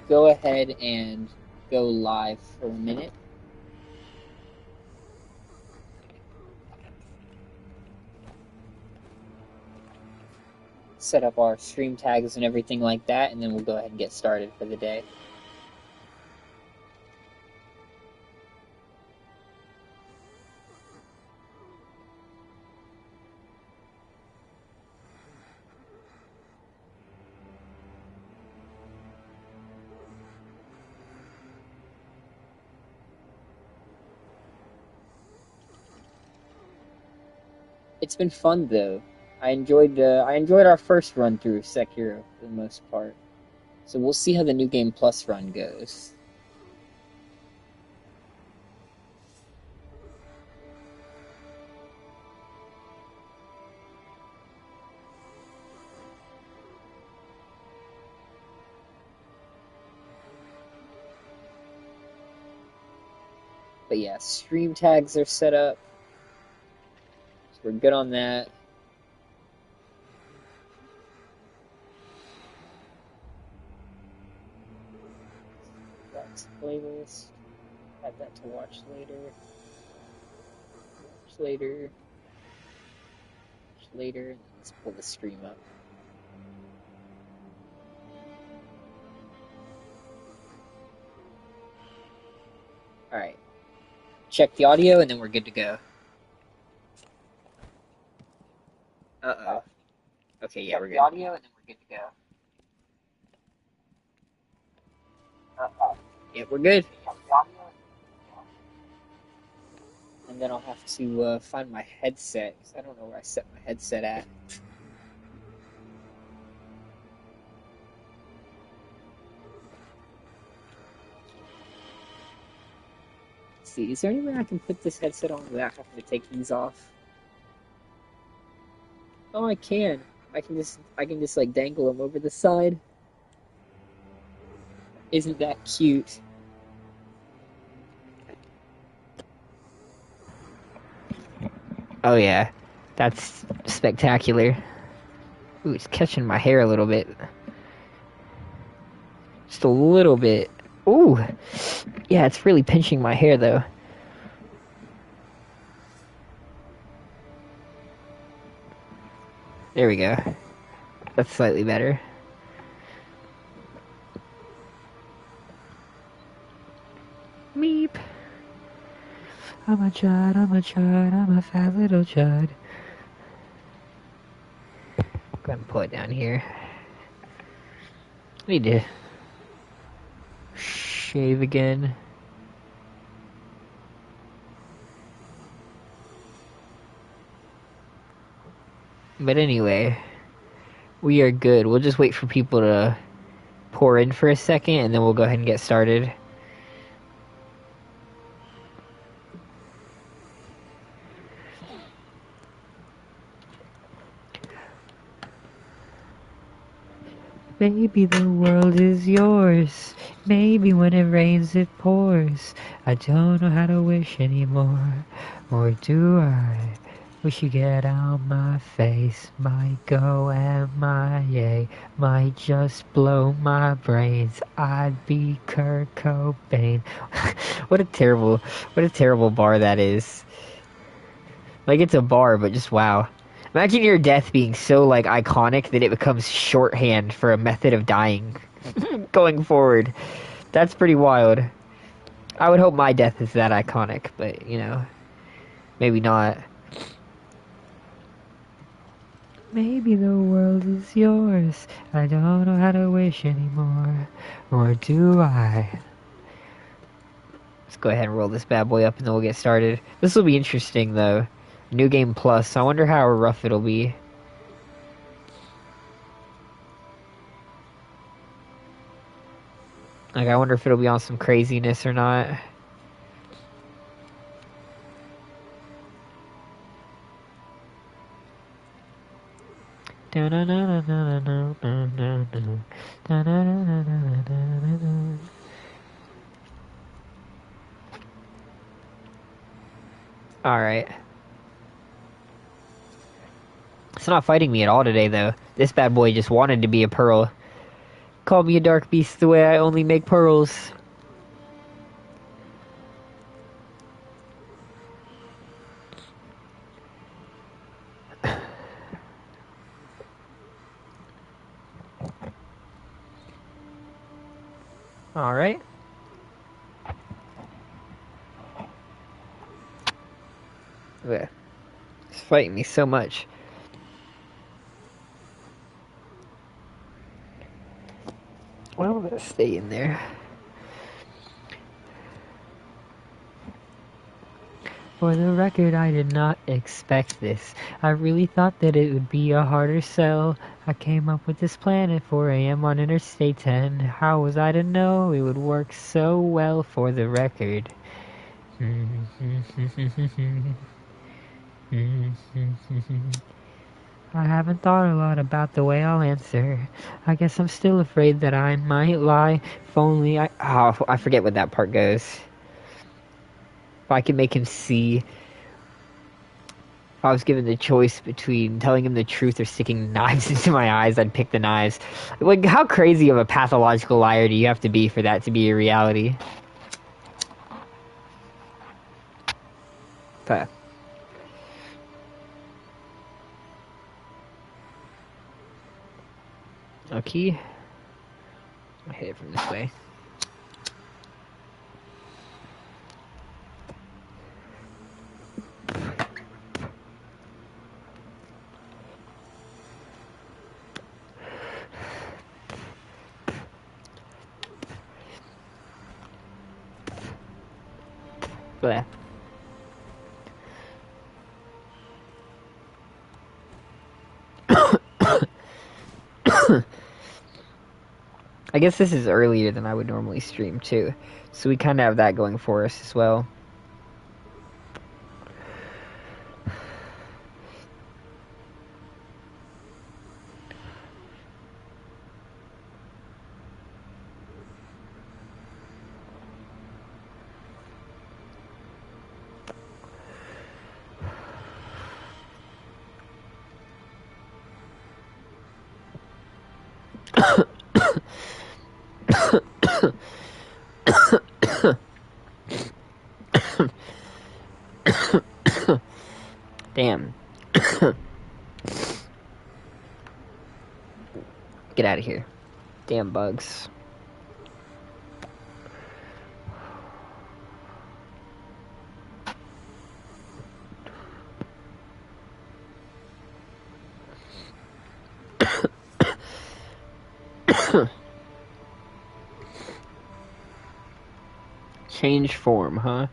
go ahead and go live for a minute. Set up our stream tags and everything like that, and then we'll go ahead and get started for the day. It's been fun though. I enjoyed our first run through Sekiro for the most part. So we'll see how the New Game Plus run goes. But yeah, stream tags are set up. So we're good on that. That's playlist. Add that to watch later. Watch later. Watch later. Let's pull the stream up. Alright. Check the audio and then we're good to go. Uh-oh. Okay, yeah, we're good. Check the audio and then we're good to go. Uh-oh. Yeah, we're good. And then I'll have to find my headset, because I don't know where I set my headset at. Let's see, is there any way I can put this headset on without having to take these off? Oh, I can. I can just like dangle them over the side. Isn't that cute? Oh yeah, that's spectacular. Ooh, it's catching my hair a little bit. Just a little bit. Ooh, yeah, it's really pinching my hair though. There we go. That's slightly better. Meep. I'm a chud, I'm a fat little chud. Go ahead and pull it down here. I need to shave again. But anyway, we are good. We'll just wait for people to pour in for a second and then we'll go ahead and get started. Maybe the world is yours. Maybe when it rains it pours. I don't know how to wish anymore. Or do I? Wish you get out my face. Might go MIA. Might just blow my brains. I'd be Kurt Cobain. What a terrible bar that is. Like, it's a bar, but just wow. Imagine your death being so, like, iconic that it becomes shorthand for a method of dying going forward. That's pretty wild. I would hope my death is that iconic, but, you know, maybe not. Maybe the world is yours. I don't know how to wish anymore. Or do I? Let's go ahead and roll this bad boy up and then we'll get started. This will be interesting, though. New Game Plus. I wonder how rough it'll be. Like, I wonder if it'll be on some craziness or not. Alright. It's not fighting me at all today, though. This bad boy just wanted to be a pearl. Call me a dark beast the way I only make pearls. Alright. It's fighting me so much. Well, I'm gonna stay in there. For the record, I did not expect this. I really thought that it would be a harder sell. I came up with this plan at 4 a.m. on Interstate 10. How was I to know it would work so well for the record? I haven't thought a lot about the way I'll answer. I guess I'm still afraid that I might lie. If only I... Oh, I forget what that part goes. If I could make him see... If I was given the choice between telling him the truth or sticking knives into my eyes, I'd pick the knives. Like, how crazy of a pathological liar do you have to be for that to be a reality? But... Okay. I'll hit it from this way. Bleh. I guess this is earlier than I would normally stream too, so we kind of have that going for us as well. Damn. Get out of here. Damn bugs. Change form, huh?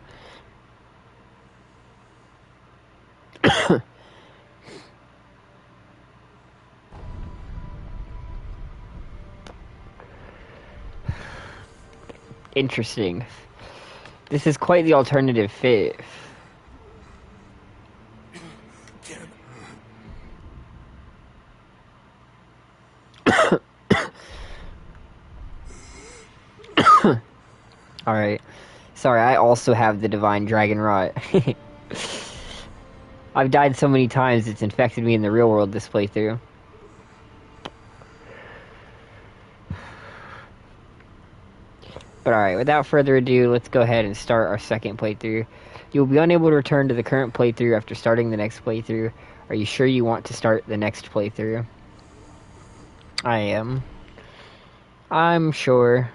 Interesting. This is quite the alternative fit. Alright. Sorry, I also have the Divine Dragon Rot. I've died so many times it's infected me in the real world this playthrough. But alright, without further ado, let's go ahead and start our second playthrough. You'll be unable to return to the current playthrough after starting the next playthrough. Are you sure you want to start the next playthrough? I am. I'm sure.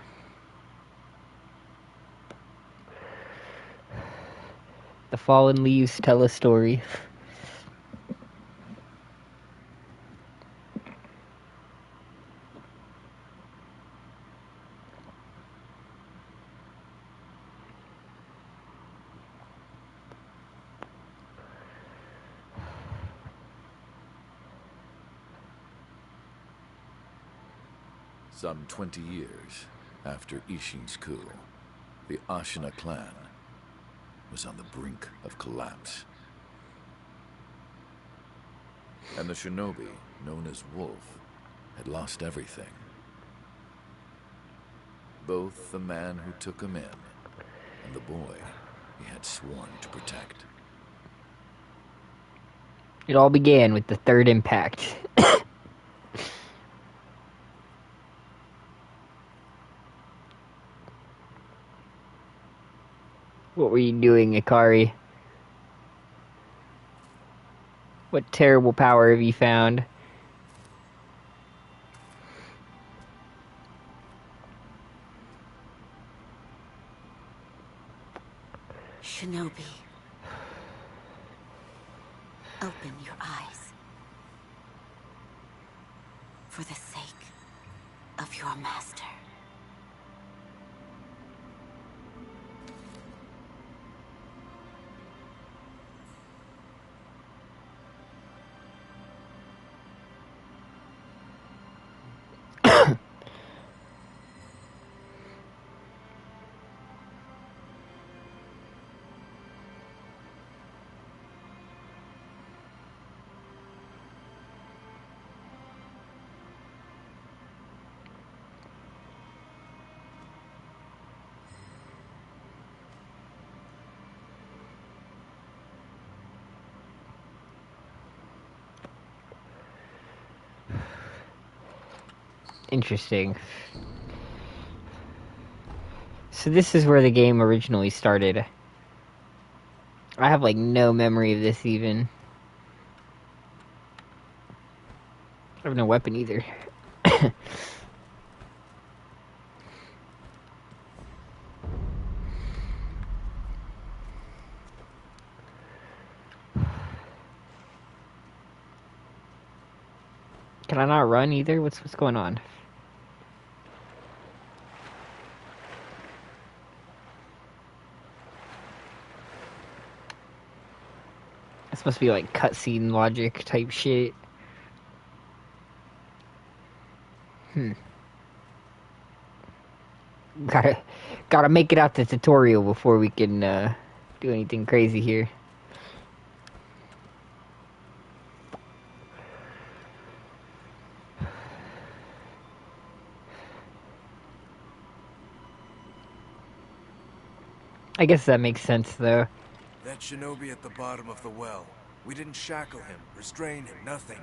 The fallen leaves tell a story. Some 20 years after Ishin's coup, the Ashina clan was on the brink of collapse. And the shinobi, known as Wolf, had lost everything. Both the man who took him in and the boy he had sworn to protect. It all began with the third impact. What were you doing, Ikari? What terrible power have you found? Shinobi, open your eyes. For the sake of your master. Interesting. So this is where the game originally started. I have, like, no memory of this, even. I have no weapon, either. Can I not run, either? What's going on? This must be, like, cutscene logic type shit. Gotta make it out the tutorial before we can do anything crazy here. I guess that makes sense, though. That shinobi at the bottom of the well. We didn't shackle him, restrain him, nothing.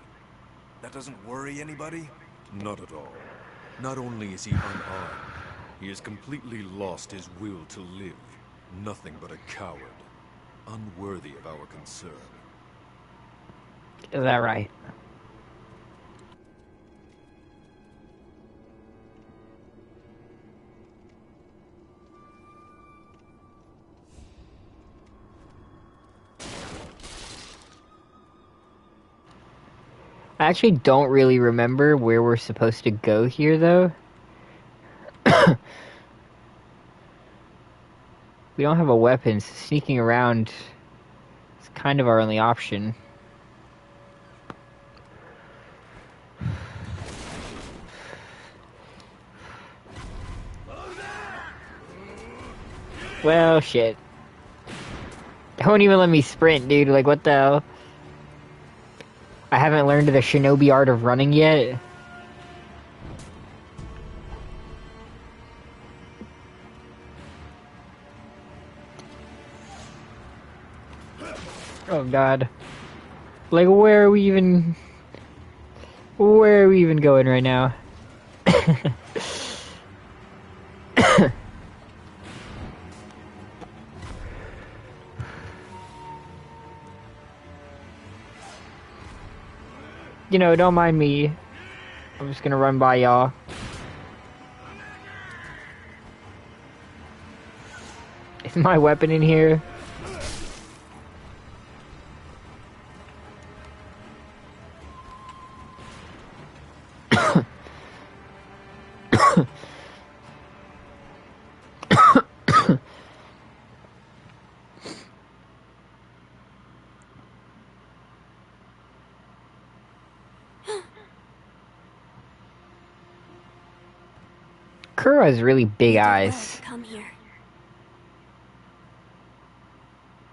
That doesn't worry anybody? Not at all. Not only is he unarmed, he has completely lost his will to live. Nothing but a coward. Unworthy of our concern. Is that right? I actually don't really remember where we're supposed to go here, though. We don't have a weapon, so sneaking around is kind of our only option. Well, shit. Don't even let me sprint, dude. Like, what the hell? I haven't learned the shinobi art of running yet. Oh god. Like, where are we even going right now? You know, don't mind me. I'm just gonna run by y'all. Is my weapon in here? Kuro has really big eyes. Come here.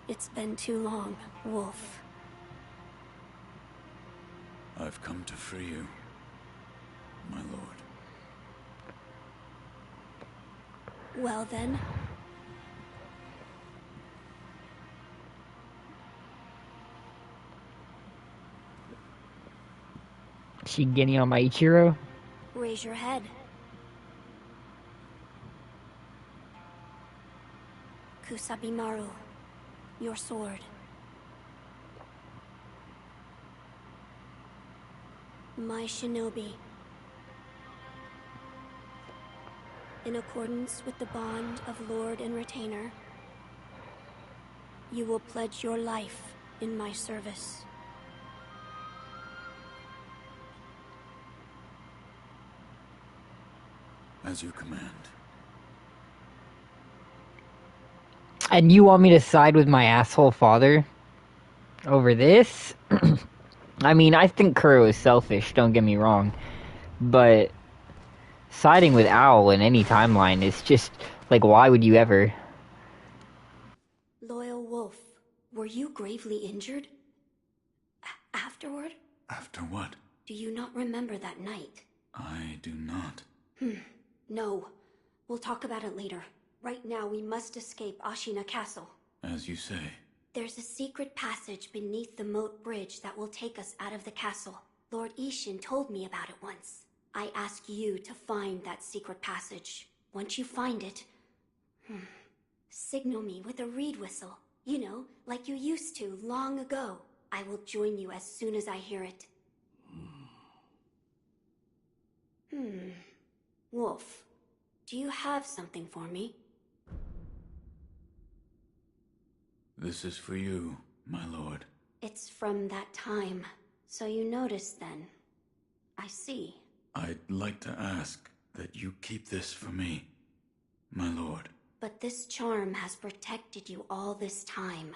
It's been too long, Wolf. I've come to free you, my lord. Well then. She getting on my Ichiro? Raise your head. Kusabimaru, your sword. My shinobi. In accordance with the bond of Lord and Retainer, you will pledge your life in my service. As you command. And you want me to side with my asshole father over this? I mean, I think Kuro is selfish, don't get me wrong. But siding with Owl in any timeline is just, like, why would you ever? Loyal Wolf, were you gravely injured? Afterward? After what? Do you not remember that night? I do not. No. We'll talk about it later. Right now, we must escape Ashina Castle. As you say. There's a secret passage beneath the moat bridge that will take us out of the castle. Lord Ishin told me about it once. I ask you to find that secret passage. Once you find it, signal me with a reed whistle. You know, like you used to long ago. I will join you as soon as I hear it. Wolf, do you have something for me? This is for you, my lord. It's from that time. So you noticed then. I see. I'd like to ask that you keep this for me, my lord. But this charm has protected you all this time.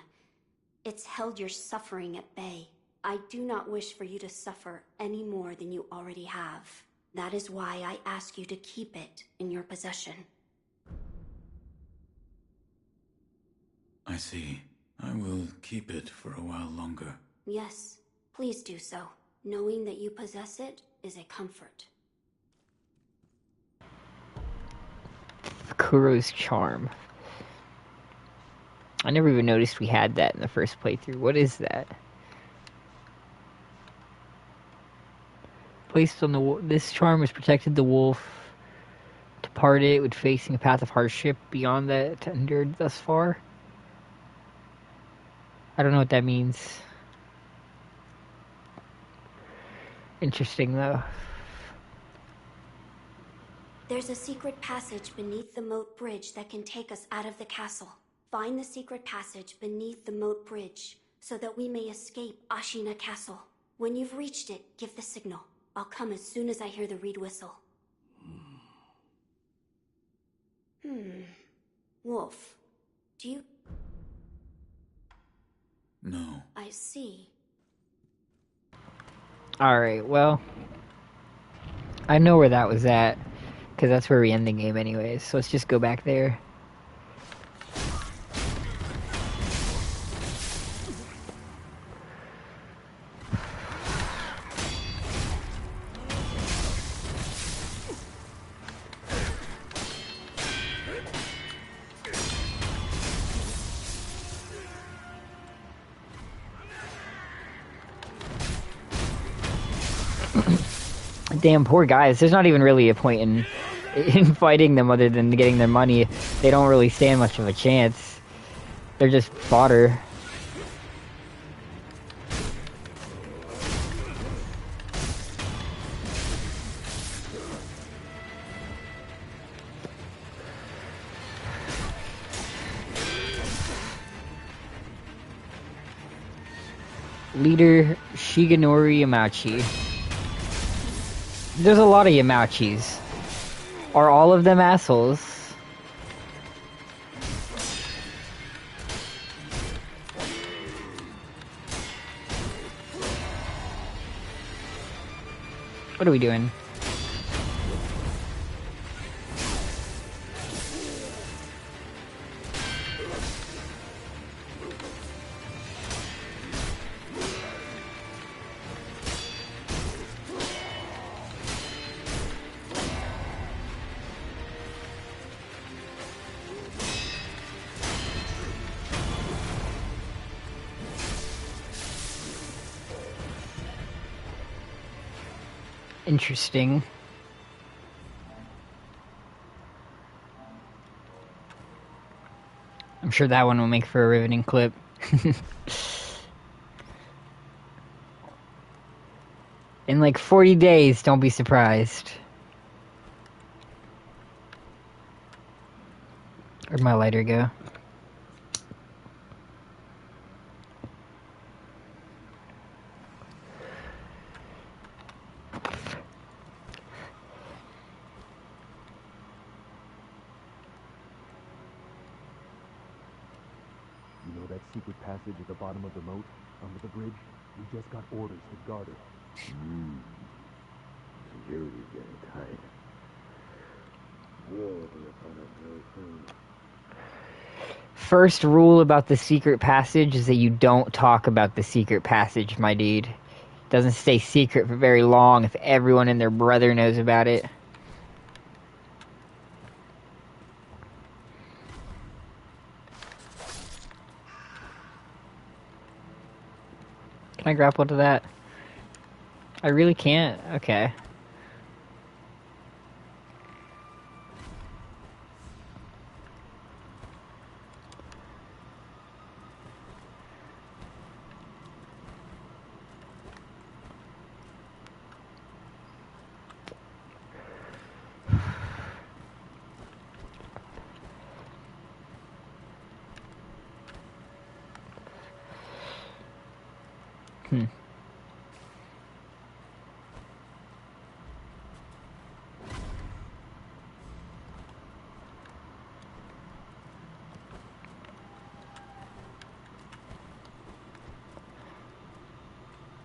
It's held your suffering at bay. I do not wish for you to suffer any more than you already have. That is why I ask you to keep it in your possession. I see. I will keep it for a while longer. Yes, please do so. Knowing that you possess it is a comfort. Kuro's charm. I never even noticed we had that in the first playthrough. What is that? Placed on the this charm has protected the wolf. To part it with facing a path of hardship beyond that endured thus far. I don't know what that means. Interesting though. There's a secret passage beneath the moat bridge that can take us out of the castle. Find the secret passage beneath the moat bridge so that we may escape Ashina Castle. When you've reached it, give the signal. I'll come as soon as I hear the reed whistle. Wolf, do you... No. I see. Alright, well. I know where that was at. Because that's where we end the game anyways. So let's just go back there. Damn poor guys. There's not even really a point in fighting them other than getting their money. They don't really stand much of a chance. They're just fodder. Leader Shigenori Yamachi. There's a lot of Yamachis. Are all of them assholes? What are we doing? Interesting. I'm sure that one will make for a riveting clip. In like 40 days, don't be surprised. Where'd my lighter go? You know that secret passage at the bottom of the moat, under the bridge? We just got orders to guard it. Security's getting tight. War will be upon us very soon. First rule about the secret passage is that you don't talk about the secret passage, my dude. It doesn't stay secret for very long if everyone and their brother knows about it. Can I grapple to that? I really can't? Okay.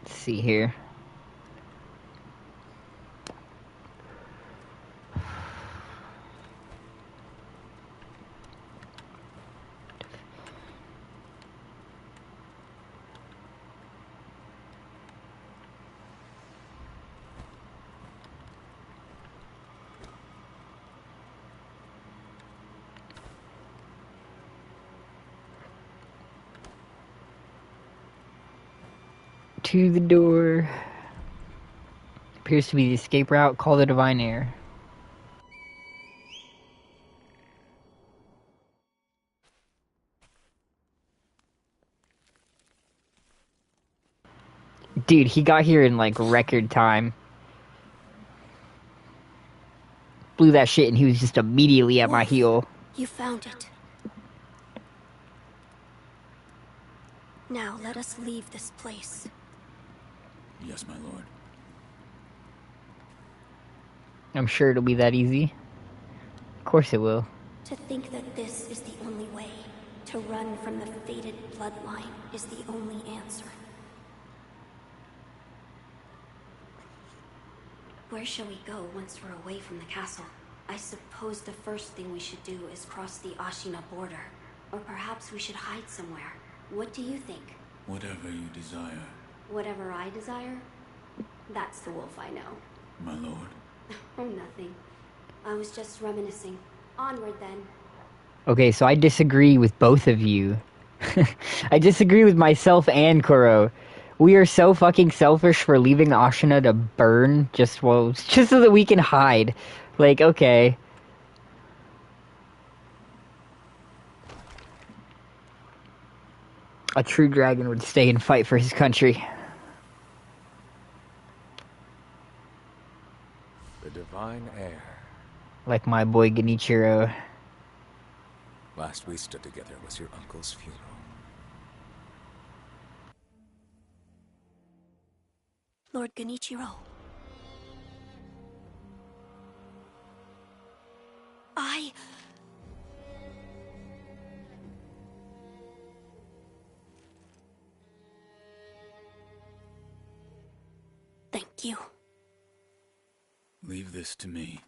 Let's see here. To the door. Appears to be the escape route. Call the divine air. Dude, he got here in like record time. Blew that shit and he was just immediately at my heel. You found it. Now let us leave this place. Yes, my lord. I'm sure it'll be that easy. Of course it will. To think that this is the only way, to run from the fated bloodline, is the only answer. Where shall we go once we're away from the castle? I suppose the first thing we should do is cross the Ashina border. Or perhaps we should hide somewhere. What do you think? Whatever you desire. Whatever I desire? That's the wolf I know. My lord. Oh, nothing. I was just reminiscing. Onward, then. Okay, so I disagree with both of you. I disagree with myself and Kuro. We are so fucking selfish for leaving Ashina to burn just so that we can hide. Like, okay. A true dragon would stay and fight for his country. The divine air. Like my boy Genichiro. Last we stood together was your uncle's funeral. Lord Genichiro. Thank you. Leave this to me.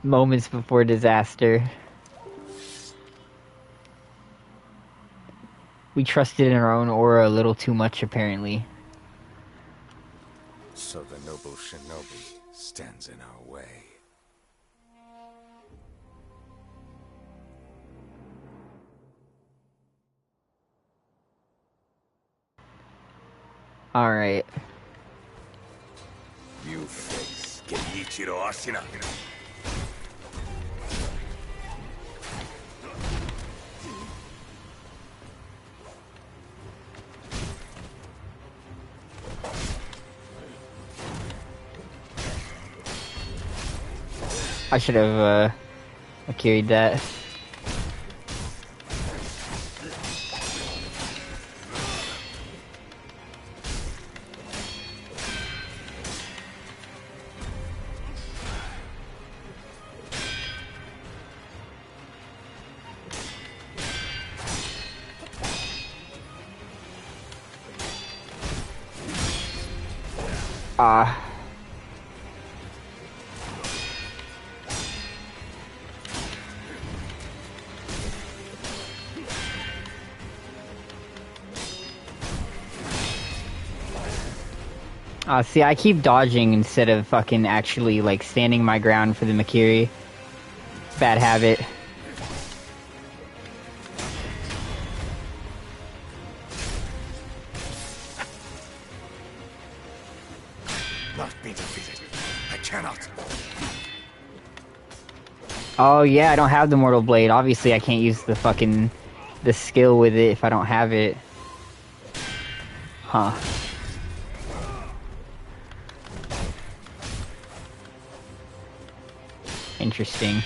Moments before disaster. We trusted in our own aura a little too much, apparently. So the noble shinobi stands in our way. Alright. You face Genichiro Ashina. I should have carried that. See, I keep dodging instead of fucking actually, like, standing my ground for the Makiri. Bad habit. Not be defeated. I cannot. Oh, yeah, I don't have the Mortal Blade. Obviously, I can't use the skill with it if I don't have it. Huh. Interesting.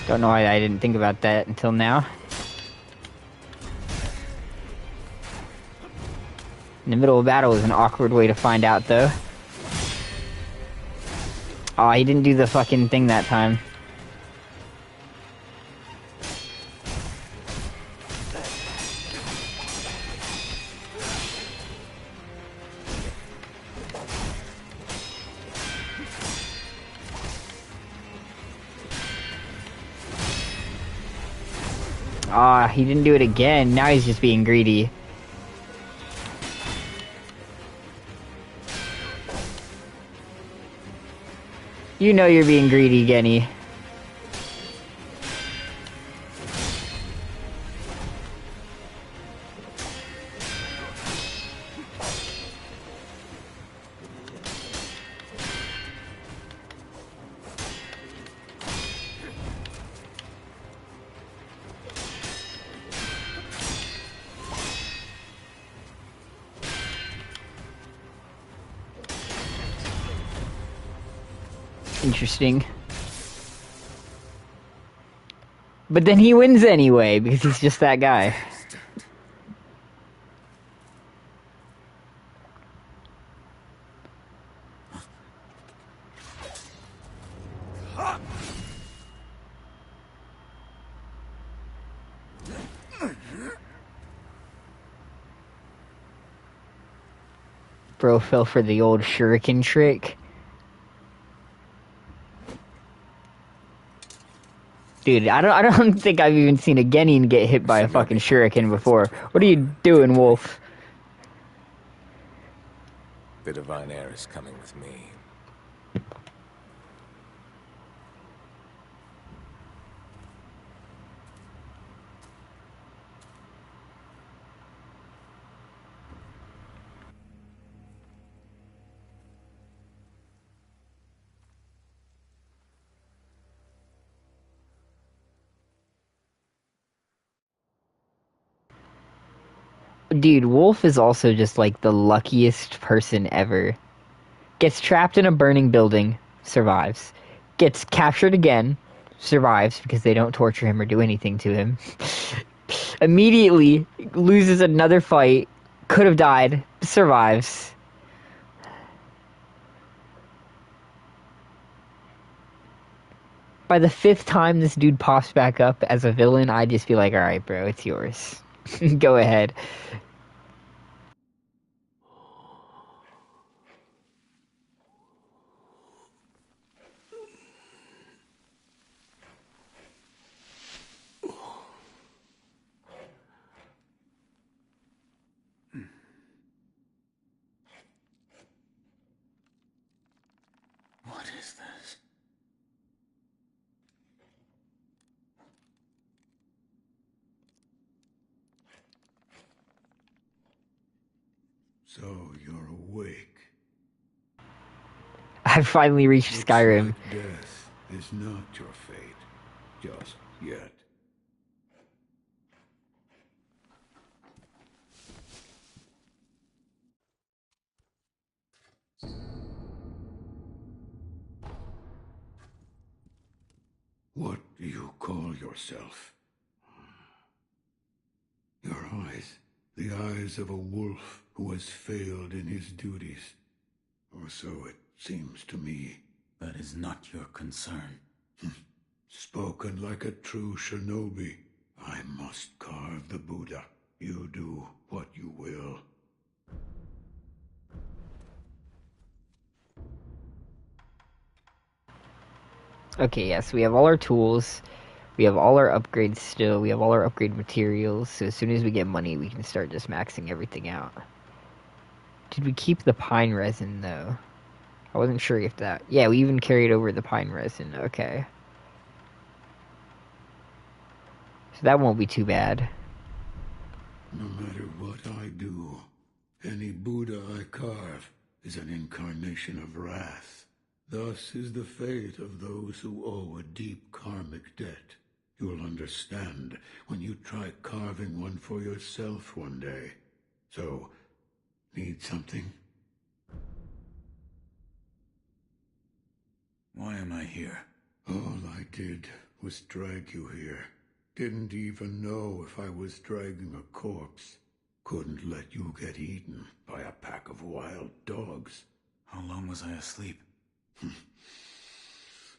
Don't know why I didn't think about that until now. In the middle of battle is an awkward way to find out, though. Oh, he didn't do the fucking thing that time. Ah, he didn't do it again. Now he's just being greedy. You know you're being greedy, Genny. Interesting. But then he wins anyway, because he's just that guy. Bro fell for the old shuriken trick. Dude, I don't think I've even seen a Genin get hit by a fucking shuriken before. What are you doing, Wolf? The divine heir is coming with me. Dude, Wolf is also just like the luckiest person ever. Gets trapped in a burning building, survives. Gets captured again, survives because they don't torture him or do anything to him. Immediately loses another fight, could have died, survives. By the 5th time this dude pops back up as a villain, I'd just be like, alright, bro, it's yours. Go ahead. What is this? So you're awake. I've finally reached Looks Skyrim. like death is not your fate. Just yet. What do you call yourself? Your eyes. The eyes of a wolf who has failed in his duties. Or so it seems to me. That is not your concern. Spoken like a true shinobi. I must carve the Buddha. You do what you will. Okay, yes, we have all our tools. We have all our upgrades still. We have all our upgrade materials. So as soon as we get money, we can start just maxing everything out. Did we keep the pine resin, though? I wasn't sure if that... Yeah, we even carried over the pine resin. Okay. So that won't be too bad. No matter what I do, any Buddha I carve is an incarnation of wrath. Thus is the fate of those who owe a deep karmic debt. You'll understand when you try carving one for yourself one day. So, need something? Why am I here? All I did was drag you here. Didn't even know if I was dragging a corpse. Couldn't let you get eaten by a pack of wild dogs. How long was I asleep?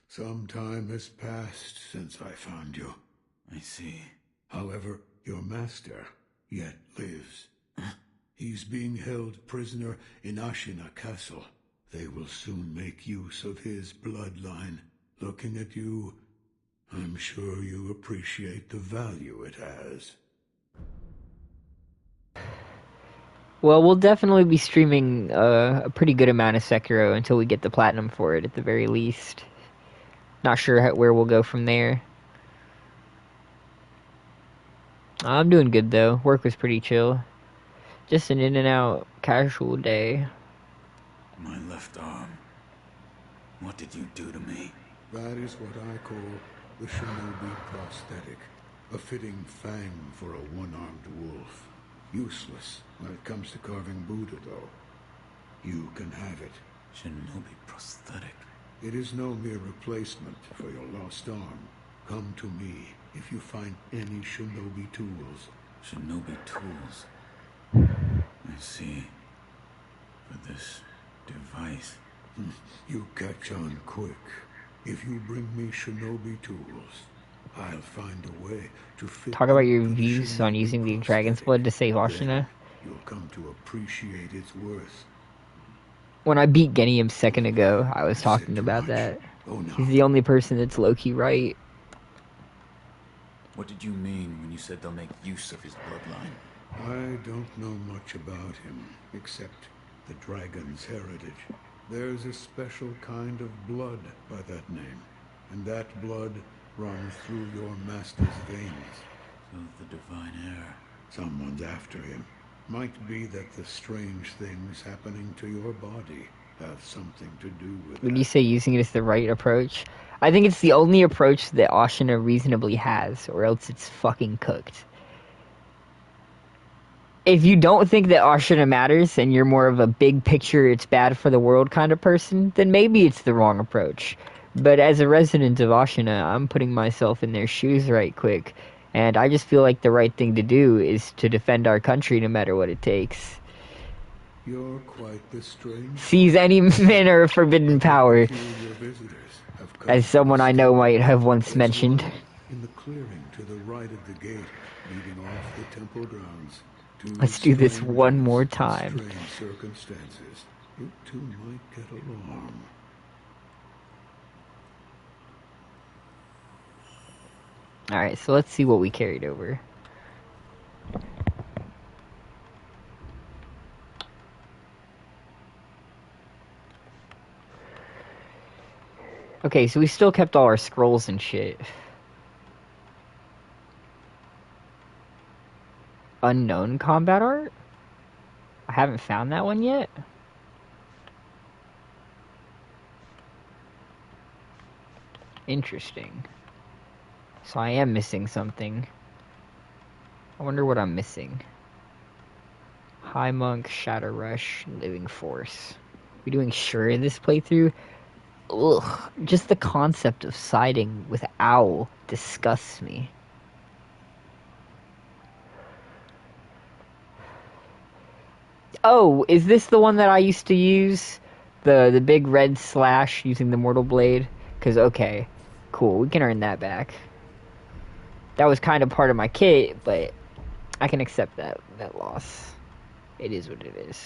Some time has passed since I found you. I see. However, your master yet lives. He's being held prisoner in Ashina Castle. They will soon make use of his bloodline. Looking at you, I'm sure you appreciate the value it has. Well, we'll definitely be streaming a pretty good amount of Sekiro until we get the platinum for it, at the very least. Not sure where we'll go from there. I'm doing good, though. Work was pretty chill. Just an in-and-out casual day. My left arm. What did you do to me? That is what I call the shinobi prosthetic. A fitting fang for a one-armed wolf. Useless when it comes to carving Buddha, though. You can have it. Shinobi prosthetic. It is no mere replacement for your lost arm. Come to me if you find any shinobi tools. Shinobi tools. I see. For this device. You catch on quick. If you bring me shinobi tools, I'll find a way to fit. Talk about your views on using the dragon's blood to save Ashina. You'll come to appreciate its worth. When I beat Genium a second ago, I was talking about that. He's the only person that's low-key right. What did you mean when you said they'll make use of his bloodline? I don't know much about him, except the dragon's heritage. There's a special kind of blood by that name, and that blood runs through your master's veins. So the divine heir. Someone's after him. Might be that the strange things happening to your body have something to do with When that. you say using it as the right approach, I think it's the only approach that Ashina reasonably has, or else it's fucking cooked. If you don't think that Ashina matters, and you're more of a big picture, it's bad for the world kind of person, then maybe it's the wrong approach. But as a resident of Ashina, I'm putting myself in their shoes right quick, and I just feel like the right thing to do is to defend our country no matter what it takes. You're quite the strange. Seize any manner of forbidden power, as someone I know might have once mentioned. In the clearing to the right of the gate, leading off the temple grounds. Let's do this one more time. Strange circumstances. You two might get along. Alright, so let's see what we carried over. Okay, so we still kept all our scrolls and shit. Unknown combat art? I haven't found that one yet. Interesting. So I am missing something. I wonder what I'm missing. High Monk, Shadow Rush, Living Force. We doing sure in this playthrough? Ugh. Just the concept of siding with Owl disgusts me. Oh, is this the one that I used to use? The big red slash using the Mortal Blade? Because, okay, cool, we can earn that back. That was kind of part of my kit, but I can accept that loss. It is what it is.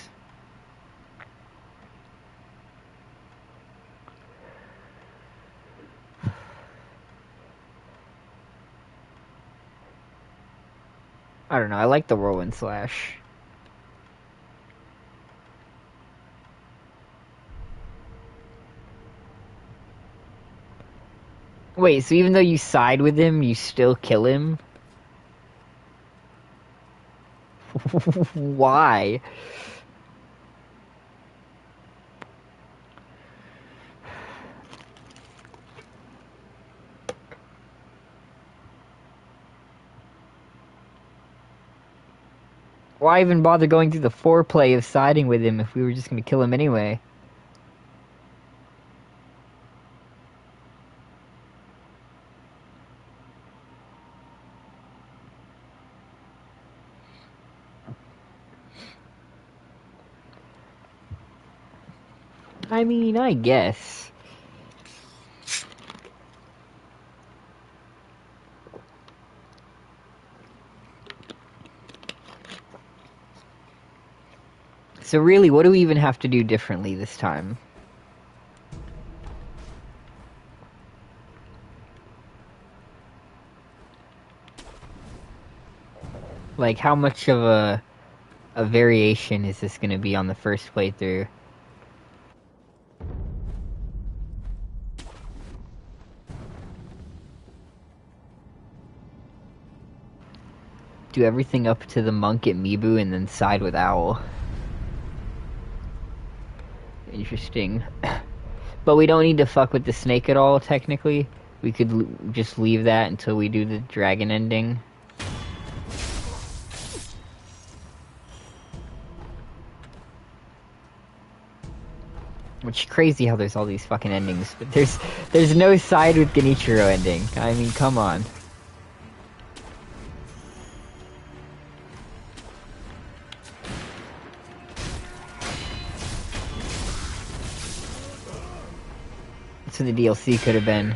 I don't know, I like the Whirlwind Slash. Wait, so even though you side with him, you still kill him? Why? Why even bother going through the foreplay of siding with him if we were just gonna kill him anyway? I mean, I guess. So really, what do we even have to do differently this time? Like, how much of a variation is this gonna be on the first playthrough? Do everything up to the monk at Mibu and then side with Owl. Interesting. But we don't need to fuck with the snake at all, technically. We could just leave that until we do the dragon ending. Which is crazy how there's all these fucking endings, but there's no side with Genichiro ending. I mean, come on. That's what the DLC could have been.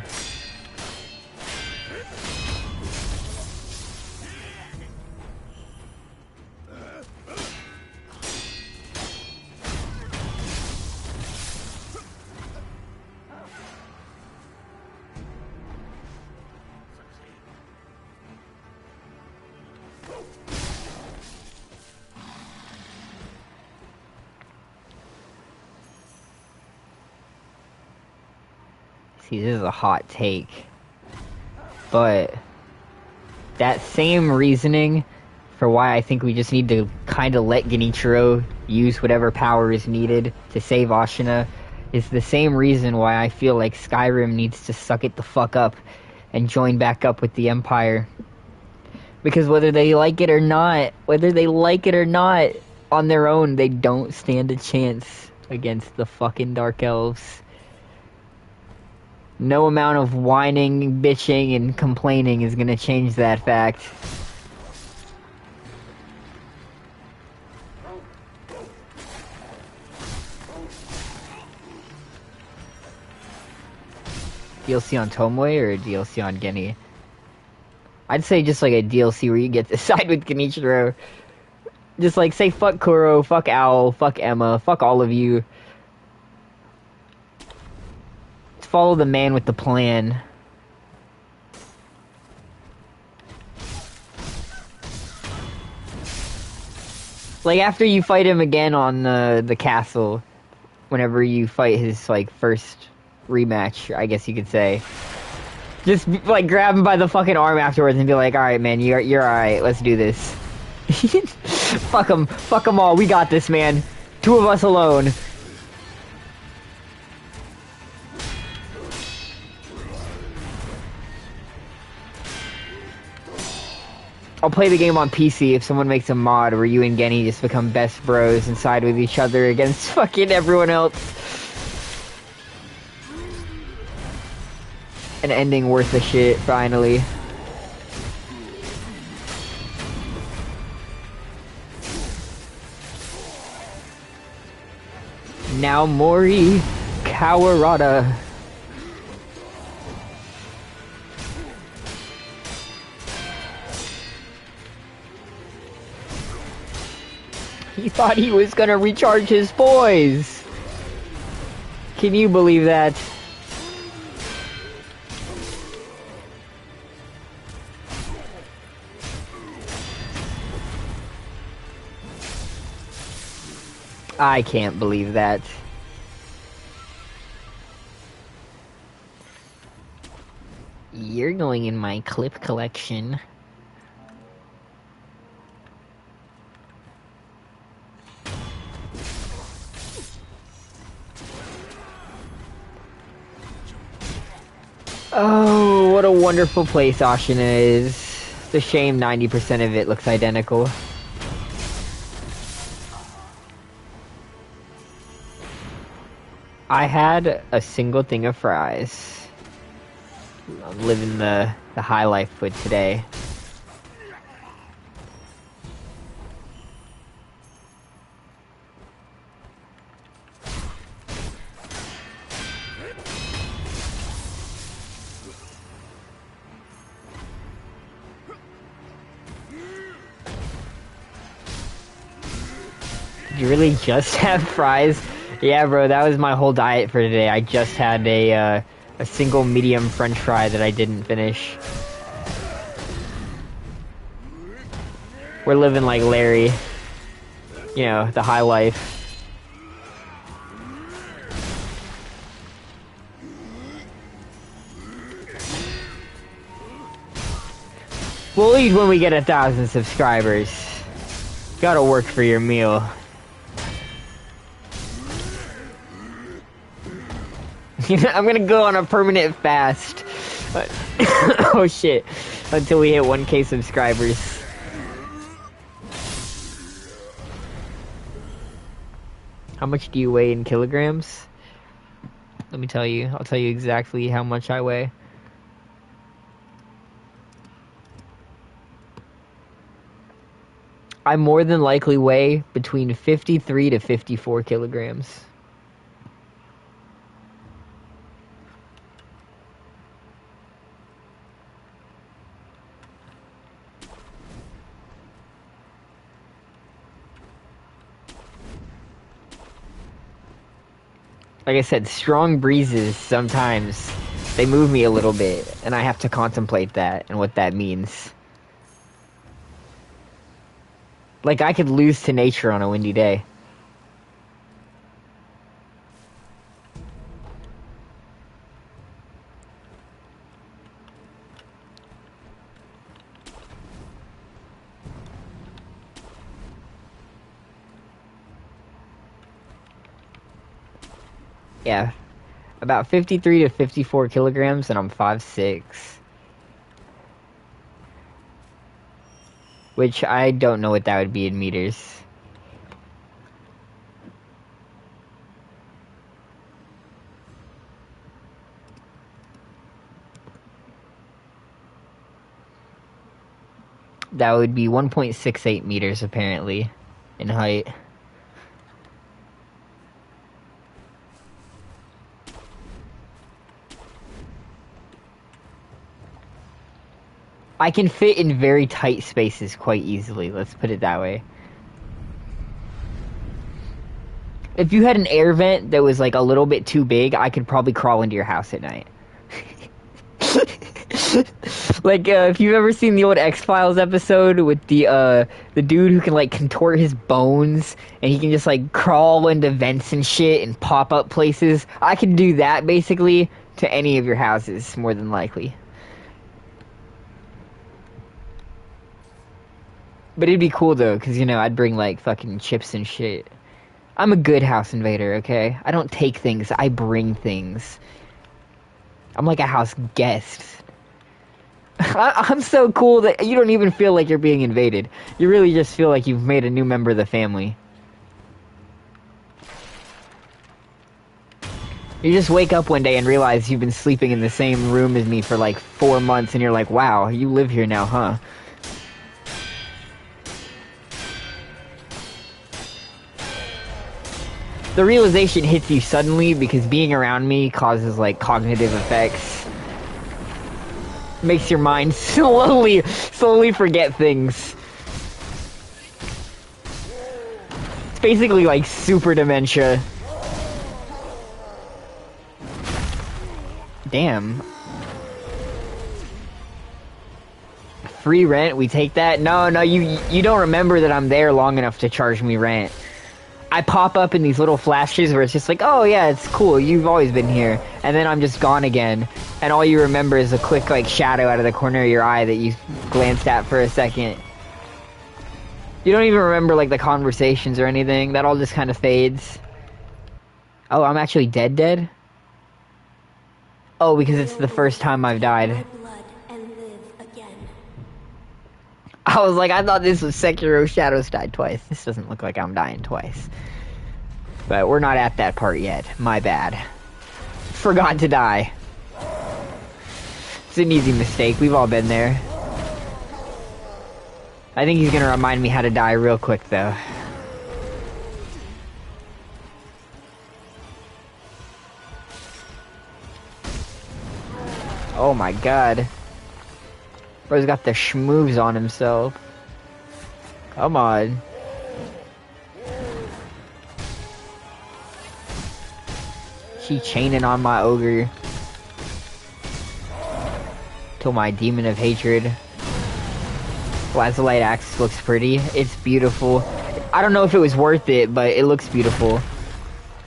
See, this is a hot take, but that same reasoning for why I think we just need to kind of let Genichiro use whatever power is needed to save Ashina is the same reason why I feel like Skyrim needs to suck it the fuck up and join back up with the Empire. Because whether they like it or not, on their own, they don't stand a chance against the fucking Dark Elves. No amount of whining, bitching, and complaining is gonna change that fact. DLC on Tomoe or a DLC on Geni? I'd say just like a DLC where you get to side with Genichiro. Just like say fuck Kuro, fuck Owl, fuck Emma, fuck all of you. Follow the man with the plan. Like after you fight him again on the castle, whenever you fight his like first rematch, I guess you could say. Just like grab him by the fucking arm afterwards and be like, "All right, man, you're all right. Let's do this." Fuck them all. We got this, man. Two of us alone. I'll play the game on PC if someone makes a mod where you and Geni just become best bros and side with each other against fucking everyone else. An ending worth the shit, finally. Now Mori Kawarada. He thought he was gonna recharge his boys. Can you believe that? I can't believe that. You're going in my clip collection. Oh, what a wonderful place Ashina is. It's a shame 90% of it looks identical. I had a single thing of fries. I'm living the high life food today. You really just have fries? Yeah, bro, that was my whole diet for today. I just had a single medium french fry that I didn't finish. We're living like Larry. You know, the high life. We'll eat when we get 1,000 subscribers. Gotta work for your meal. I'm gonna go on a permanent fast. Oh shit. Until we hit 1K subscribers. How much do you weigh in kilograms? Let me tell you. I'll tell you exactly how much I weigh. I more than likely weigh between 53 to 54 kilograms. Like I said, strong breezes sometimes, they move me a little bit, and I have to contemplate that and what that means. Like, I could lose to nature on a windy day. Yeah, about 53 to 54 kilograms, and I'm 5'6". Which I don't know what that would be in meters. That would be 1.68 meters, apparently, in height. I can fit in very tight spaces quite easily, let's put it that way. If you had an air vent that was like a little bit too big, I could probably crawl into your house at night. Like, if you've ever seen the old X-Files episode with the dude who can, like, contort his bones, and he can just, like, crawl into vents and shit and pop up places, I could do that, basically, to any of your houses, more than likely. But it'd be cool, though, because, you know, I'd bring, like, fucking chips and shit. I'm a good house invader, okay? I don't take things, I bring things. I'm like a house guest. I'm so cool that you don't even feel like you're being invaded. You really just feel like you've made a new member of the family. You just wake up one day and realize you've been sleeping in the same room as me for like 4 months, and you're like, wow, you live here now, huh? The realization hits you suddenly because being around me causes like cognitive effects. Makes your mind slowly forget things. It's basically like super dementia. Damn. Free rent? We take that? No, you don't remember that I'm there long enough to charge me rent. I pop up in these little flashes where it's just like, oh yeah, it's cool, you've always been here. And then I'm just gone again. And all you remember is a quick like shadow out of the corner of your eye that you glanced at for a second. You don't even remember like the conversations or anything. That all just kind of fades. Oh, I'm actually dead? Oh, because it's the first time I've died. I was like, I thought this was Sekiro Shadows died twice. This doesn't look like I'm dying twice. But we're not at that part yet. My bad. Forgot to die. It's an easy mistake. We've all been there. I think he's gonna remind me how to die real quick, though. Oh my god. Bro's got the schmoves on himself. Come on. She chaining on my ogre. Till my demon of hatred. Lazulite axe looks pretty. It's beautiful. I don't know if it was worth it, but it looks beautiful.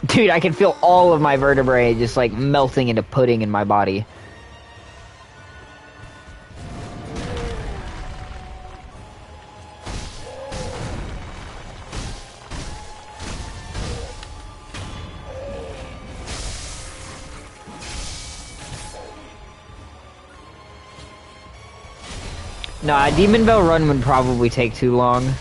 Dude, I can feel all of my vertebrae just like melting into pudding in my body. Nah, Demon Bell run would probably take too long.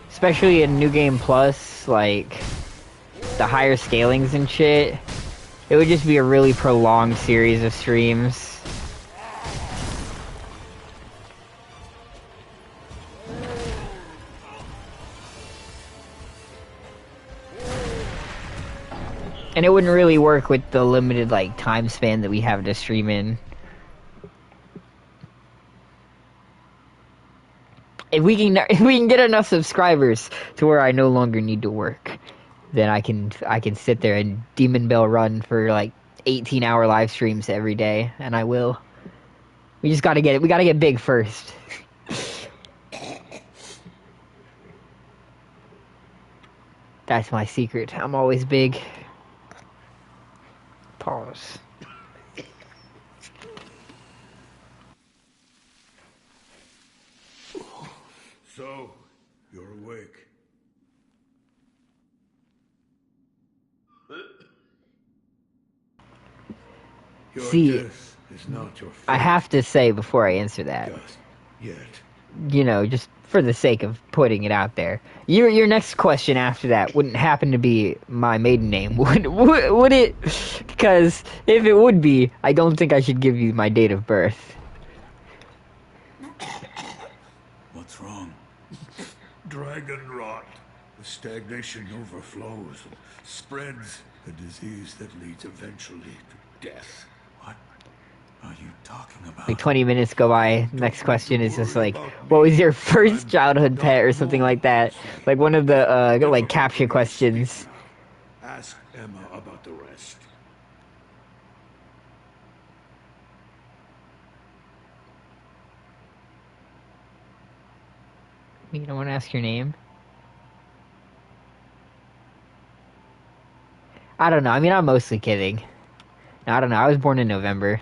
Especially in New Game Plus, like, the higher scalings and shit. It would just be a really prolonged series of streams. And it wouldn't really work with the limited, like, time span that we have to stream in. If we can get enough subscribers to where I no longer need to work, then I can sit there and Demon Bell run for like 18-hour live streams every day, and I will. We just gotta get it. We gotta get big first. That's my secret. I'm always big. Pause. So, you're awake. Your See, death is not your fate. I have to say before I answer that, Just yet. you know, just for the sake of putting it out there, your next question after that wouldn't happen to be my maiden name, would it? Because if it would be, I don't think I should give you my date of birth. What's wrong? Dragon rot. The stagnation overflows and spreads, a disease that leads eventually to death. What are you talking about? Like 20 minutes go by, next question is just like, what was your first childhood pet or something like that? Like one of the, like capture questions. Ask Emma about the rest. You don't want to ask your name? I don't know, I mean, I'm mostly kidding. I don't know, I was born in November.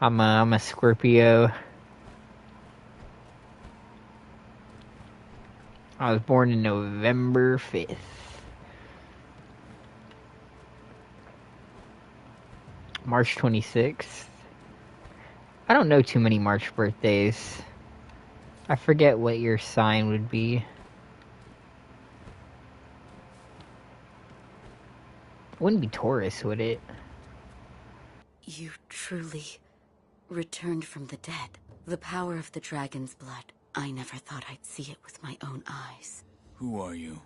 I'm a Scorpio. I was born in November 5th. March 26th. I don't know too many March birthdays. I forget what your sign would be. It wouldn't be Taurus, would it? You truly returned from the dead. The power of the dragon's blood. I never thought I'd see it with my own eyes. Who are you?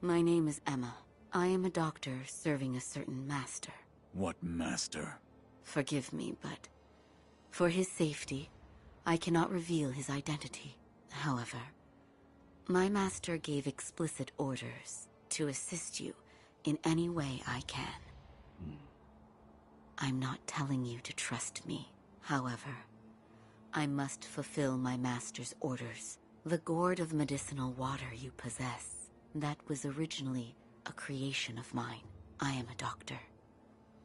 My name is Emma. I am a doctor serving a certain master. What master? Forgive me, but for his safety, I cannot reveal his identity. However, my master gave explicit orders to assist you in any way I can. I'm not telling you to trust me. However, I must fulfill my master's orders. The gourd of medicinal water you possess, that was originally a creation of mine. I am a doctor,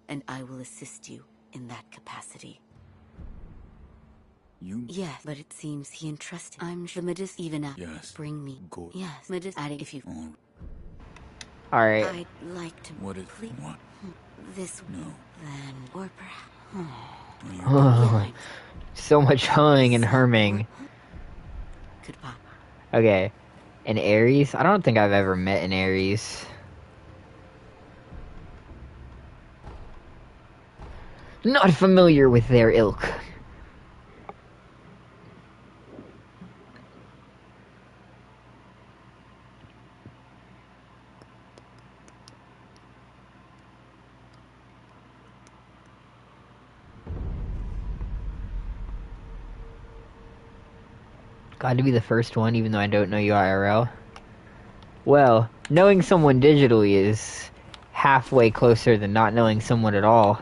and I will assist you in that capacity. You? Yes, but it seems he entrusted. I'm the medicine even up. Yes. Bring me. Gourd. Yes, medicine. If you. Alright. I'd like to. What is... What? This. No. Then. Or perhaps. Oh, so much humming and herming. Goodbye. Okay. An Ares? I don't think I've ever met an Ares. Not familiar with their ilk. Glad to be the first one, even though I don't know you IRL. Well, knowing someone digitally is halfway closer than not knowing someone at all.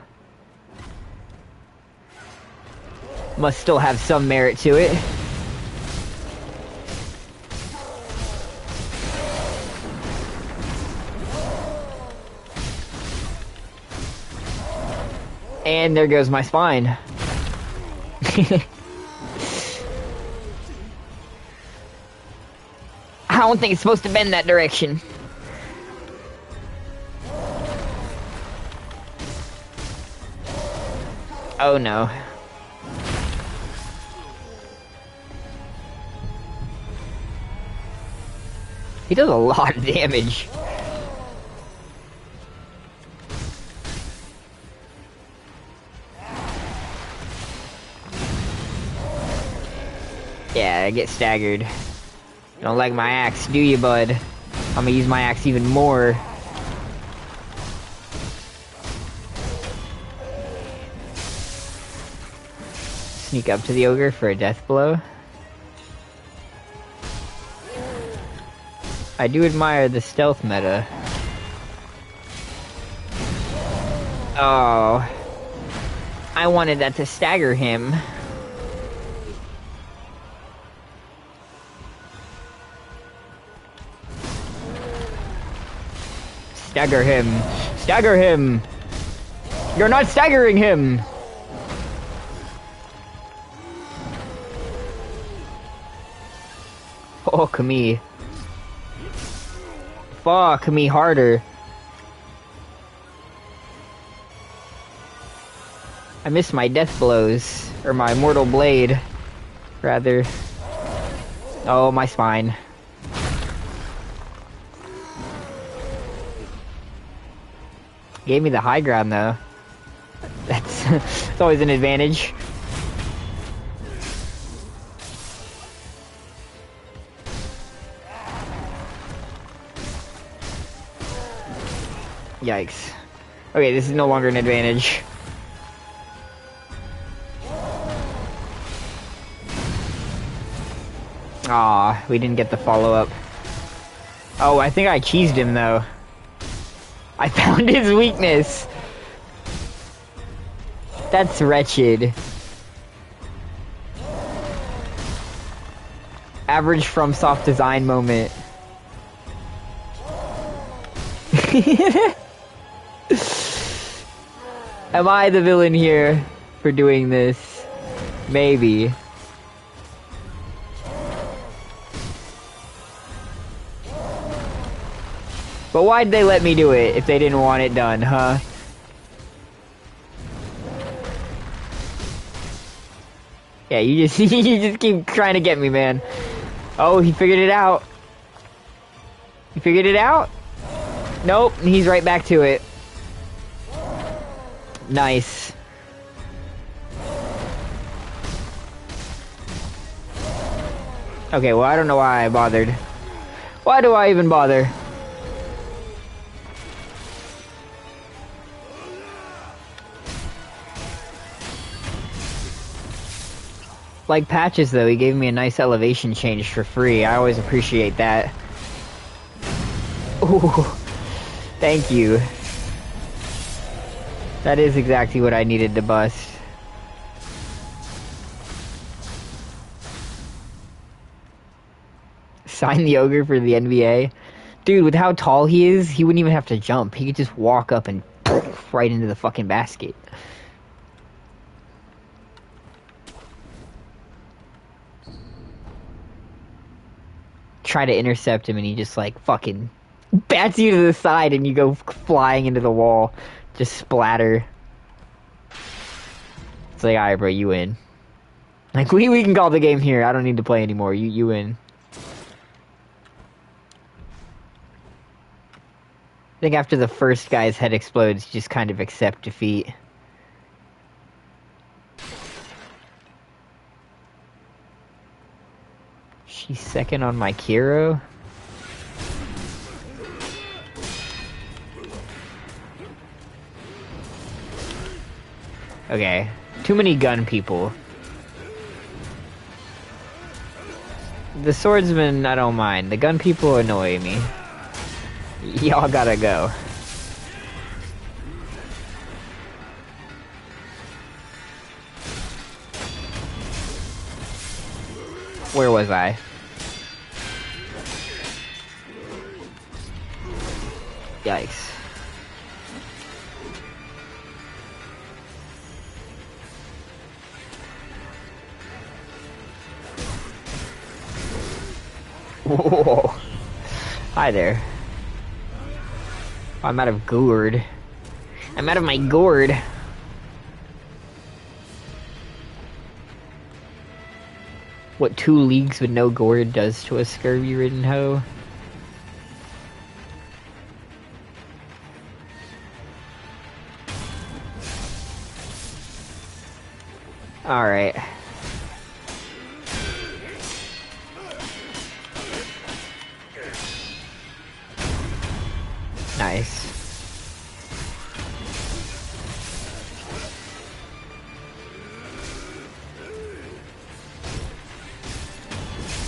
Must still have some merit to it. And there goes my spine. I don't think it's supposed to bend that direction. Oh no. He does a lot of damage. Yeah, I get staggered. Don't like my axe, do you, bud? I'm gonna use my axe even more. Sneak up to the ogre for a death blow. I do admire the stealth meta. Oh. I wanted that to stagger him. Stagger him. Stagger him. You're not staggering him. Fuck me. Fuck me harder. I missed my death blows. Or my mortal blade. Rather. Oh, my spine. Gave me the high ground though. That's always an advantage. Yikes. Okay, this is no longer an advantage. Aw, we didn't get the follow-up. Oh, I think I cheesed him though. I found his weakness. That's wretched. Average from soft design moment. Am I the villain here for doing this? Maybe. But why'd they let me do it if they didn't want it done, huh? Yeah, you just you just keep trying to get me, man. Oh, he figured it out. He figured it out? Nope, he's right back to it. Nice. Okay, well, I don't know why I bothered. Why do I even bother? Like Patches, though, he gave me a nice elevation change for free. I always appreciate that. Ooh, thank you. That is exactly what I needed to bust. Sign the ogre for the NBA. Dude, with how tall he is, he wouldn't even have to jump. He could just walk up and poof, right into the fucking basket. Try to intercept him and he just like fucking bats you to the side and you go flying into the wall. Just splatter. It's like, alright bro, you win. Like, we can call the game here. I don't need to play anymore. You win. I think after the first guy's head explodes, you just kind of accept defeat. She's second on my Kiro. Okay. Too many gun people. The swordsman, I don't mind. The gun people annoy me. Y'all gotta go. Where was I? Yikes. Whoa. Hi there. I'm out of gourd. I'm out of my gourd. What 2 leagues with no gourd does to a scurvy-ridden hoe. Alright. Nice.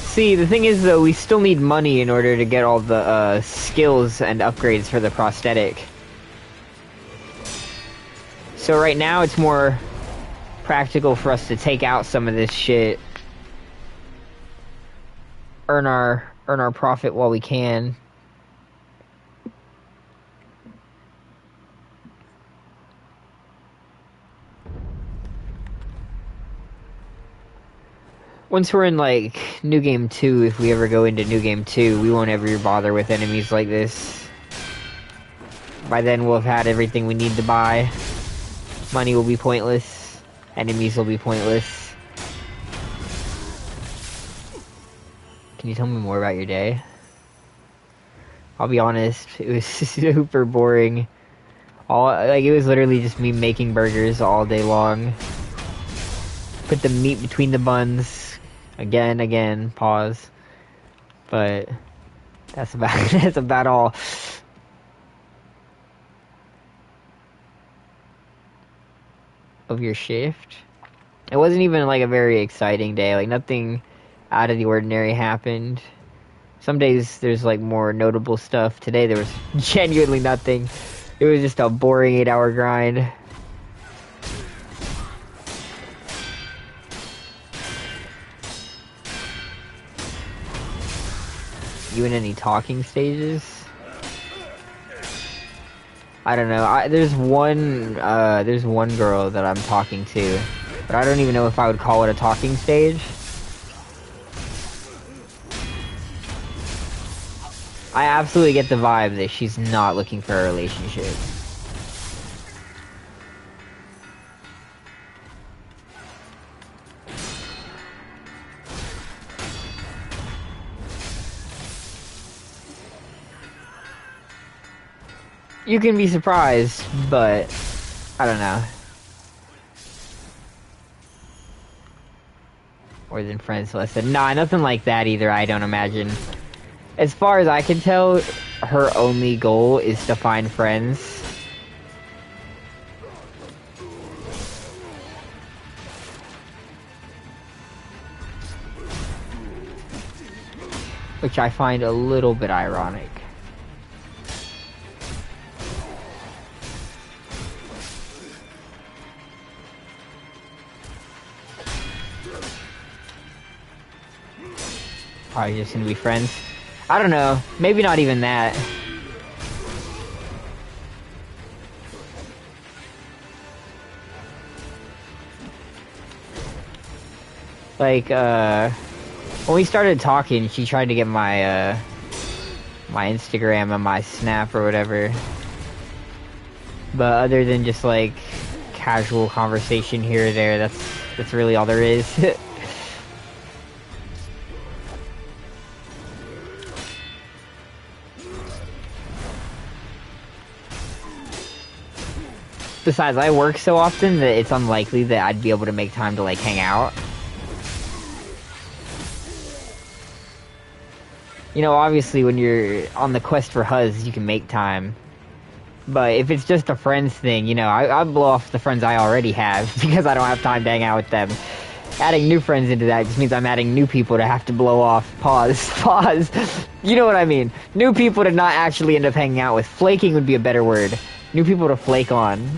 See, the thing is though, we still need money in order to get all the skills and upgrades for the prosthetic. So right now it's more practical for us to take out some of this shit. Earn our profit while we can. Once we're in, like, New Game 2, if we ever go into New Game 2, we won't ever bother with enemies like this. By then, we'll have had everything we need to buy. Money will be pointless. Enemies will be pointless. Can you tell me more about your day? I'll be honest, it was super boring. It was literally just me making burgers all day long. Put the meat between the buns. Again, pause. But that's about all. Of your shift? It wasn't even like a very exciting day, like nothing out of the ordinary happened. Some days there's like more notable stuff. Today there was genuinely nothing. It was just a boring 8-hour grind. You in any talking stages? I don't know. There's one girl that I'm talking to, but I don't even know if I would call it a talking stage. I absolutely get the vibe that she's not looking for a relationship. You can be surprised, but I don't know. More than friends, so I said, nah, nothing like that either, I don't imagine. As far as I can tell, her only goal is to find friends. Which I find a little bit ironic. Probably just gonna be friends. I don't know. Maybe not even that. Like, when we started talking, she tried to get my, my Instagram and my Snap or whatever. But other than just, like, casual conversation here or there, that's really all there is. Besides, I work so often that it's unlikely that I'd be able to make time to, like, hang out. You know, obviously when you're on the quest for Huz, you can make time. But if it's just a friends thing, you know, I blow off the friends I already have because I don't have time to hang out with them. Adding new friends into that just means I'm adding new people to have to blow off. Pause. Pause. You know what I mean. New people to not actually end up hanging out with. Flaking would be a better word. New people to flake on.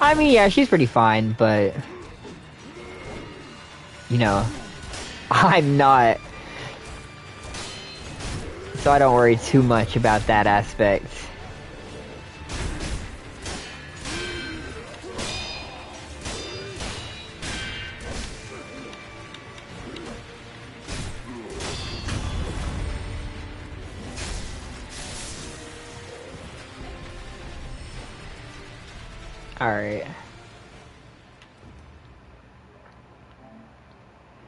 I mean, yeah, she's pretty fine, but... You know, I'm not. So I don't worry too much about that aspect. Alright.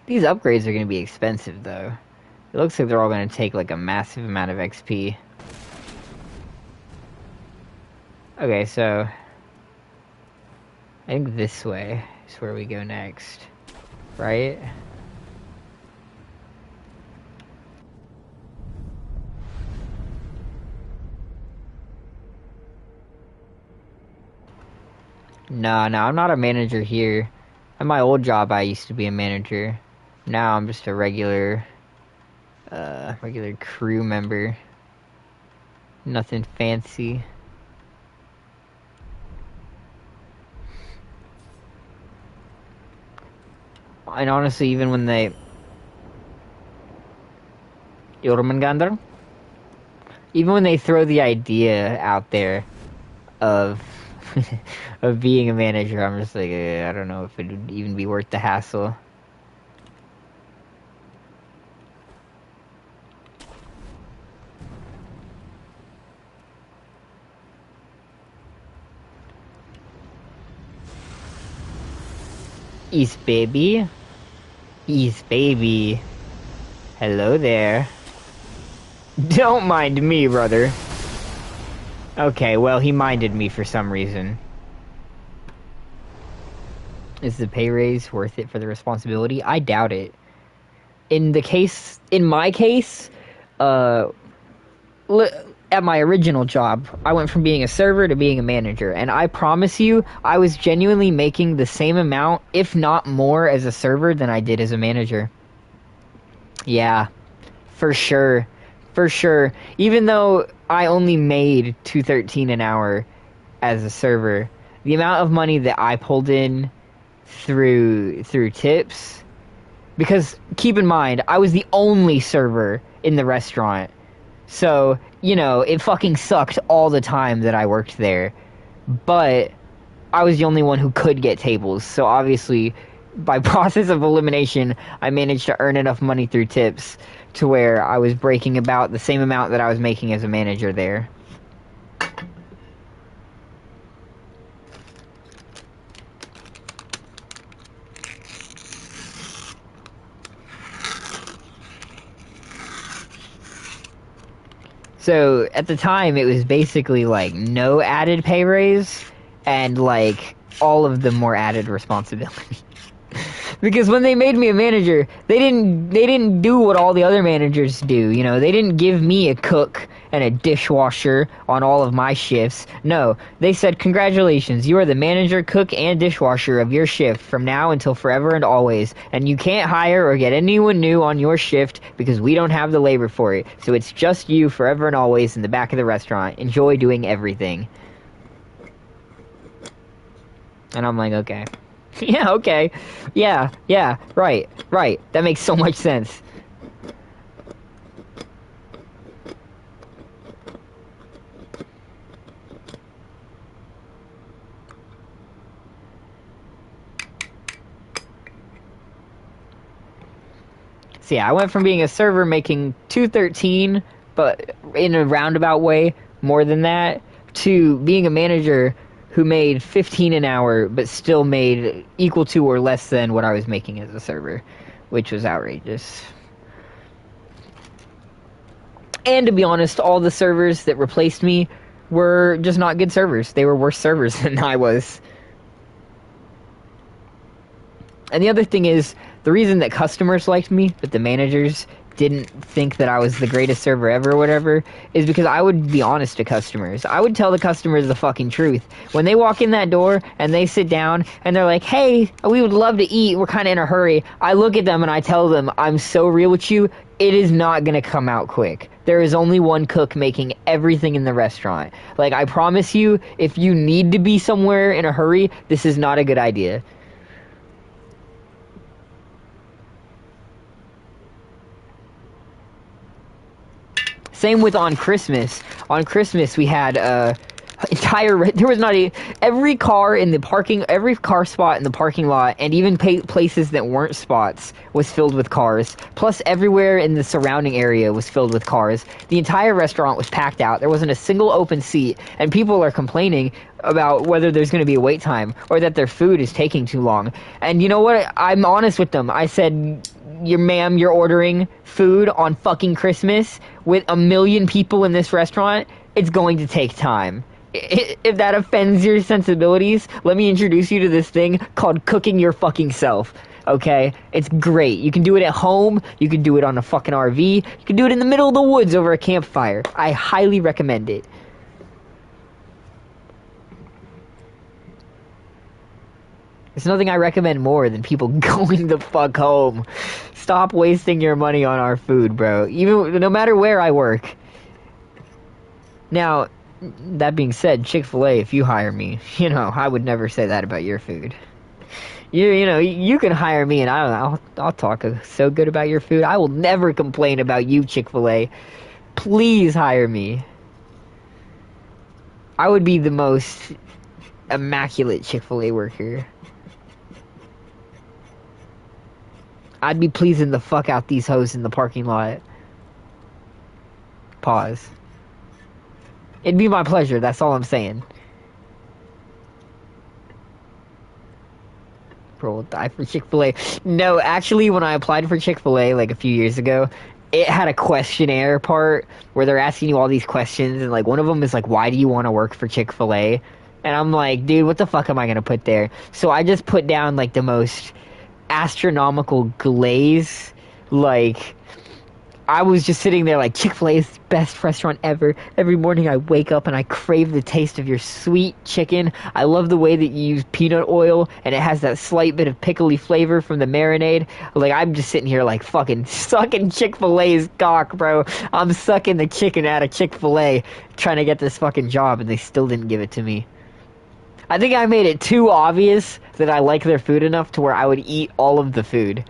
These upgrades are going to be expensive, though. It looks like they're all going to take, like, a massive amount of XP. Okay, so... I think this way is where we go next. Right? No, I'm not a manager here. At my old job, I used to be a manager. Now I'm just a regular crew member. Nothing fancy. And honestly, even when they... Jormungandr? Even when they throw the idea out there of of being a manager, I'm just like, I don't know if it would even be worth the hassle. East baby. East baby. Hello there. Don't mind me, brother. Okay, well, he minded me for some reason. Is the pay raise worth it for the responsibility? I doubt it. In my case, at my original job, I went from being a server to being a manager, and I promise you, I was genuinely making the same amount, if not more, as a server than I did as a manager. Yeah, for sure. For sure. Even though I only made $213 an hour as a server, the amount of money that I pulled in through tips, because keep in mind, I was the only server in the restaurant. So, you know, it fucking sucked all the time that I worked there. But I was the only one who could get tables. So obviously, by process of elimination, I managed to earn enough money through tips to where I was breaking about the same amount that I was making as a manager there. So at the time, it was basically like no added pay raise and like all of the more added responsibility. Because when they made me a manager, they didn't do what all the other managers do, you know. They didn't give me a cook and a dishwasher on all of my shifts. No, they said, "Congratulations, you are the manager, cook, and dishwasher of your shift from now until forever and always. And you can't hire or get anyone new on your shift because we don't have the labor for it. So it's just you forever and always in the back of the restaurant. Enjoy doing everything." And I'm like, okay. Yeah, okay. Yeah, right. That makes so much sense. So yeah, I went from being a server making $213, but in a roundabout way, more than that, to being a manager who made $15 an hour, but still made equal to or less than what I was making as a server, which was outrageous. And to be honest, all the servers that replaced me were just not good servers. They were worse servers than I was. And the other thing is, the reason that customers liked me, but the managers didn't think that I was the greatest server ever or whatever, is because I would be honest to customers. I would tell the customers the fucking truth. When they walk in that door and they sit down and they're like, "Hey, we would love to eat, we're kind of in a hurry," I look at them and I tell them, "I'm so real with you, it is not going to come out quick. There is only one cook making everything in the restaurant. Like, I promise you, if you need to be somewhere in a hurry, this is not a good idea." Same with on Christmas. On Christmas, we had there was not every car spot in the parking lot, and even places that weren't spots, was filled with cars. Plus, everywhere in the surrounding area was filled with cars. The entire restaurant was packed out. There wasn't a single open seat, and people are complaining about whether there's going to be a wait time or that their food is taking too long. And you know what? I'm honest with them. I said, "Ma'am, you're ordering food on fucking Christmas with 1 million people in this restaurant. It's going to take time. If that offends your sensibilities, let me introduce you to this thing called cooking your fucking self." Okay? It's great. You can do it at home. You can do it on a fucking RV. You can do it in the middle of the woods over a campfire. I highly recommend it. There's nothing I recommend more than people going the fuck home. Stop wasting your money on our food, bro. No matter where I work. Now, that being said, Chick-fil-A, if you hire me, I would never say that about your food. You can hire me and I'll talk so good about your food. I will never complain about you, Chick-fil-A. Please hire me. I would be the most immaculate Chick-fil-A worker. I'd be pleasing the fuck out these hoes in the parking lot. Pause. It'd be my pleasure, that's all I'm saying. Bro will die for Chick-fil-A. No, actually, when I applied for Chick-fil-A, like a few years ago, it had a questionnaire part where they're asking you all these questions, and like one of them is like, "Why do you want to work for Chick-fil-A?" And I'm like, dude, what the fuck am I gonna put there? So I just put down like the most astronomical glaze. Like, I was just sitting there like, "Chick-fil-A is the best restaurant ever. Every morning I wake up and I crave the taste of your sweet chicken. I love the way that you use peanut oil and it has that slight bit of pickly flavor from the marinade." Like, I'm just sitting here like fucking sucking Chick-fil-A's cock, bro. I'm sucking the chicken out of Chick-fil-A trying to get this fucking job, and they still didn't give it to me. I think I made it too obvious that I like their food enough to where I would eat all of the food.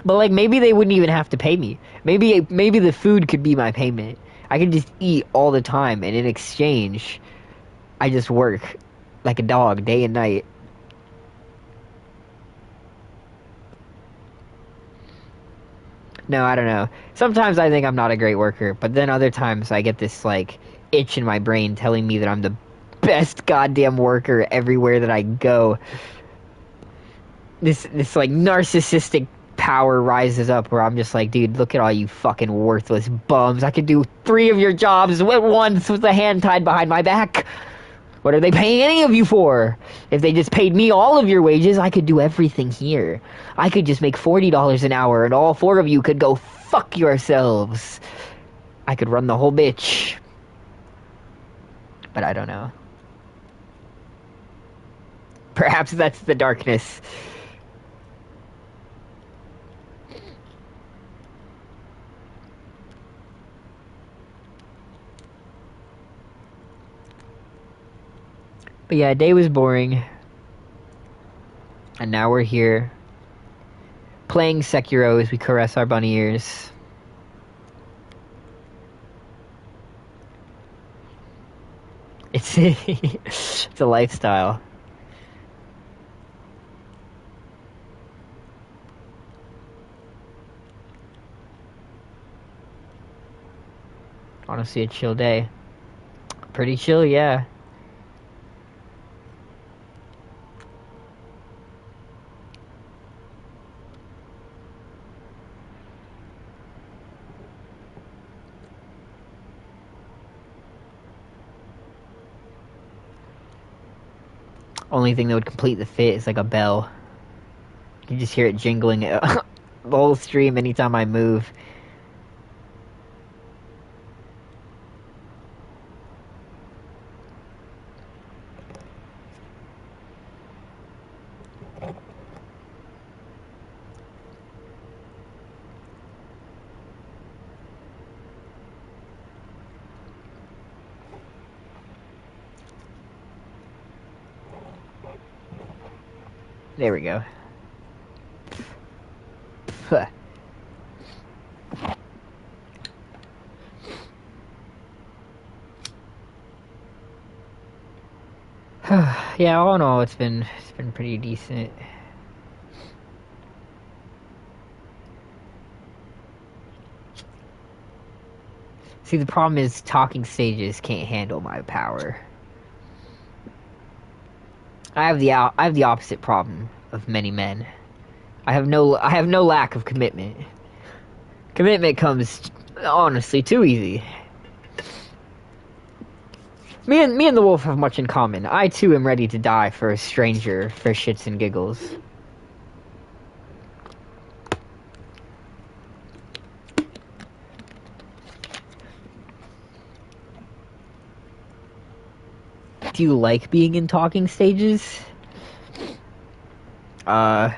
But like, maybe they wouldn't even have to pay me. Maybe the food could be my payment. I could just eat all the time, and in exchange, I just work like a dog day and night. No, I don't know. Sometimes I think I'm not a great worker, but then other times I get this like itch in my brain telling me that I'm the best goddamn worker everywhere that I go. This like narcissistic power rises up where I'm just like, dude, look at all you fucking worthless bums. I could do 3 of your jobs at once with a hand tied behind my back. What are they paying any of you for? If they just paid me all of your wages, I could do everything here. I could just make $40 an hour and all 4 of you could go fuck yourselves. I could run the whole bitch. But I don't know. Perhaps that's the darkness. But yeah, day was boring. And now we're here. Playing Sekiro as we caress our bunny ears. It's it's a lifestyle. Honestly, a chill day. Pretty chill, yeah. Only thing that would complete the fit is like a bell. You can just hear it jingling the whole stream anytime I move. There we go. Huh. Yeah, all in all, it's been pretty decent. See, the problem is talking stages can't handle my power. I have the opposite problem of many men. I have no lack of commitment. Commitment comes honestly too easy. Me and the wolf have much in common. I too am ready to die for a stranger for shits and giggles. Do you like being in talking stages? I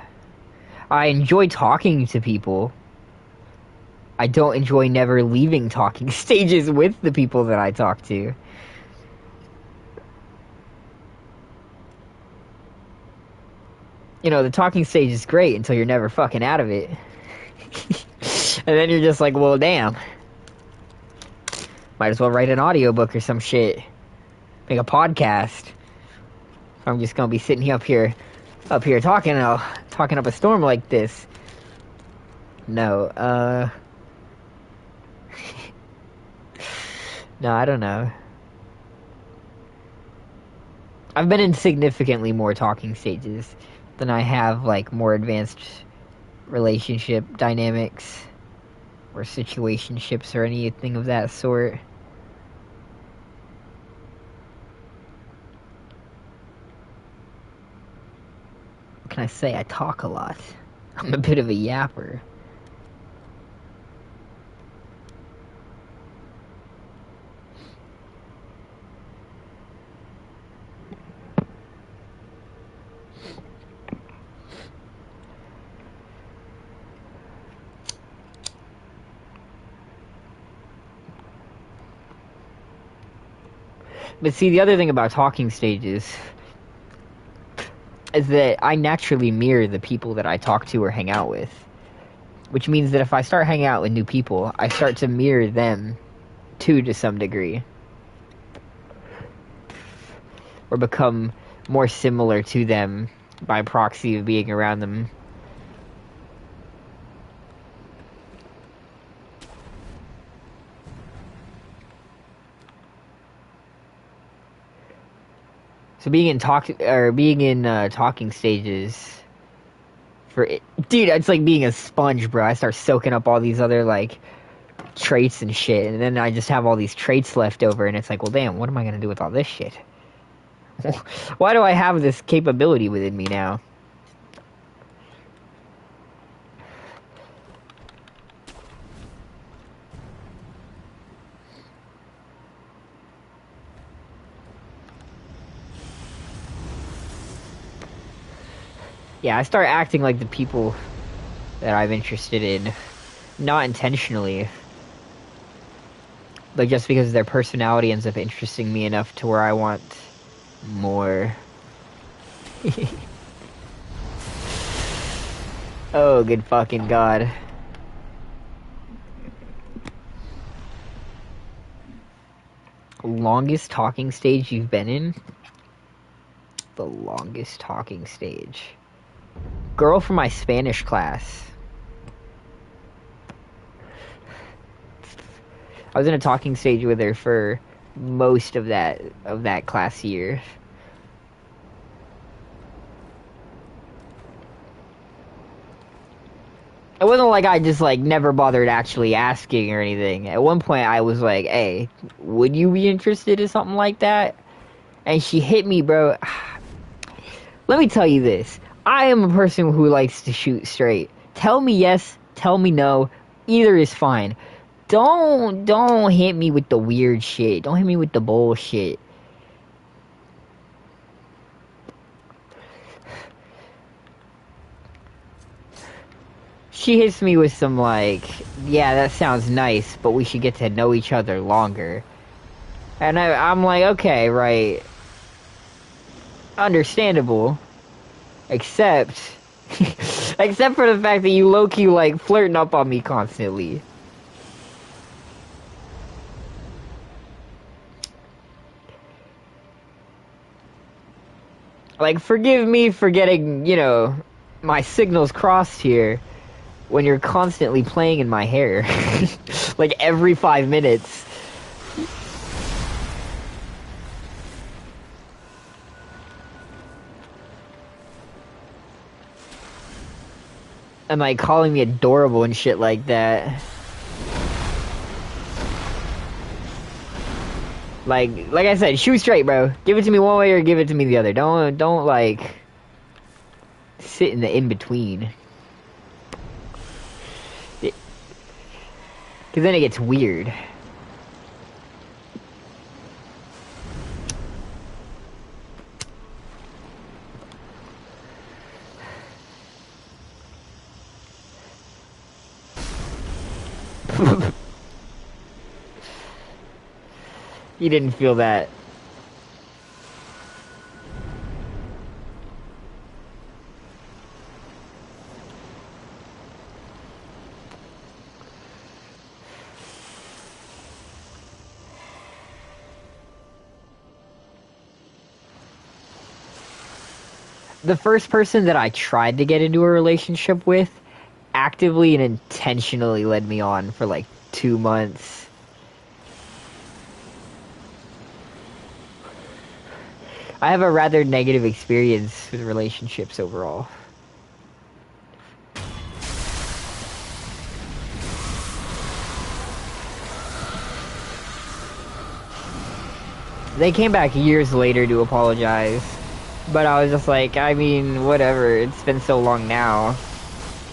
enjoy talking to people. I don't enjoy never leaving talking stages with the people that I talk to. You know, the talking stage is great until you're never fucking out of it. And then you're just like, well, damn. Might as well write an audiobook or some shit. Make a podcast. I'm just gonna be sitting up here talking up a storm like this. No, no, I don't know. I've been in significantly more talking stages than I have, like, more advanced relationship dynamics or situationships or anything of that sort. What can I say? I talk a lot. I'm a bit of a yapper. But see, the other thing about talking stages is that I naturally mirror the people that I talk to or hang out with. Which means that if I start hanging out with new people, I start to mirror them too, to some degree. Or become more similar to them by proxy of being around them. So being in talking stages Dude, it's like being a sponge, bro. I start soaking up all these other, like, traits and shit, and then I just have all these traits left over, and it's like, well, damn, what am I gonna do with all this shit? Why do I have this capability within me now? Yeah, I start acting like the people that I'm interested in. Not intentionally. But just because their personality ends up interesting me enough to where I want more. Oh, good fucking god. Longest talking stage you've been in? The longest talking stage. Girl from my Spanish class. I was in a talking stage with her for most of that class year. It wasn't like I just, like, never bothered actually asking or anything. At one point, I was like, hey, would you be interested in something like that? And she hit me, bro. Let me tell you this. I am a person who likes to shoot straight. Tell me yes, tell me no. Either is fine. Don't hit me with the weird shit. Don't hit me with the bullshit. She hits me with some, like, yeah, that sounds nice, but we should get to know each other longer. And I'm like, okay, right. Understandable. Except for the fact that you low-key, like, flirting up on me constantly. Like, forgive me for getting, you know, my signals crossed here when you're constantly playing in my hair. Like, every 5 minutes. And, like, calling me adorable and shit like that. Like I said, shoot straight, bro. Give it to me one way or give it to me the other. Don't like, sit in the in-between. Because then it gets weird. You didn't feel that. The first person that I tried to get into a relationship with actively and intentionally led me on for like 2 months. I have a rather negative experience with relationships overall. They came back years later to apologize. But I was just like, I mean, whatever. It's been so long now.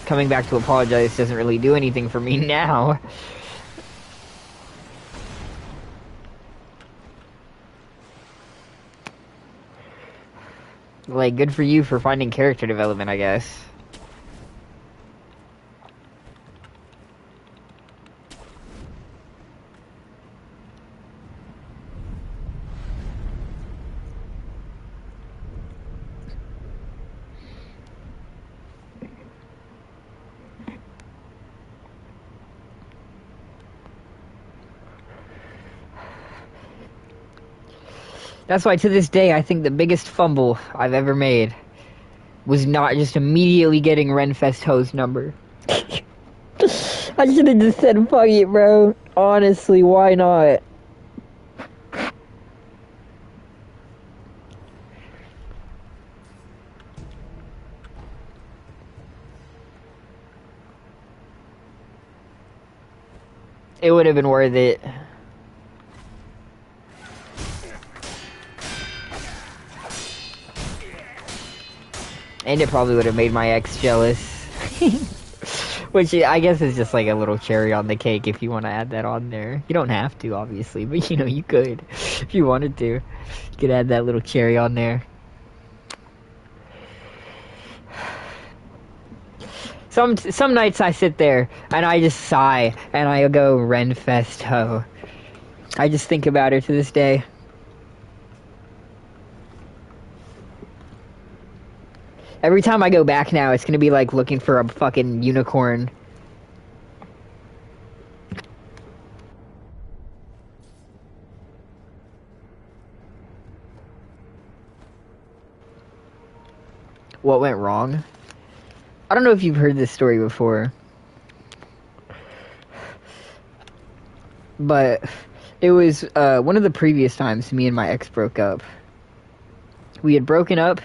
Coming back to apologize doesn't really do anything for me now. Like, good for you for finding character development, I guess. That's why to this day, I think the biggest fumble I've ever made was not just immediately getting Renfest Ho's number. I should have just said, fuck it, bro. Honestly, why not? It would have been worth it. And it probably would have made my ex jealous. Which I guess is just like a little cherry on the cake if you want to add that on there. You don't have to, obviously, but you know, you could. If you wanted to. You could add that little cherry on there. Some nights I sit there and I just sigh and I go Renfest ho. I just think about her to this day. Every time I go back now, it's gonna be like looking for a fucking unicorn. What went wrong? I don't know if you've heard this story before. But it was one of the previous times me and my ex broke up. We had broken up,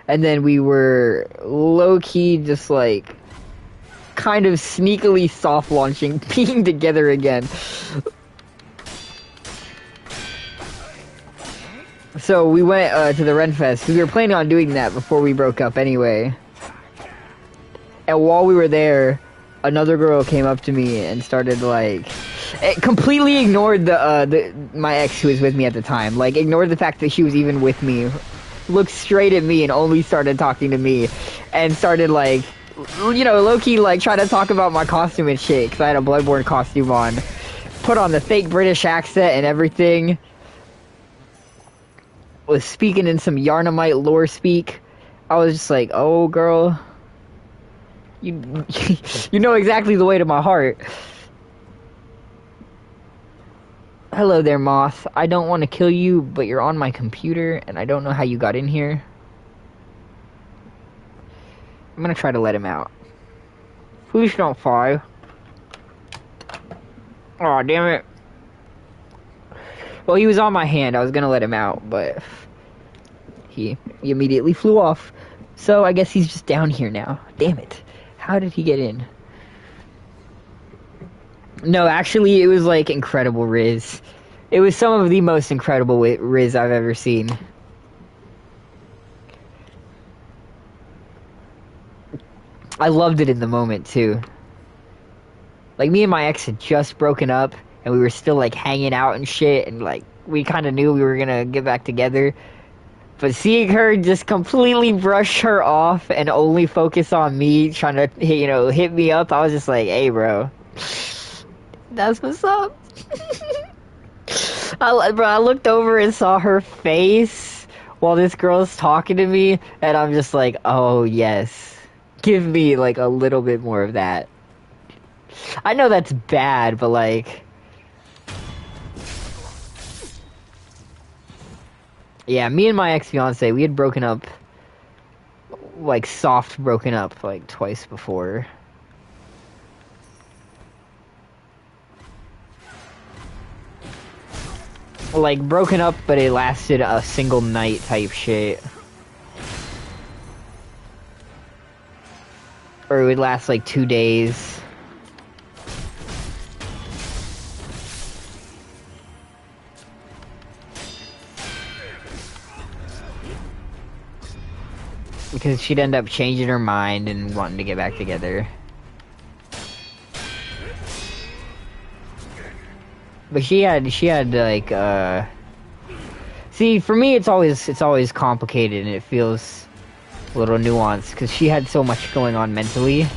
and then we were low-key just like kind of sneakily soft launching being together again. So we went to the Renfest. We were planning on doing that before we broke up anyway. And while we were there, another girl came up to me and started like... It completely ignored my ex who was with me at the time. Like, ignored the fact that she was even with me. Looked straight at me and only started talking to me. And started like, you know, low-key like trying to talk about my costume and shit. Because I had a Bloodborne costume on. Put on the fake British accent and everything. Was speaking in some Yarnamite lore speak. I was just like, oh girl, you know exactly the way to my heart. Hello there, Moth. I don't want to kill you, but you're on my computer, and I don't know how you got in here. I'm gonna try to let him out. Please don't fly. Aw, damn it. Well, he was on my hand. I was gonna let him out, but he immediately flew off. So I guess he's just down here now. Damn it. How did he get in? No, actually, it was like incredible Riz. It was some of the most incredible Riz I've ever seen. I loved it in the moment, too. Like, me and my ex had just broken up, and we were still, like, hanging out and shit, and, like, we kind of knew we were gonna get back together. But seeing her just completely brush her off and only focus on me, trying to, you know, hit me up, I was just like, hey, bro. That's what's up. I looked over and saw her face while this girl's talking to me, and I'm just like, oh, yes. Give me, like, a little bit more of that. I know that's bad, but, like... Yeah, me and my ex-fiancé, we had broken up, like, soft broken up, like, twice before. Like, broken up, but it lasted a single night type shit. Or it would last, like, 2 days. Because she'd end up changing her mind and wanting to get back together. But she had like see, for me it's always complicated and it feels a little nuanced because she had so much going on mentally.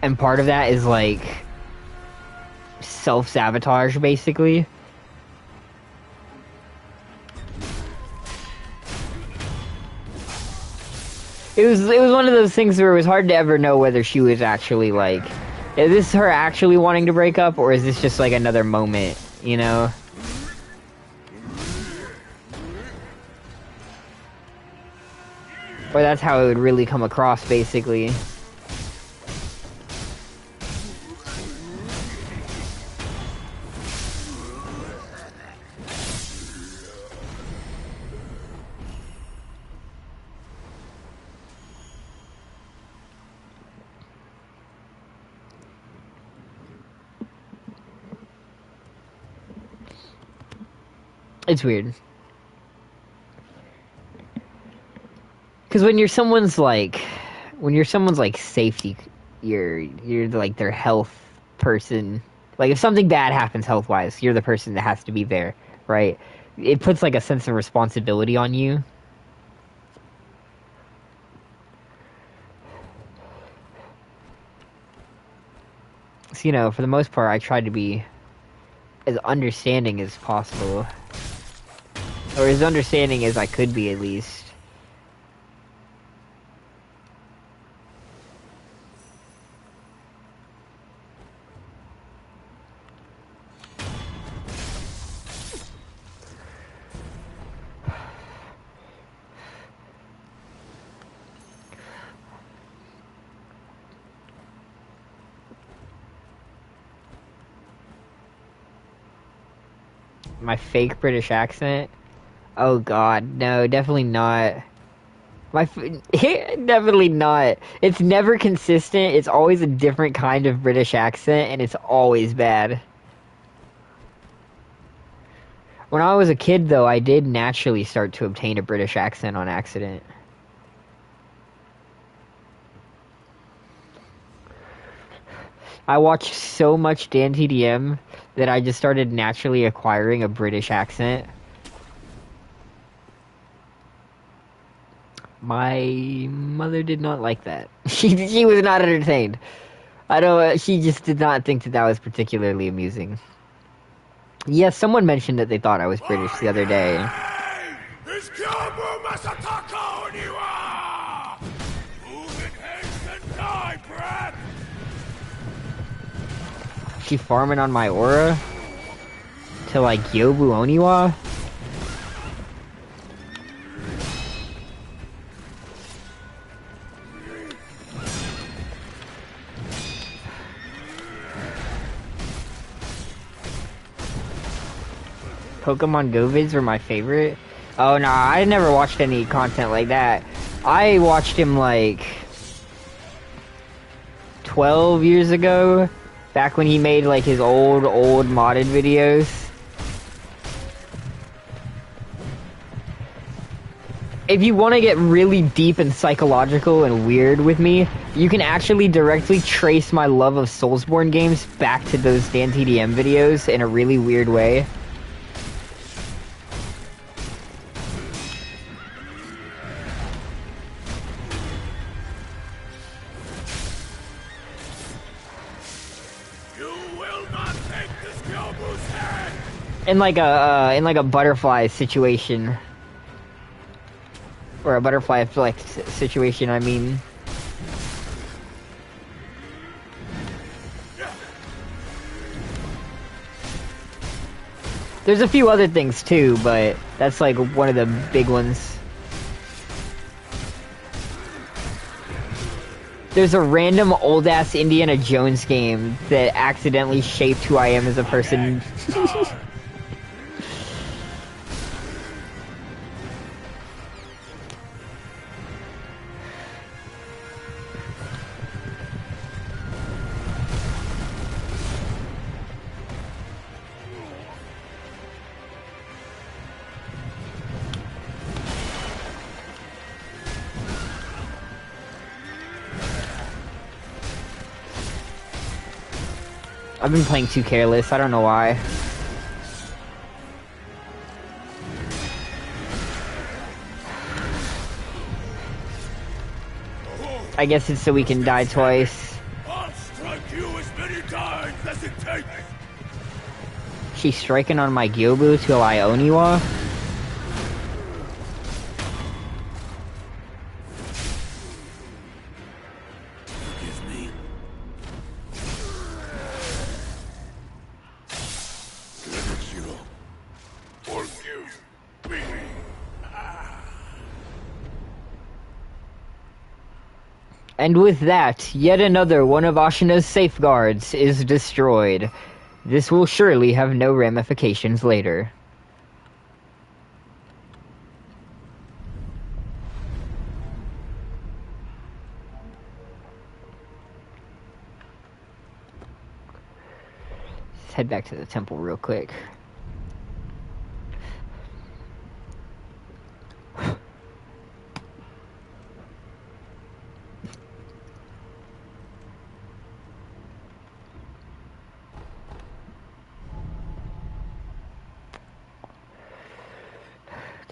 And part of that is like self-sabotage basically. It was one of those things where it was hard to ever know whether she was actually like, is this her actually wanting to break up, or is this just like another moment, you know? Or that's how it would really come across, basically. It's weird. Because when you're someone's like safety, you're like their health person. Like if something bad happens health wise, you're the person that has to be there, right? It puts like a sense of responsibility on you. So, you know, for the most part, I try to be as understanding as possible, or as understanding as I could be, at least. My fake British accent? Oh god, no, definitely not. Definitely not. It's never consistent. It's always a different kind of British accent, and it's always bad. When I was a kid, though, I did naturally start to obtain a British accent on accident. I watched so much Dan TDM that I just started naturally acquiring a British accent. My mother did not like that. She was not entertained. I don't. She just did not think that that was particularly amusing. Yes, someone mentioned that they thought I was British the other day. She farming on my aura to like Yobu Oniwa. Pokemon Go vids were my favorite. Oh no, I never watched any content like that. I watched him like 12 years ago, back when he made like his old modded videos. If you want to get really deep and psychological and weird with me, you can actually directly trace my love of Soulsborne games back to those Dan TDM videos in a really weird way. In like a butterfly situation, or a butterfly flex situation, I mean. There's a few other things too, but that's like one of the big ones. There's a random old ass Indiana Jones game that accidentally shaped who I am as a person. I've been playing too careless, I don't know why. I guess it's so we can die twice. I'll strike you as many times as it takes. She's striking on my Gyobu till I Oniwa? And with that, yet another one of Ashina's safeguards is destroyed. This will surely have no ramifications later. Let's head back to the temple real quick.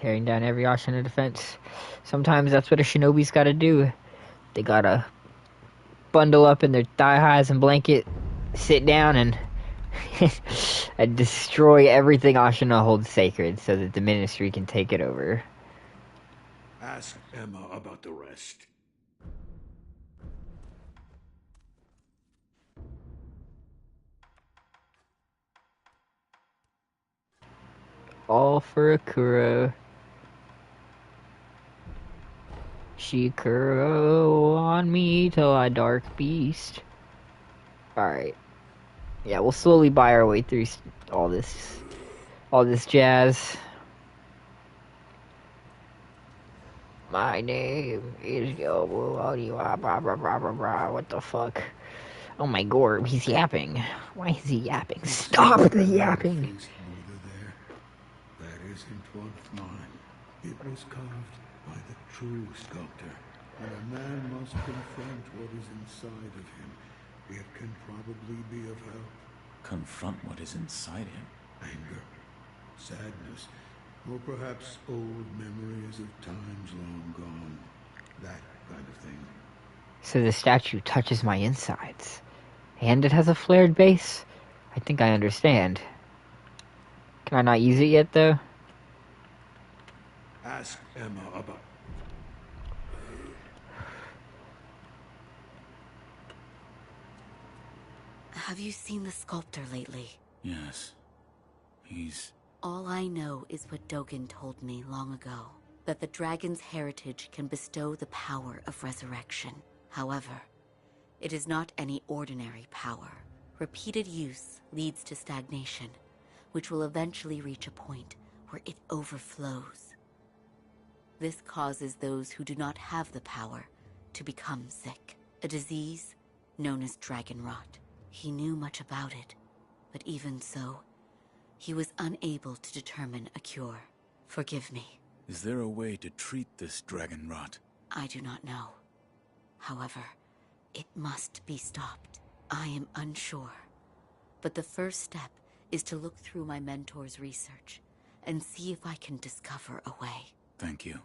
Tearing down every Ashina defense. Sometimes that's what a shinobi's gotta do. They gotta bundle up in their thigh highs and blanket, sit down, and and destroy everything Ashina holds sacred so that the Ministry can take it over. Ask Emma about the rest. All for Akuro. Shikuro on me till I dark beast. Alright. Yeah, we'll slowly buy our way through all this jazz. My name is Yobu Oniwa, blah blah blah blah blah. What the fuck? Oh my god, he's yapping. Why is he yapping? Stop the yapping! Buddha there. That isn't one of mine. It was carved by the true sculptor. When a man must confront what is inside of him, it can probably be of help. Confront what is inside him? Anger, sadness, or perhaps old memories of times long gone. That kind of thing. So the statue touches my insides. And it has a flared base? I think I understand. Can I not use it yet, though? Ask Emma about... Have you seen the sculptor lately? Yes. He's... All I know is what Dogen told me long ago. That the dragon's heritage can bestow the power of resurrection. However, it is not any ordinary power. Repeated use leads to stagnation, which will eventually reach a point where it overflows. This causes those who do not have the power to become sick. A disease known as dragon rot. He knew much about it, but even so, he was unable to determine a cure. Forgive me. Is there a way to treat this dragon rot? I do not know. However, it must be stopped. I am unsure. But the first step is to look through my mentor's research and see if I can discover a way. Thank you.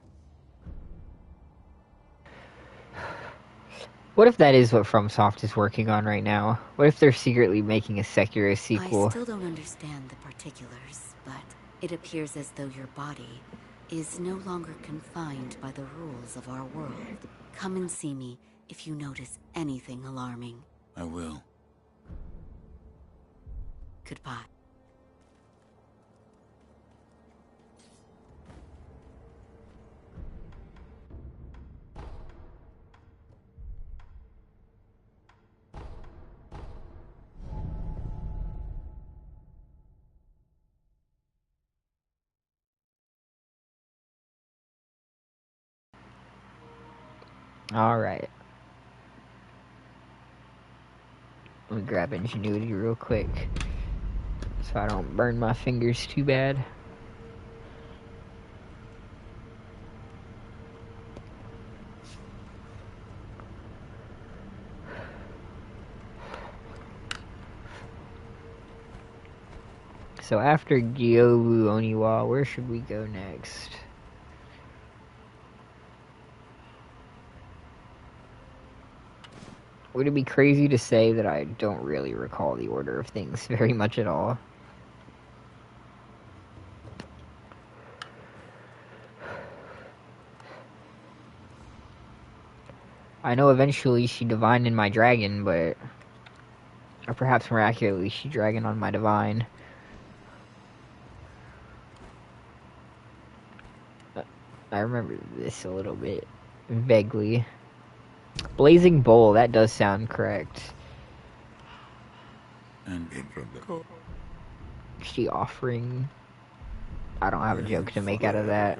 What if that is what FromSoft is working on right now? What if they're secretly making a Sekiro sequel? I still don't understand the particulars, but it appears as though your body is no longer confined by the rules of our world. Come and see me if you notice anything alarming. I will. Goodbye. Alright. Let me grab Ingenuity real quick, so I don't burn my fingers too bad. So after Gyobu Oniwa, where should we go next? Would it be crazy to say that I don't really recall the order of things very much at all? I know eventually she divined in my dragon, but... Or perhaps more accurately, she dragon on my divine. I remember this a little bit. Vaguely. Blazing Bowl, that does sound correct. And from the... She offering... I don't have a joke to make out of that.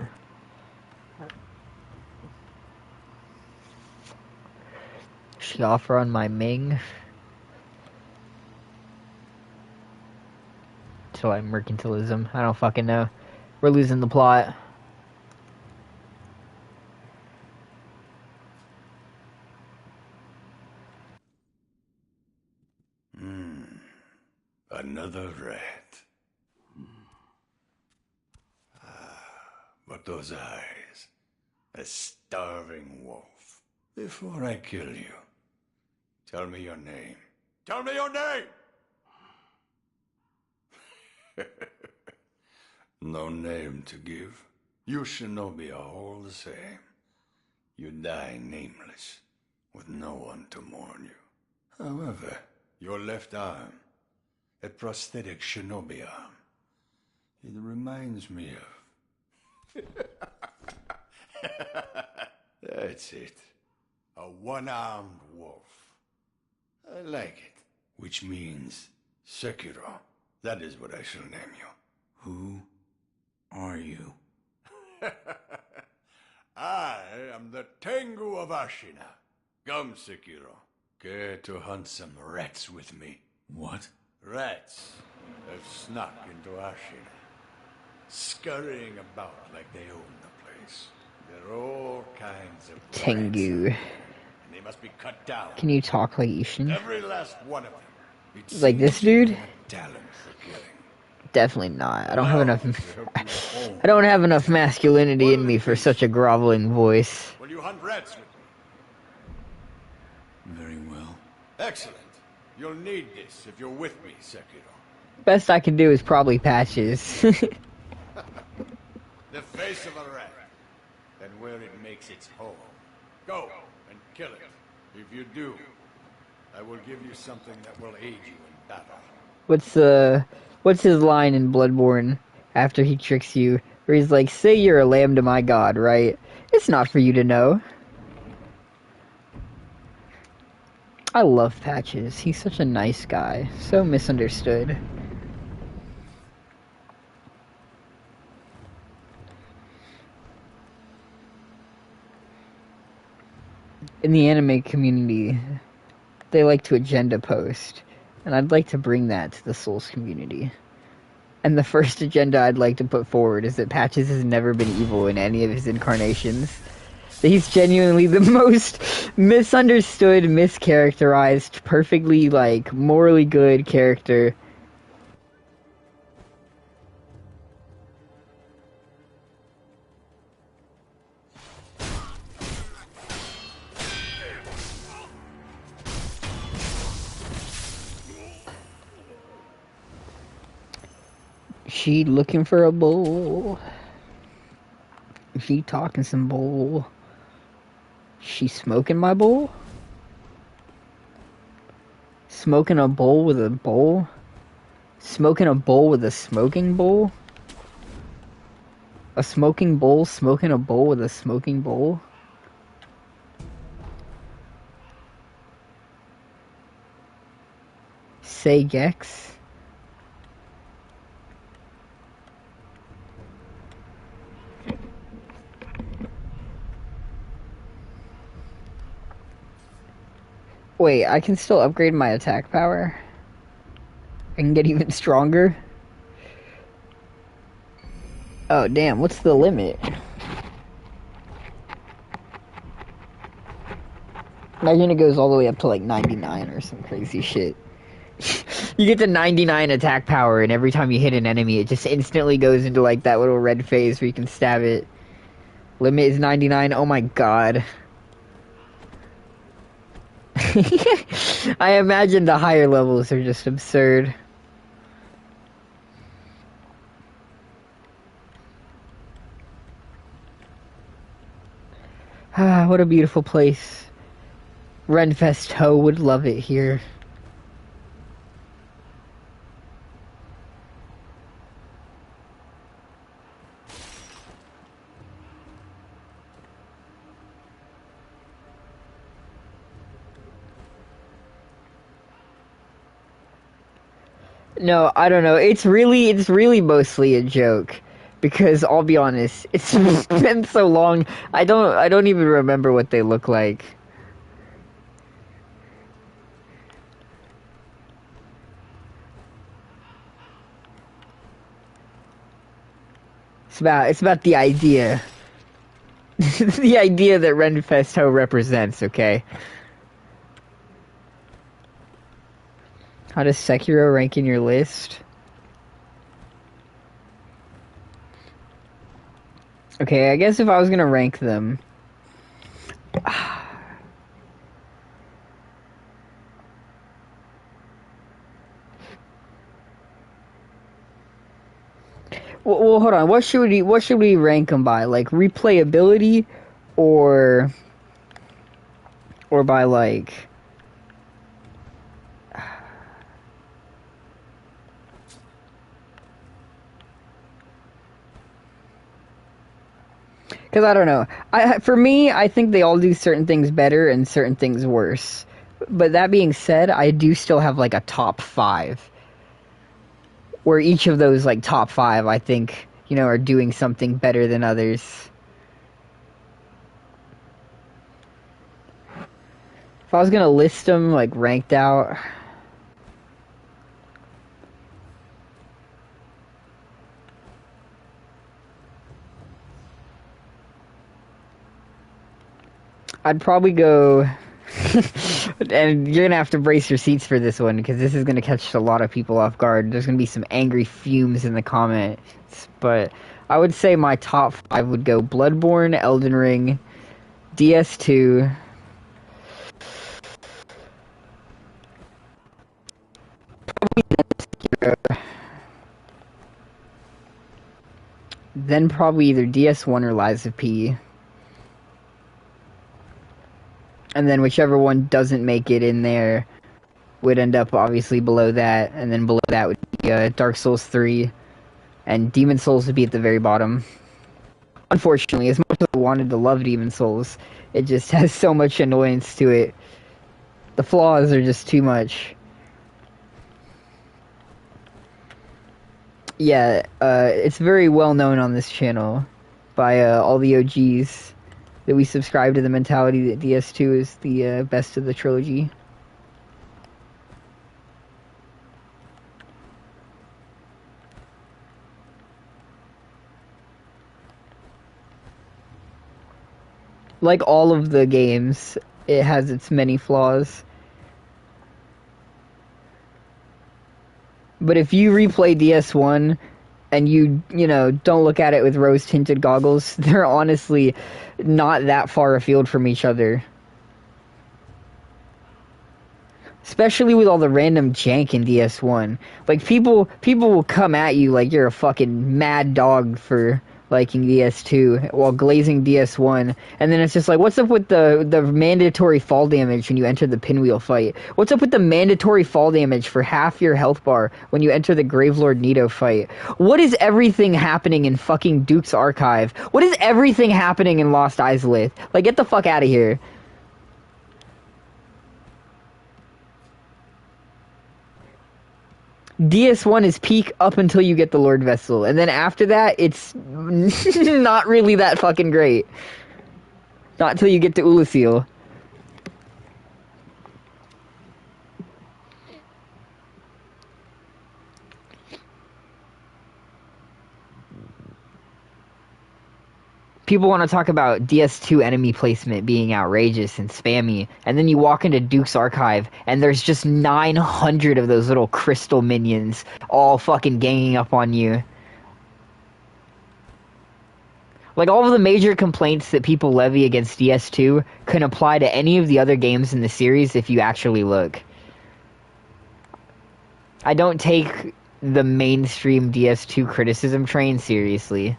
She offer on my Ming. So like mercantilism. I don't fucking know. We're losing the plot. Another rat. But those eyes, a starving wolf. Before I kill you, tell me your name. Tell me your name! No name to give. You shinobi are all the same. You die nameless, with no one to mourn you. However, your left arm, a prosthetic shinobi arm, it reminds me of... That's it. A one-armed wolf. I like it. Which means Sekiro. That is what I shall name you. Who are you? I am the Tengu of Ashina. Come, Sekiro. Care to hunt some rats with me? What? Rats have snuck into Ashina, scurrying about like they own the place. There are all kinds of Tengu. rats, and they must be cut down. Can you talk like Ishin? Every last one of them. It Like this seems you dude? have a talent for killing. Definitely not. I don't have enough. I don't have enough masculinity in me for such a groveling voice. Will you hunt rats with me? Very well. Excellent. You'll need this if you're with me, Sekiro. Best I can do is probably patches. The face of a rat, and where it makes its home. Go and kill it. If you do, I will give you something that will aid you in battle. What's his line in Bloodborne after he tricks you? Where he's like, "Say you're a lamb to my god, right? It's not for you to know." I love Patches. He's such a nice guy. So misunderstood. In the anime community, they like to agenda post, and I'd like to bring that to the Souls community. And the first agenda I'd like to put forward is that Patches has never been evil in any of his incarnations. That he's genuinely the most misunderstood, mischaracterized, perfectly, like, morally good character. She looking for a bowl. She talking some bowl. She smoking my bowl? Smoking a bowl with a bowl? Smoking a bowl with a smoking bowl? A smoking bowl smoking a bowl with a smoking bowl? Say Gex? Wait, I can still upgrade my attack power? I can get even stronger? Oh, damn, what's the limit? Imagine it goes all the way up to like 99 or some crazy shit. You get to 99 attack power, and every time you hit an enemy, it just instantly goes into like that little red phase where you can stab it. Limit is 99, oh my god. I imagine the higher levels are just absurd. Ah, what a beautiful place. Renfest Ho would love it here. No, I don't know. It's really mostly a joke. Because I'll be honest, it's been so long, I don't even remember what they look like. It's about the idea. The idea that Renfest Ho represents, okay? How does Sekiro rank in your list? Okay, I guess if I was gonna rank them... Well, hold on. What should we rank them by? Like replayability, or by like? Because I don't know. For me, I think they all do certain things better and certain things worse. But that being said, I do still have like a top 5, where each of those like top 5, I think, you know, are doing something better than others. If I was gonna list them like ranked out, I'd probably go, and you're gonna have to brace your seats for this one, because this is gonna catch a lot of people off guard. There's gonna be some angry fumes in the comments, but I would say my top 5 would go Bloodborne, Elden Ring, DS2, then probably either DS1 or Lies of P. And then whichever one doesn't make it in there would end up obviously below that, and then below that would be Dark Souls 3, and Demon Souls would be at the very bottom. Unfortunately, as much as I wanted to love Demon Souls, it just has so much annoyance to it. The flaws are just too much. Yeah, it's very well known on this channel by all the OGs that we subscribe to the mentality that DS2 is the best of the trilogy. Like all of the games, it has its many flaws. But if you replay DS1 and you know, don't look at it with rose-tinted goggles, they're honestly not that far afield from each other. Especially with all the random jank in DS1. Like, people will come at you like you're a fucking mad dog for liking DS2 while glazing DS1, and then it's just like, what's up with the mandatory fall damage when you enter the pinwheel fight? What's up with the mandatory fall damage for half your health bar when you enter the Gravelord Nito fight? What is everything happening in fucking Duke's Archive? What is everything happening in Lost Izalith? Like, get the fuck out of here. DS1 is peak up until you get the Lord Vessel, and then after that, it's not really that fucking great. Not until you get to Ulasil. People want to talk about DS2 enemy placement being outrageous and spammy, and then you walk into Duke's Archive, and there's just 900 of those little crystal minions all fucking ganging up on you. Like, all of the major complaints that people levy against DS2 can apply to any of the other games in the series if you actually look. I don't take the mainstream DS2 criticism train seriously.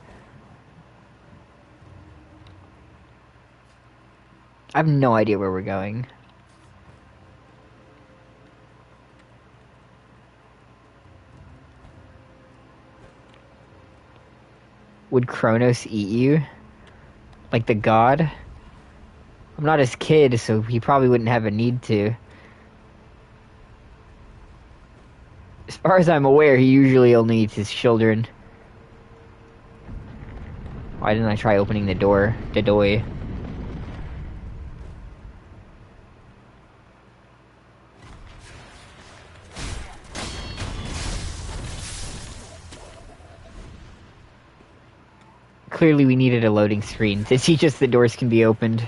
I have no idea where we're going. Would Kronos eat you? Like the god? I'm not his kid, so he probably wouldn't have a need to. As far as I'm aware, he usually only eats his children. Why didn't I try opening the door? The door. Clearly we needed a loading screen to teach us the doors can be opened.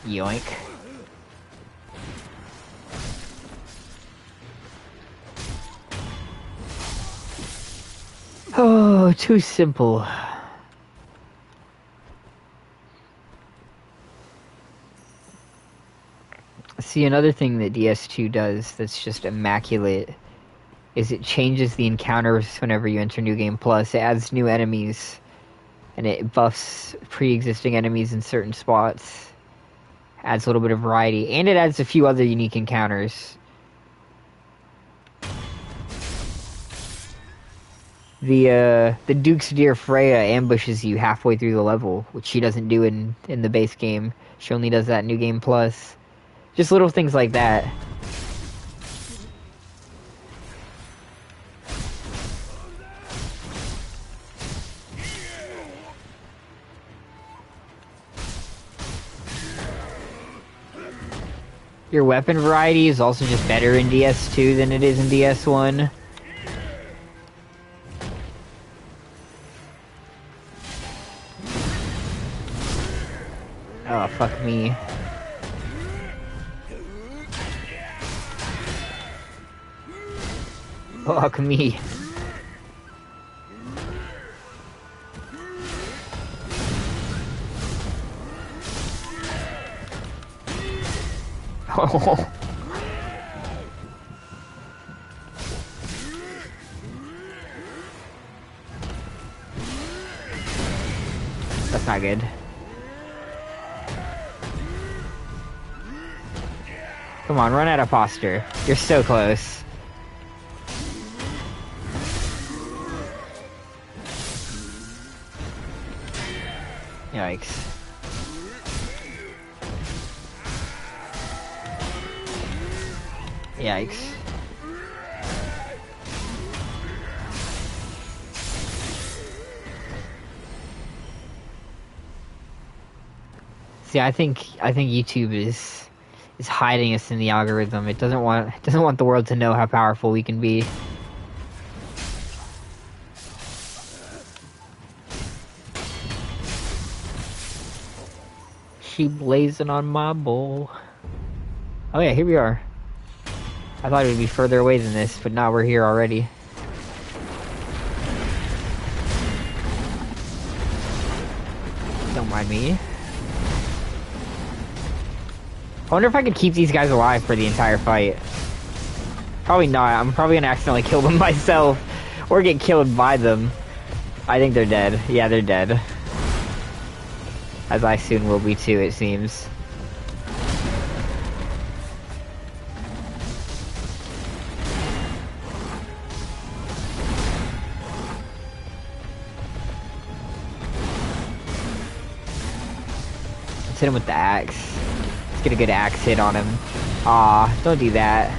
Yoink. Oh, too simple. See, another thing that DS2 does that's just immaculate is it changes the encounters whenever you enter New Game Plus. It adds new enemies, and it buffs pre-existing enemies in certain spots. Adds a little bit of variety, and it adds a few other unique encounters. The Duke's dear Freya ambushes you halfway through the level, which she doesn't do in the base game. She only does that in New Game Plus. Just little things like that. Your weapon variety is also just better in DS2 than it is in DS1. Oh, fuck me. Fuck me. Oh. That's not good. Come on, run out of posture. You're so close. Yikes. Yikes. See, I think YouTube is hiding us in the algorithm. It doesn't want the world to know how powerful we can be. She blazing on my bowl. Oh yeah, here we are. I thought it would be further away than this, but now we're here already. Don't mind me. I wonder if I could keep these guys alive for the entire fight. Probably not. I'm probably gonna accidentally kill them myself. Or get killed by them. I think they're dead. Yeah, they're dead. As I soon will be too, it seems. Let's hit him with the axe. Let's get a good axe hit on him. Aw, don't do that.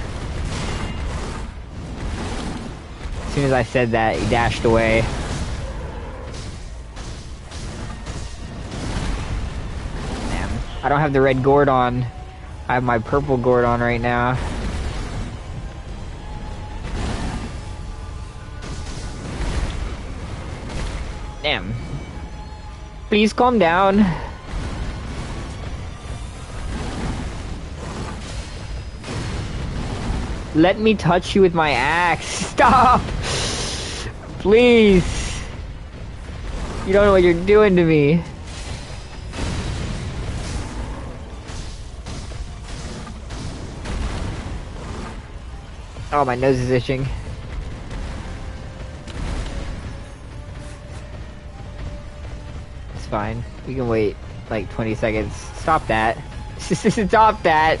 As soon as I said that, he dashed away. Damn. I don't have the red gourd on. I have my purple gourd on right now. Damn. Please calm down. Let me touch you with my axe. Stop! Please. You don't know what you're doing to me. Oh, my nose is itching. It's fine. We can wait like 20 seconds. Stop that. Stop that.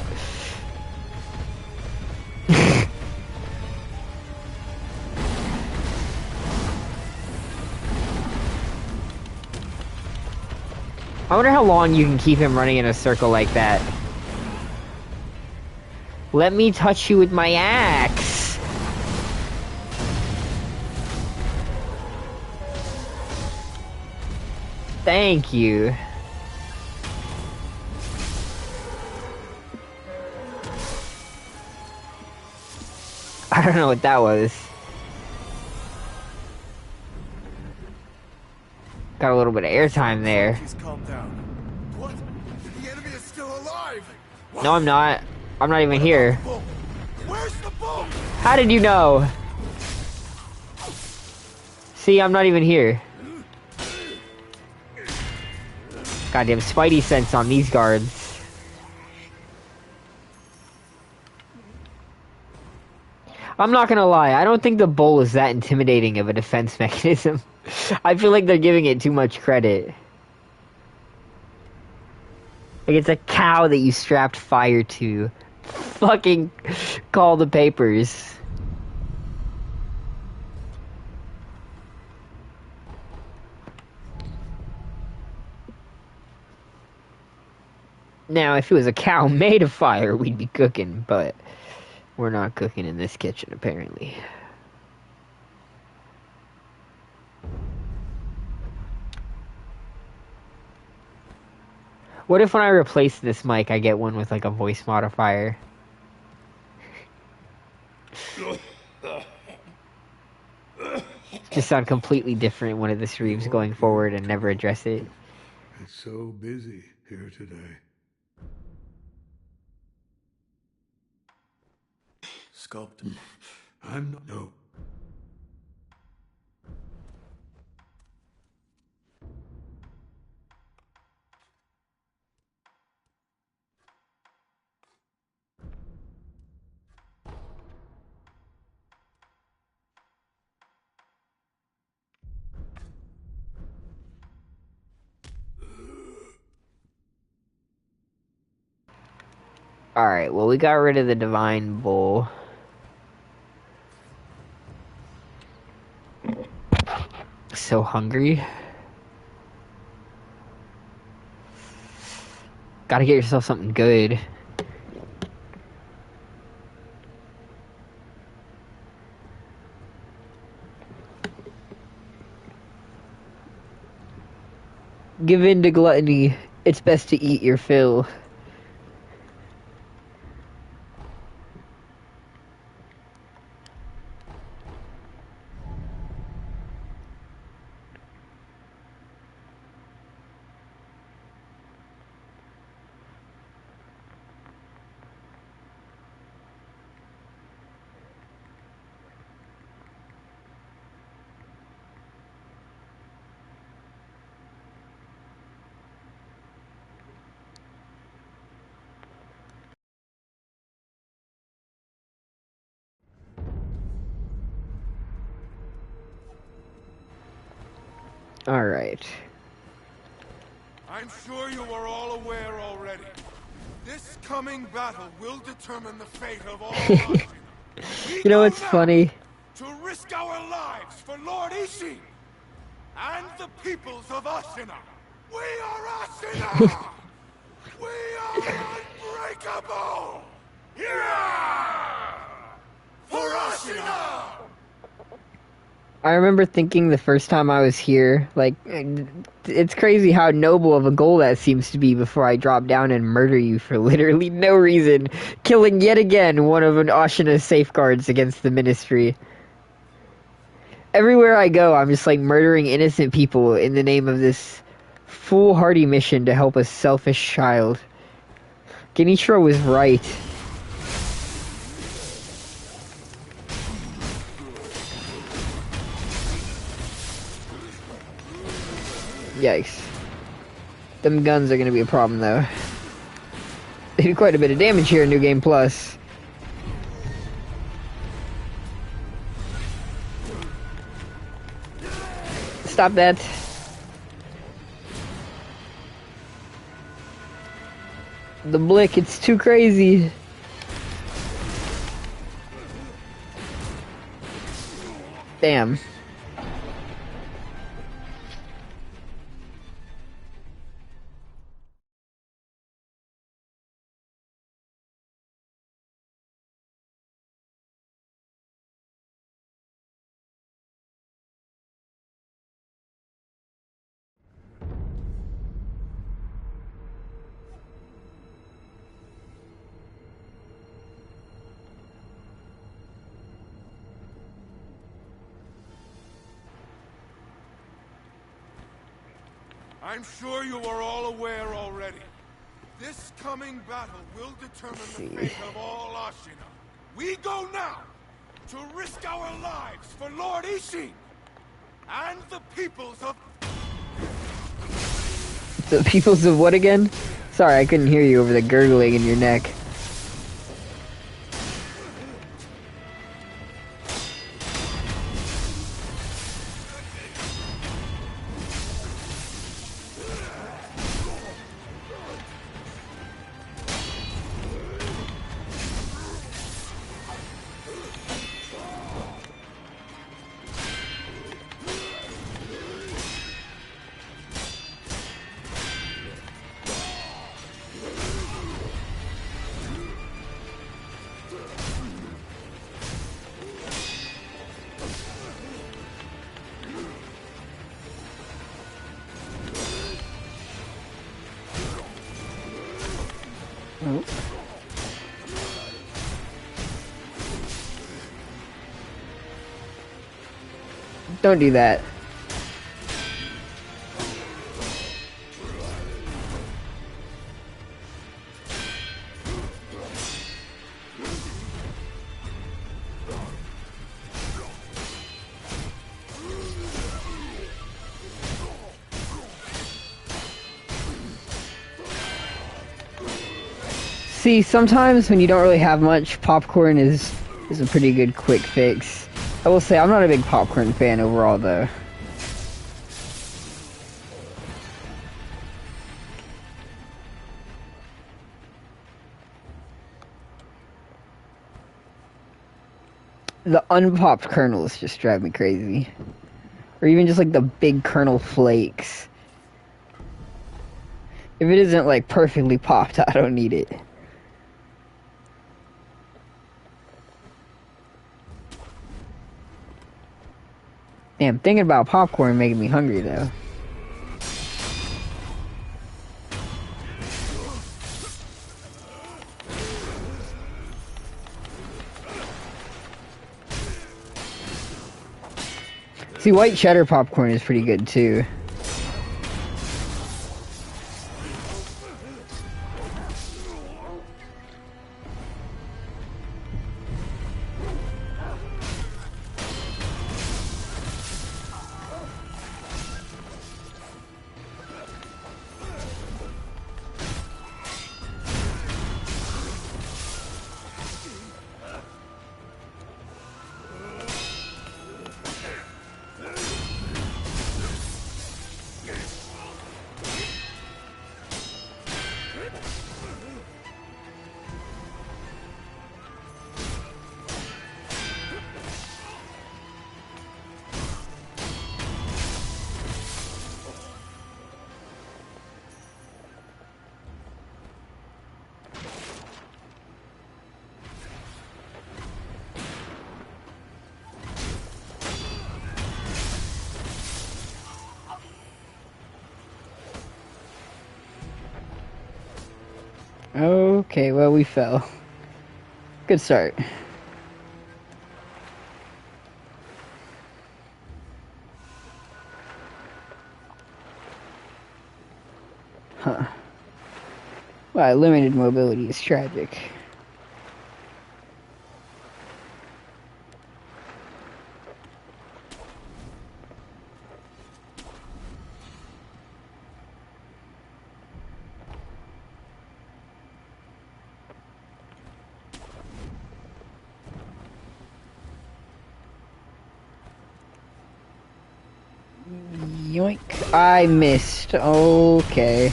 I wonder how long you can keep him running in a circle like that. Let me touch you with my axe. Thank you. I don't know what that was. Got a little bit of airtime there. Calm down. What? The enemy is still alive! No, I'm not. I'm not even here. Where's the bull? How did you know? See, I'm not even here. Goddamn Spidey sense on these guards. I'm not gonna lie, I don't think the bull is that intimidating of a defense mechanism. I feel like they're giving it too much credit. Like it's a cow that you strapped fire to. Fucking call the papers. Now, if it was a cow made of fire, we'd be cooking, but we're not cooking in this kitchen, apparently. What if when I replace this mic, I get one with like a voice modifier? Just sound completely different one of the streams going forward and never address it. It's so busy here today. Sculpt. I'm not... No. Alright, well we got rid of the Divine Bull. So hungry. Gotta get yourself something good. Give in to gluttony. It's best to eat your fill. Alright. I'm sure you are all aware already. This coming battle will determine the fate of all of us. You know what's funny? To risk our lives for Lord Ishin and the peoples of Ashina. We are Ashina! We are unbreakable! Yeah! For Ashina! I remember thinking the first time I was here, like, it's crazy how noble of a goal that seems to be before I drop down and murder you for literally no reason, killing yet again one of an Ashina's safeguards against the Ministry. Everywhere I go, I'm just like murdering innocent people in the name of this foolhardy mission to help a selfish child. Genichiro was right. Yikes. Them guns are gonna be a problem though. They do quite a bit of damage here in New Game Plus. Stop that. The blick, it's too crazy. Damn. I'm sure you are all aware already. This coming battle will determine the fate of all Ashina. We go now to risk our lives for Lord Ishin and the peoples of... The peoples of what again? Sorry, I couldn't hear you over the gurgling in your neck. Oh. Don't do that. See, sometimes when you don't really have much, popcorn is a pretty good quick fix. I will say I'm not a big popcorn fan overall though. The unpopped kernels just drive me crazy. Or even just like the big kernel flakes. If it isn't like perfectly popped, I don't need it. Damn, thinking about popcorn making me hungry though. See, white cheddar popcorn is pretty good too. Okay, well, we fell. Good start. Huh. Well, limited mobility is tragic. Yoink. I missed. Okay.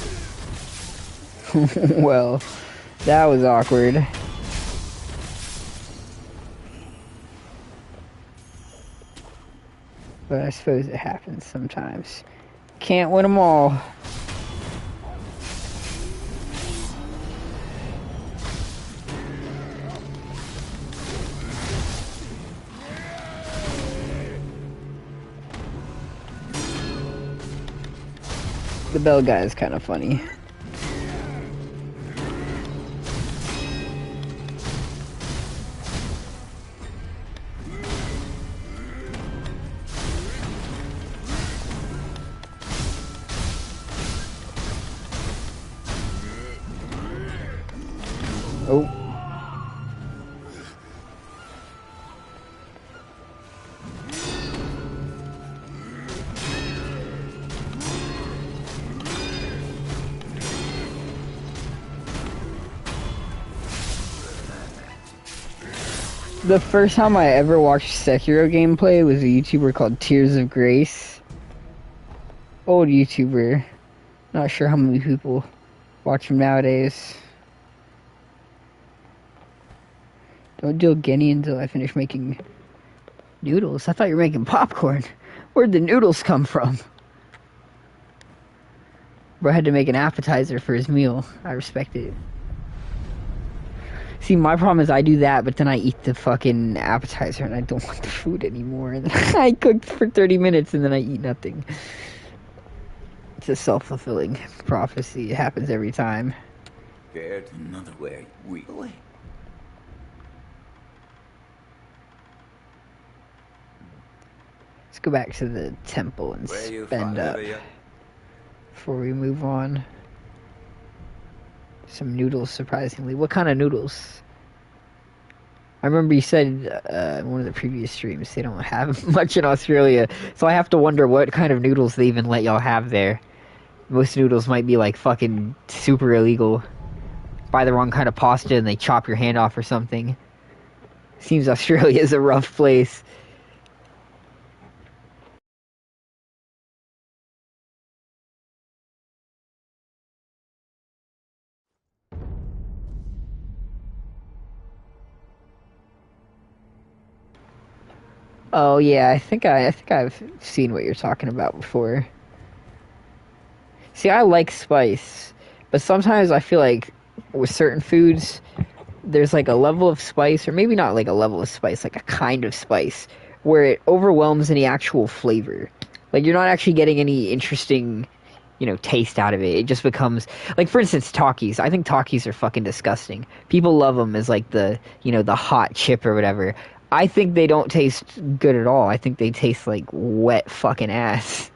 Well, that was awkward. But I suppose it happens sometimes. Can't win them all. The bell guy is kind of funny. Oh. The first time I ever watched Sekiro gameplay was a YouTuber called Tears of Grace. Old YouTuber. Not sure how many people watch him nowadays. Don't deal Genny until I finish making noodles. I thought you were making popcorn. Where'd the noodles come from? Bro had to make an appetizer for his meal. I respect it. See, my problem is I do that, but then I eat the fucking appetizer and I don't want the food anymore. And then I cooked for 30 minutes and then I eat nothing. It's a self-fulfilling prophecy. It happens every time. There's another way. Wait. Let's go back to the temple and spend up before we move on. Some noodles, surprisingly. What kind of noodles? I remember you said in one of the previous streams they don't have much in Australia, so I have to wonder what kind of noodles they even let y'all have there. Most noodles might be like fucking super illegal. Buy the wrong kind of pasta and they chop your hand off or something. Seems Australia is a rough place. Oh yeah, I think I've seen what you're talking about before. See, I like spice, but sometimes I feel like with certain foods, there's like a level of spice, or maybe not like a level of spice, like a kind of spice, where it overwhelms any actual flavor. Like you're not actually getting any interesting, taste out of it. It just becomes like, for instance, Takis. I think Takis are fucking disgusting. People love them as like the hot chip or whatever. I think they don't taste good at all. I think they taste like wet fucking ass.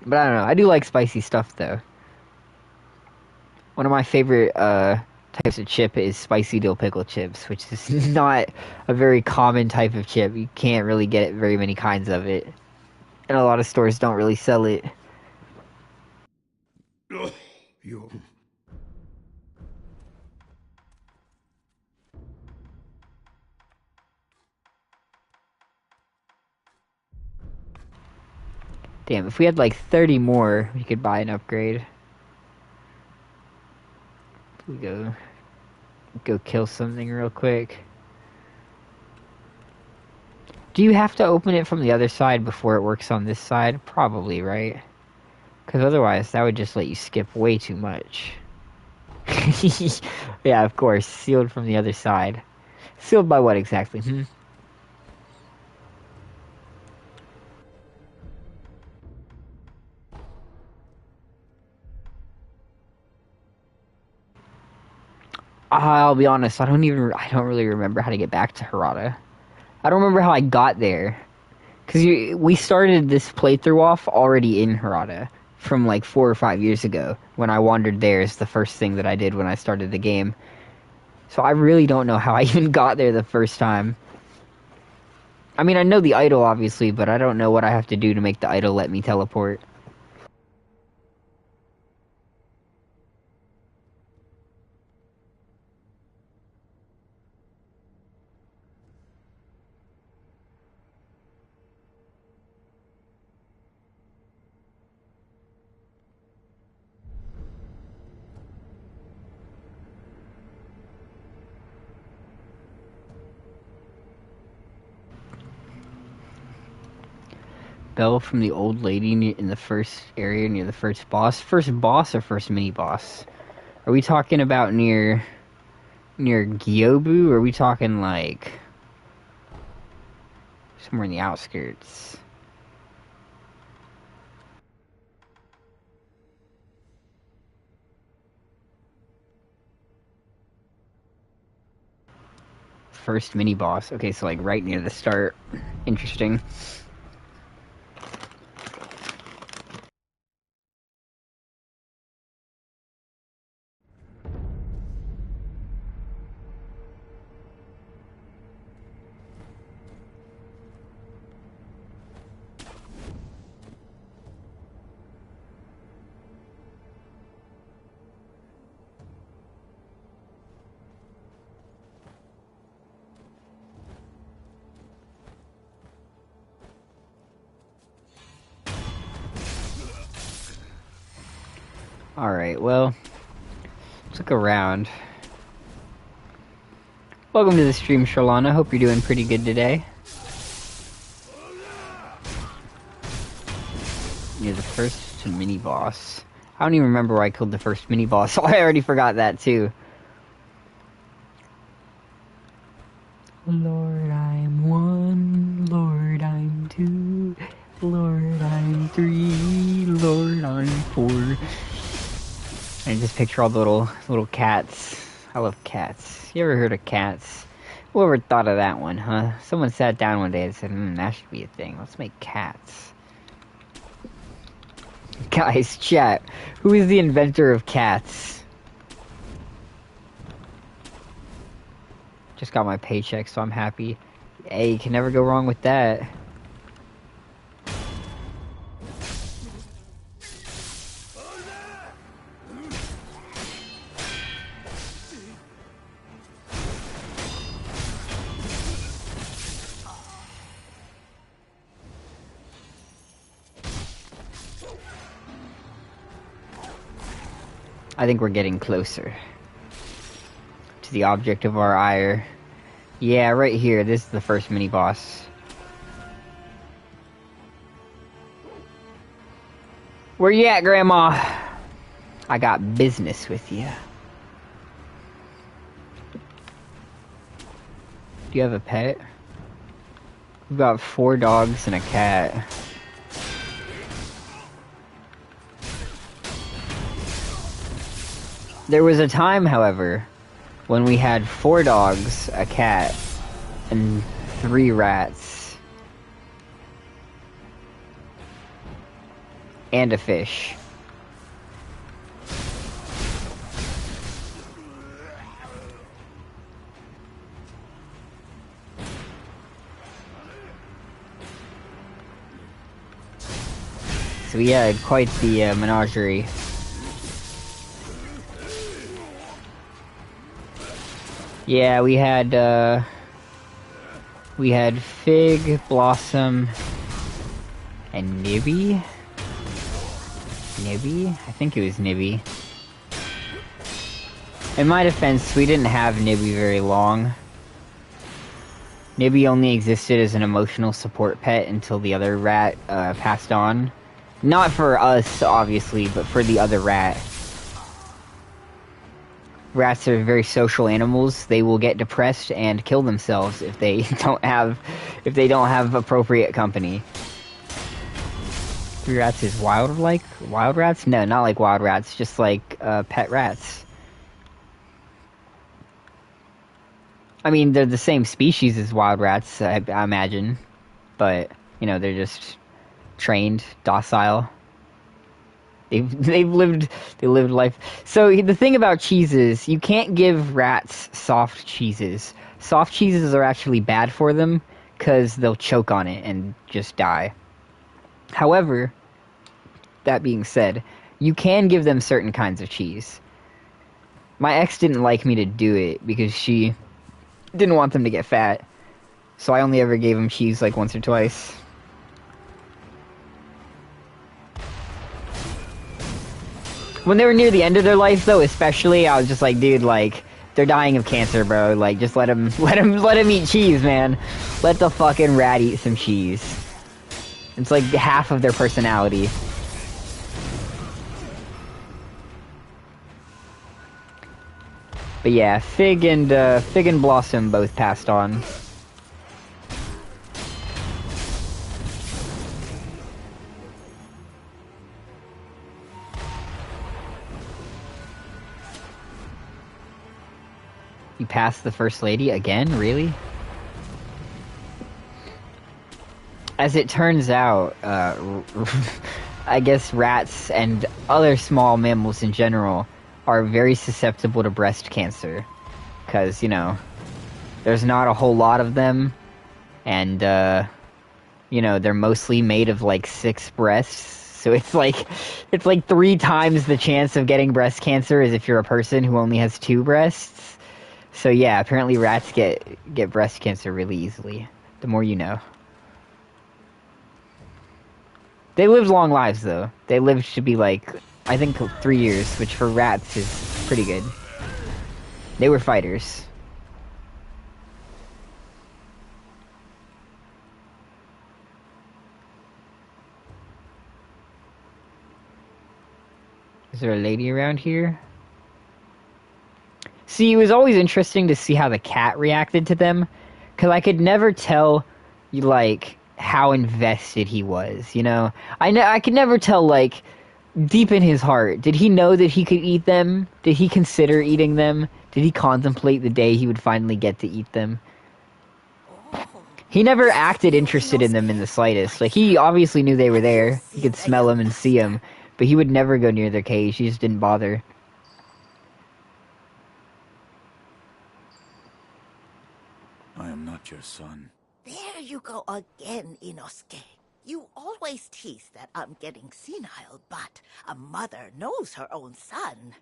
But I don't know. I do like spicy stuff though. One of my favorite types of chip is spicy dill pickle chips, which is not a very common type of chip. You can't really get very many kinds of it. And a lot of stores don't really sell it. You... Damn, if we had like 30 more, we could buy an upgrade. We go kill something real quick. Do you have to open it from the other side before it works on this side? Probably, right? Because otherwise, that would just let you skip way too much. Yeah, of course. Sealed from the other side. Sealed by what exactly? I'll be honest, I don't really remember how to get back to Harada. I don't remember how I got there. Because we started this playthrough off already in Harada from like 4 or 5 years ago. When I wandered there is the first thing that I did when I started the game. So I really don't know how I even got there the first time. I mean, I know the idol, obviously, but I don't know what I have to do to make the idol let me teleport. Bell from the old lady in the first area near the first boss. First boss or first mini boss? Are we talking about near Gyobu, or are we talking like somewhere in the outskirts? First mini boss. Okay, so like right near the start. Interesting. Alright, well, let's look around. Welcome to the stream, Shalana. Hope you're doing pretty good today. You're the first mini-boss. I don't even remember where I killed the first mini-boss, so I already forgot that, too. Lord, I'm 1. Lord, I'm 2. Lord, I'm 3. Lord, I'm 4. I just picture all the little cats. I love cats. You ever heard of cats? Whoever thought of that one, huh? Someone sat down one day and said, that should be a thing. Let's make cats. Guys, chat. Who is the inventor of cats? Just got my paycheck, so I'm happy. Hey, you can never go wrong with that. I think we're getting closer to the object of our ire. Yeah, right here. This is the first mini-boss. Where you at, Grandma? I got business with you. Do you have a pet? We've got 4 dogs and a cat. There was a time, however, when we had 4 dogs, a cat, and 3 rats. And a fish. So we had quite the menagerie. Yeah, we had Fig, Blossom, and Nibby? Nibby? I think it was Nibby. In my defense, we didn't have Nibby very long. Nibby only existed as an emotional support pet until the other rat passed on. Not for us, obviously, but for the other rat. Rats are very social animals. They will get depressed and kill themselves if they don't have appropriate company. 3 rats is wild rats? No, not like wild rats, just like pet rats. I mean, they're the same species as wild rats, I imagine, but you know, they're just trained, docile. They lived life. So the thing about cheeses, you can't give rats soft cheeses. Soft cheeses are actually bad for them because they'll choke on it and just die. However, that being said, you can give them certain kinds of cheese. My ex didn't like me to do it because she didn't want them to get fat. So I only ever gave them cheese like once or twice. When they were near the end of their life, though, especially, I was just like, dude, like, they're dying of cancer, bro. Like, just let them eat cheese, man. Let the fucking rat eat some cheese. It's like half of their personality. But yeah, Fig and Blossom both passed on. You passed the First Lady again? Really? As it turns out, I guess rats and other small mammals in general are very susceptible to breast cancer. Because, you know, there's not a whole lot of them. And, you know, they're mostly made of, like, 6 breasts. So it's like 3 times the chance of getting breast cancer as if you're a person who only has 2 breasts. So yeah, apparently rats get breast cancer really easily. The more you know. They lived long lives, though. They lived to be, like, I think 3 years, which for rats is pretty good. They were fighters. Is there a lady around here? See, it was always interesting to see how the cat reacted to them, because I could never tell, like, how invested he was, you know? I could never tell, like, deep in his heart, did he know that he could eat them? Did he consider eating them? Did he contemplate the day he would finally get to eat them? He never acted interested in them in the slightest. Like, he obviously knew they were there. He could smell them and see them, but he would never go near their cage. He just didn't bother. I am not your son. There you go again, Inosuke. You always tease that I'm getting senile, but a mother knows her own son.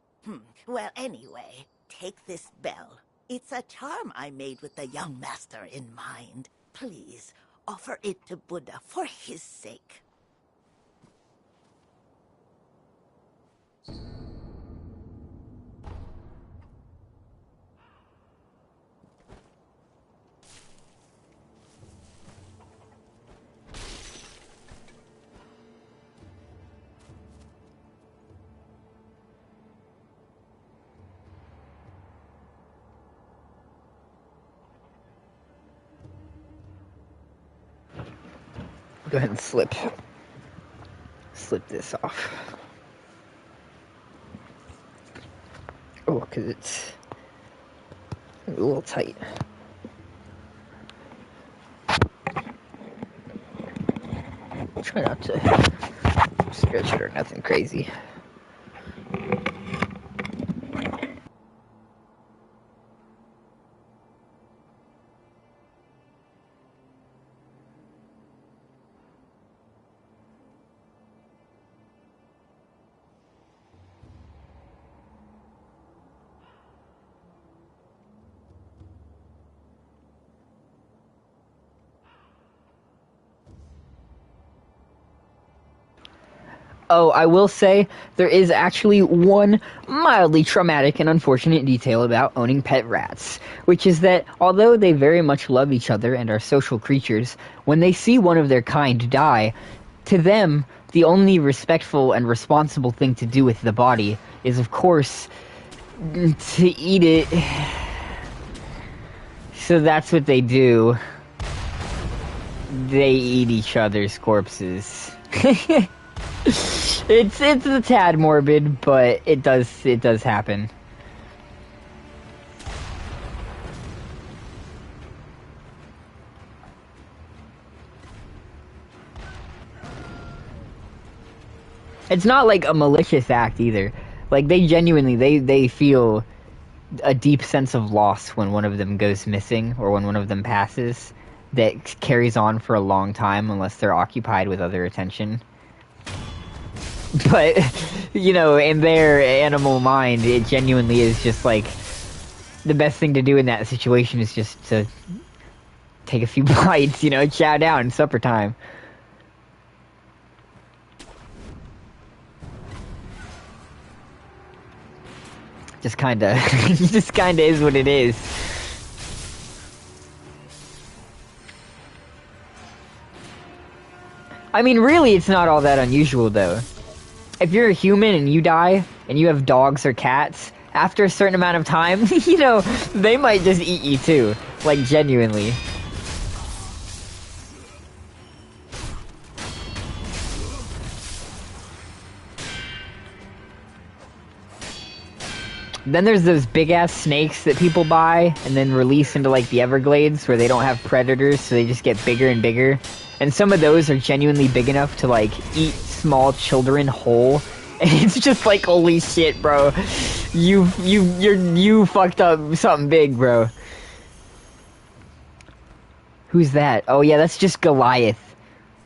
Well, anyway, take this bell. It's a charm I made with the young master in mind. Please, offer it to Buddha for his sake. Go ahead and slip this off. Oh, because it's a little tight. Try not to stretch it or nothing crazy. Oh, I will say, there is actually one mildly traumatic and unfortunate detail about owning pet rats, which is that although they very much love each other and are social creatures, when they see one of their kind die, to them, the only respectful and responsible thing to do with the body is, of course, to eat it. So that's what they do. They eat each other's corpses. It's a tad morbid, but it does happen. It's not like a malicious act either. Like, they genuinely they feel a deep sense of loss when one of them goes missing or when one of them passes that carries on for a long time unless they're occupied with other attention. But, you know, in their animal mind, it genuinely is just like, the best thing to do in that situation is just to take a few bites, you know, chow down, supper time. Just kinda is what it is. I mean, really, it's not all that unusual, though. If you're a human and you die, and you have dogs or cats, after a certain amount of time, you know, they might just eat you too. Like, genuinely. Then there's those big-ass snakes that people buy and then release into, like, the Everglades where they don't have predators, so they just get bigger and bigger. And some of those are genuinely big enough to, like, eat small children whole. And it's just like, holy shit, bro. You fucked up something big, bro. Who's that? Oh yeah, that's just Goliath.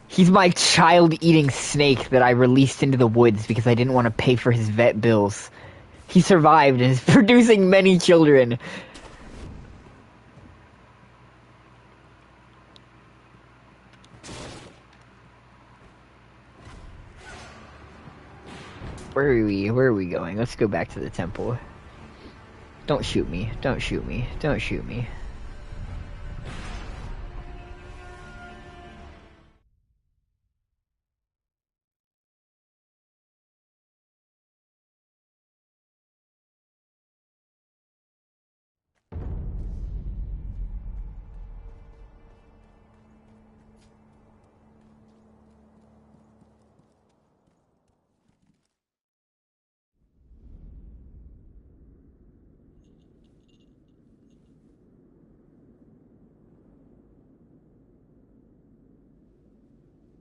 He's my child-eating snake that I released into the woods because I didn't want to pay for his vet bills. He survived and is producing many children. Where are we? Where are we going? Let's go back to the temple. Don't shoot me. Don't shoot me. Don't shoot me.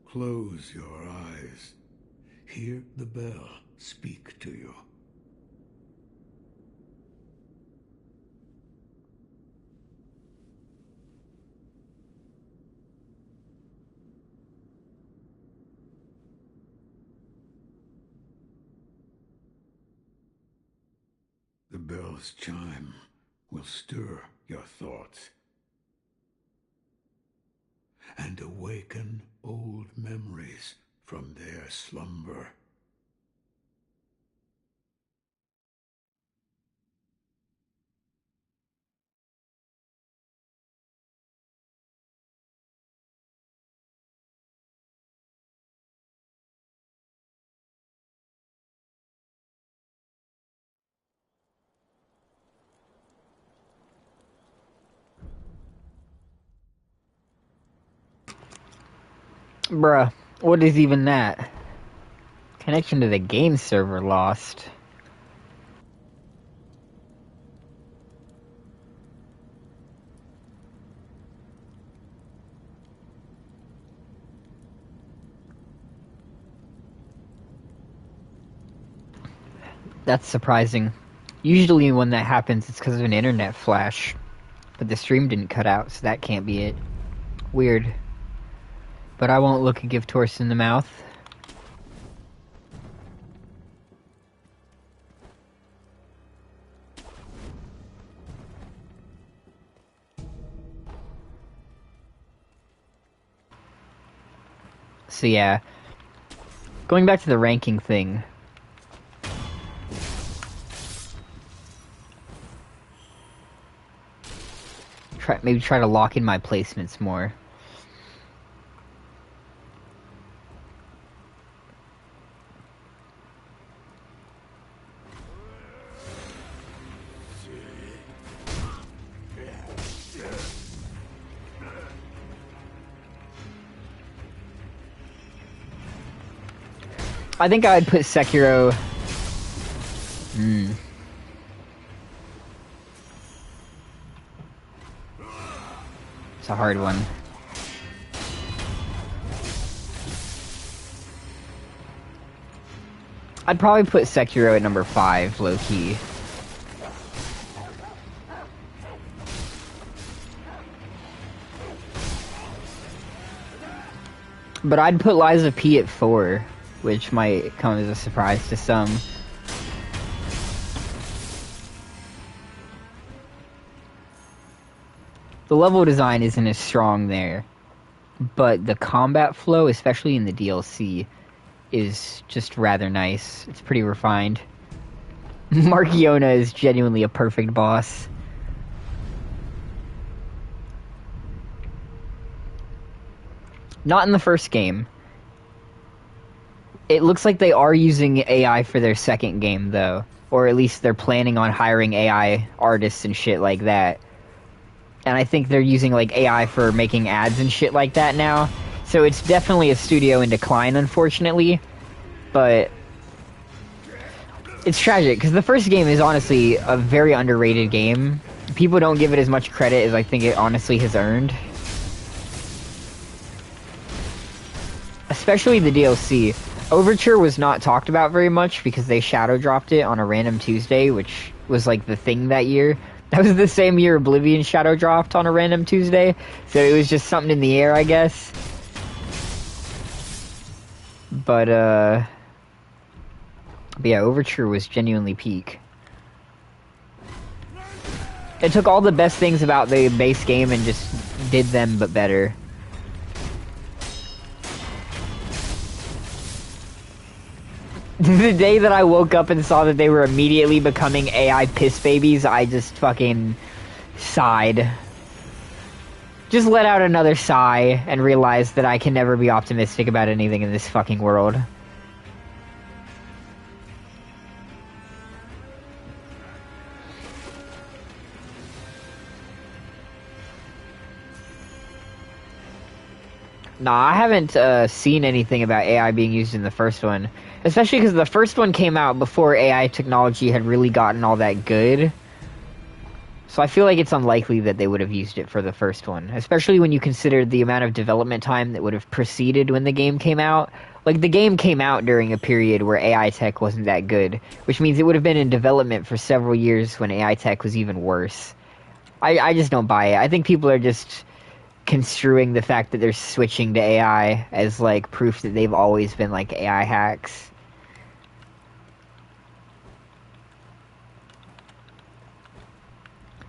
Close your eyes. Hear the bell speak to you. The bell's chime will stir your thoughts and awaken old memories from their slumber. Bruh, what is even that? Connection to the game server lost. That's surprising. Usually when that happens, it's because of an internet flash. But the stream didn't cut out, so that can't be it. Weird. But I won't look and give Torsten the mouth. So yeah. Going back to the ranking thing. Maybe try to lock in my placements more. I think I'd put Sekiro... It's a hard one. I'd probably put Sekiro at number 5, low-key. But I'd put Lies of P at 4, which might come as a surprise to some. The level design isn't as strong there, but the combat flow, especially in the DLC, is just rather nice. It's pretty refined. Markiona is genuinely a perfect boss. Not in the first game. It looks like they are using AI for their second game, though. Or at least they're planning on hiring AI artists and shit like that. And I think they're using, like, AI for making ads and shit like that now. So it's definitely a studio in decline, unfortunately. But it's tragic, because the first game is honestly a very underrated game. People don't give it as much credit as I think it honestly has earned. Especially the DLC. Overture was not talked about very much because they shadow dropped it on a random Tuesday, which was like the thing that year. That was the same year Oblivion shadow dropped on a random Tuesday, so it was just something in the air, I guess. But yeah, Overture was genuinely peak. It took all the best things about the base game and just did them, but better. The day that I woke up and saw that they were immediately becoming AI piss babies, I just fucking sighed. Just let out another sigh and realized that I can never be optimistic about anything in this fucking world. Nah, I haven't seen anything about AI being used in the first one. Especially because the first one came out before AI technology had really gotten all that good. So I feel like it's unlikely that they would have used it for the first one. Especially when you consider the amount of development time that would have preceded when the game came out. Like, the game came out during a period where AI tech wasn't that good. Which means it would have been in development for several years when AI tech was even worse. I just don't buy it. I think people are just construing the fact that they're switching to AI as like proof that they've always been like AI hacks.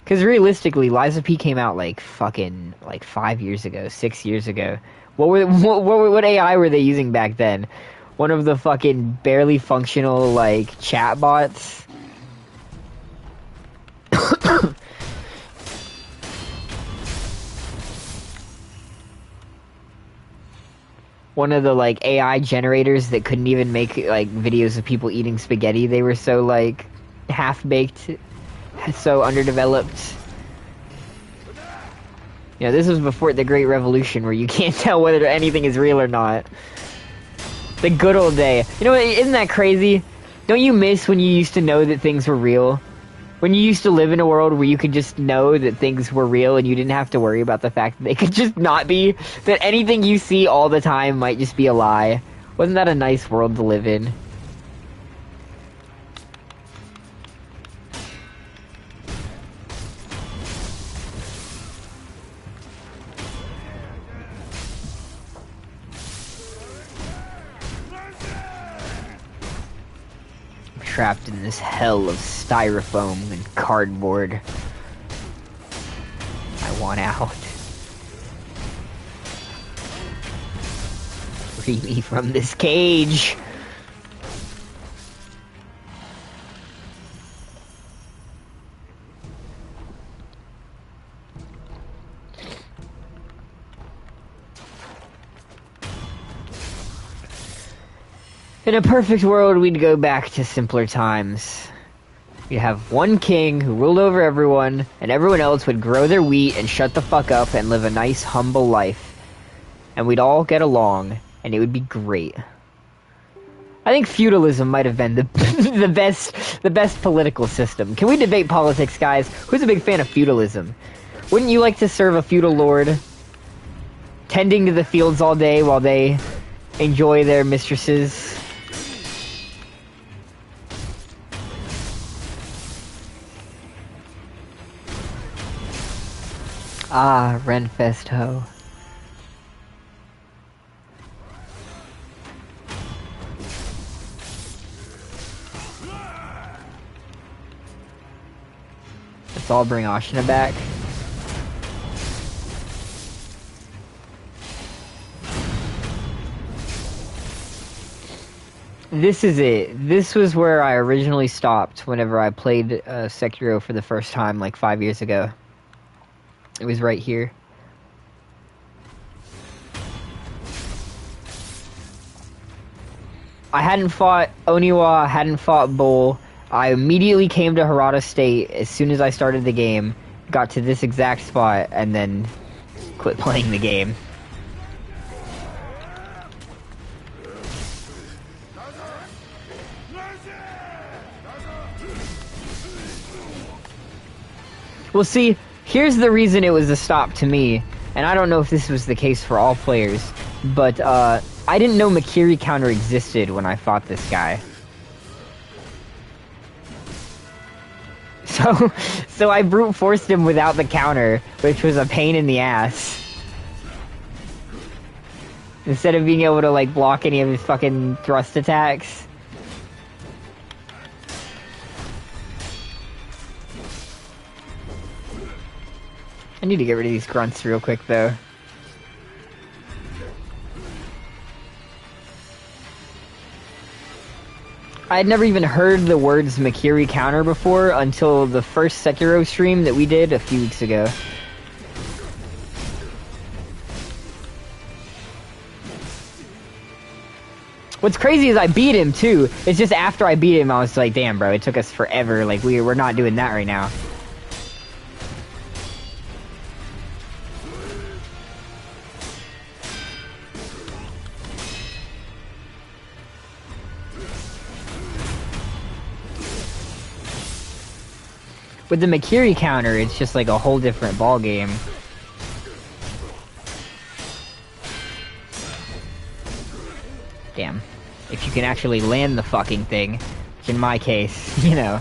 Because realistically, Lies of P came out like fucking like 5 years ago, 6 years ago. What AI were they using back then? One of the fucking barely functional like chat bots. One of the like AI generators that couldn't even make like videos of people eating spaghetti. They were so like half-baked, so underdeveloped. You know, this was before the Great Revolution where you can't tell whether anything is real or not. The good old day. You know, isn't that crazy? Don't you miss when you used to know that things were real? When you used to live in a world where you could just know that things were real and you didn't have to worry about the fact that they could just not be, that anything you see all the time might just be a lie. Wasn't that a nice world to live in? Trapped in this hell of styrofoam and cardboard. I want out. Free me from this cage. In a perfect world, we'd go back to simpler times. We'd have one king who ruled over everyone, and everyone else would grow their wheat and shut the fuck up and live a nice, humble life. And we'd all get along, and it would be great. I think feudalism might have been the best political system. Can we debate politics, guys? Who's a big fan of feudalism? Wouldn't you like to serve a feudal lord, tending to the fields all day while they enjoy their mistresses? Ah, Renfest ho. Let's all bring Ashina back. This is it. This was where I originally stopped whenever I played Sekiro for the first time like 5 years ago. It was right here. I hadn't fought Oniwa, hadn't fought Bull. I immediately came to Harada State as soon as I started the game, got to this exact spot, and then quit playing the game. Well, see, here's the reason it was a stop to me, and I don't know if this was the case for all players, but I didn't know Makiri counter existed when I fought this guy. So I brute forced him without the counter, which was a pain in the ass. Instead of being able to like block any of his fucking thrust attacks. I need to get rid of these grunts real quick though. I had never even heard the words Makiri counter before until the first Sekiro stream that we did a few weeks ago. What's crazy is I beat him too. It's just after I beat him I was like, damn bro, it took us forever. Like we're not doing that right now. With the Makiri counter, it's just like a whole different ball game. Damn. If you can actually land the fucking thing, which in my case, you know,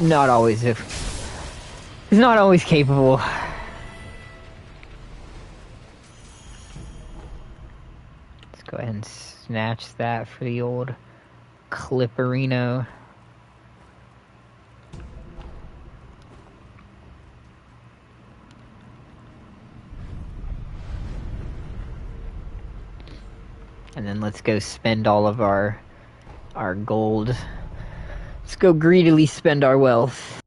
not always capable. Let's go ahead and snatch that for the old Clipperino. And then let's go spend all of our gold. Let's go greedily spend our wealth.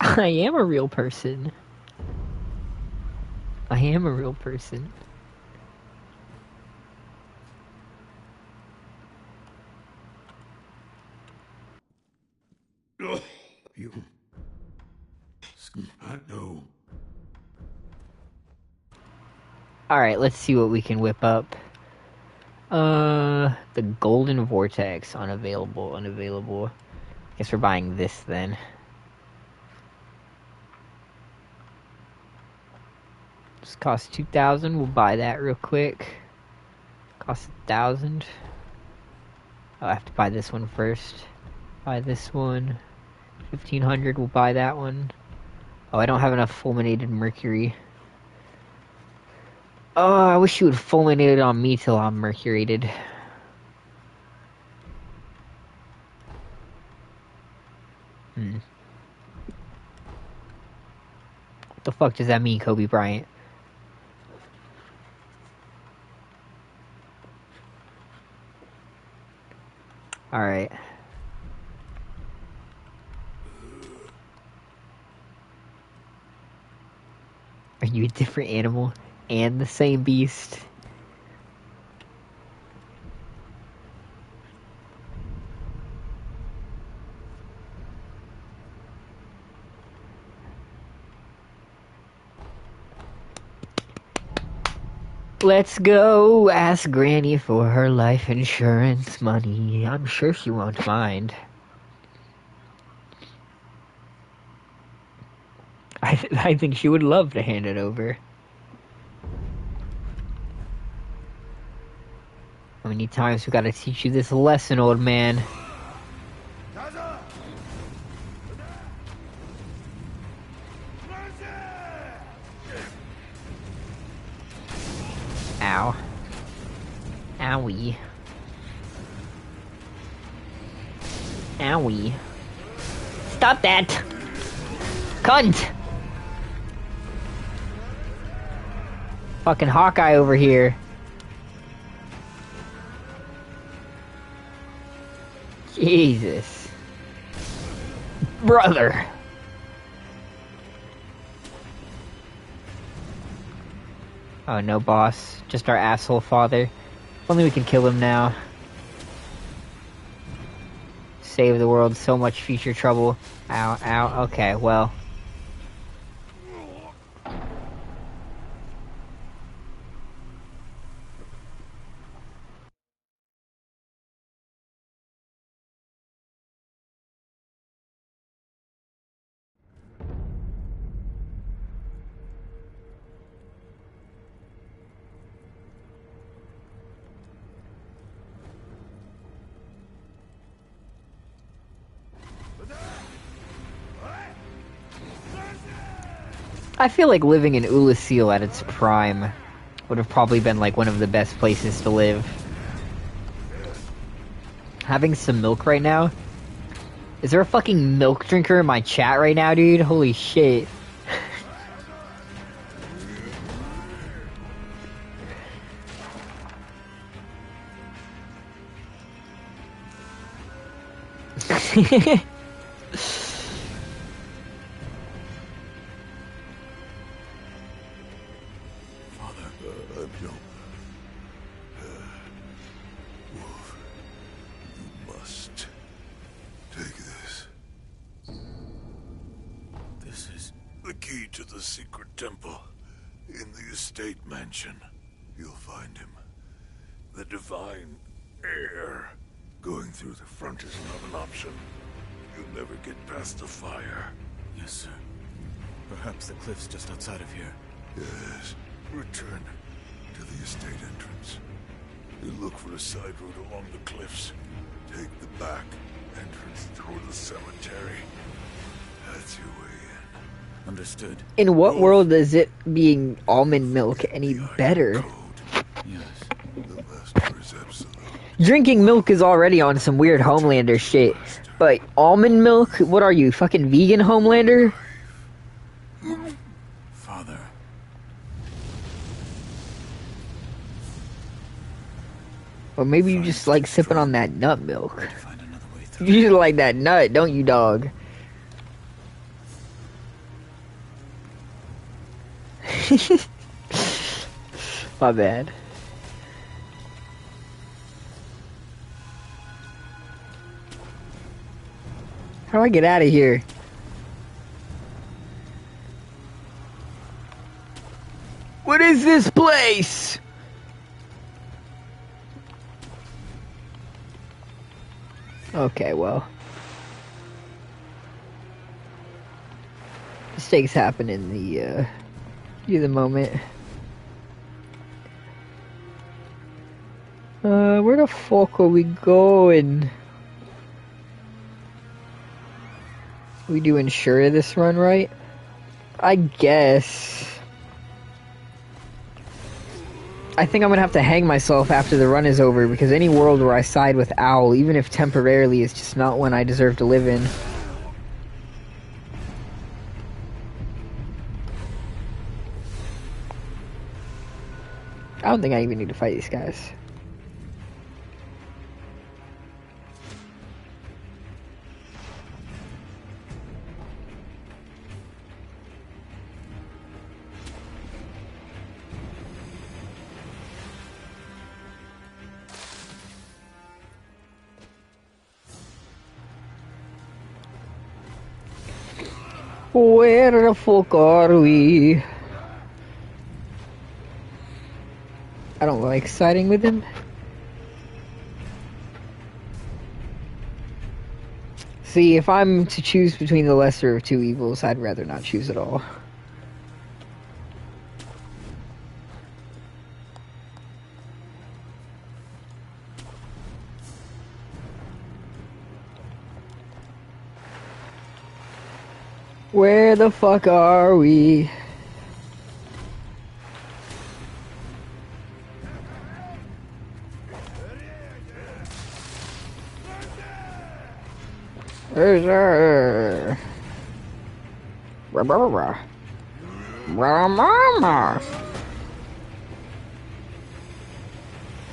I am a real person. I am a real person. You... I know. Alright, let's see what we can whip up. The Golden Vortex, unavailable. Guess we're buying this then. This costs 2,000, we'll buy that real quick. Costs 1,000. Oh, I have to buy this one first. Buy this one. 1,500, we'll buy that one. Oh, I don't have enough fulminated mercury. Oh, I wish you would fulminate it on me till I'm mercurated. What the fuck does that mean, Kobe Bryant? Alright. Are you a different animal and the same beast? Let's go ask Granny for her life insurance money. I'm sure she won't mind. I think she would love to hand it over. How many times we gotta teach you this lesson, old man? Ow. Owie. Owie. Stop that! Cunt! Fucking Hawkeye over here. Jesus. Brother. Oh, no boss. Just our asshole father. If only we can kill him now. Save the world so much future trouble. Ow, ow. Okay, well. I feel like living in Ulasil at its prime would have probably been like one of the best places to live. having some milk right now. Is there a fucking milk drinker in my chat right now, dude? Holy shit. The key to the secret temple. In the estate mansion. You'll find him. The divine heir. Going through the front is not an option. You'll never get past the fire. Yes, sir. Perhaps the cliff's just outside of here. Yes. Return to the estate entrance. You look for a side route along the cliffs. Take the back entrance through the cemetery. That's your way in. Understood. In what world is it being almond milk any better? Yes. The master is absolute. Drinking milk is already on some weird Homelander shit. But almond milk? What are you, fucking vegan Homelander? Father. Or maybe you just like sipping on that nut milk. You just like that nut, don't you, dog? My bad. How do I get out of here? What is this place? Okay, well. Mistakes happen in the, heat of the moment. Where the fuck are we going? We do ensure this run, right? I guess. I think I'm gonna have to hang myself after the run is over, because any world where I side with Owl, even if temporarily, is just not one I deserve to live in. I don't think I even need to fight these guys. Where the fuck are we? I don't like siding with him. See, if I'm to choose between the lesser of two evils, I'd rather not choose at all. Where the fuck are we? Where's our...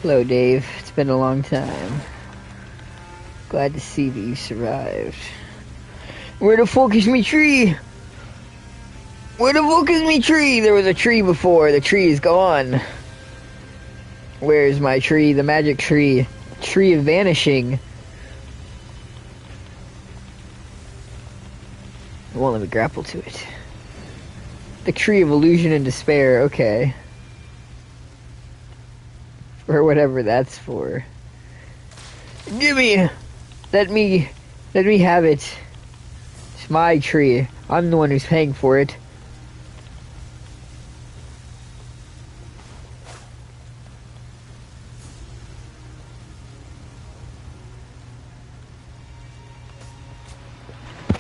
Hello, Dave. It's been a long time. Glad to see that you survived. Where the fuck is me tree? Where the fuck is me tree? There was a tree before. The tree is gone. Where's my tree? The magic tree. Tree of vanishing. It won't let me grapple to it. The tree of illusion and despair. Okay. Or whatever that's for. Gimme! Let me have it. It's my tree. I'm the one who's paying for it.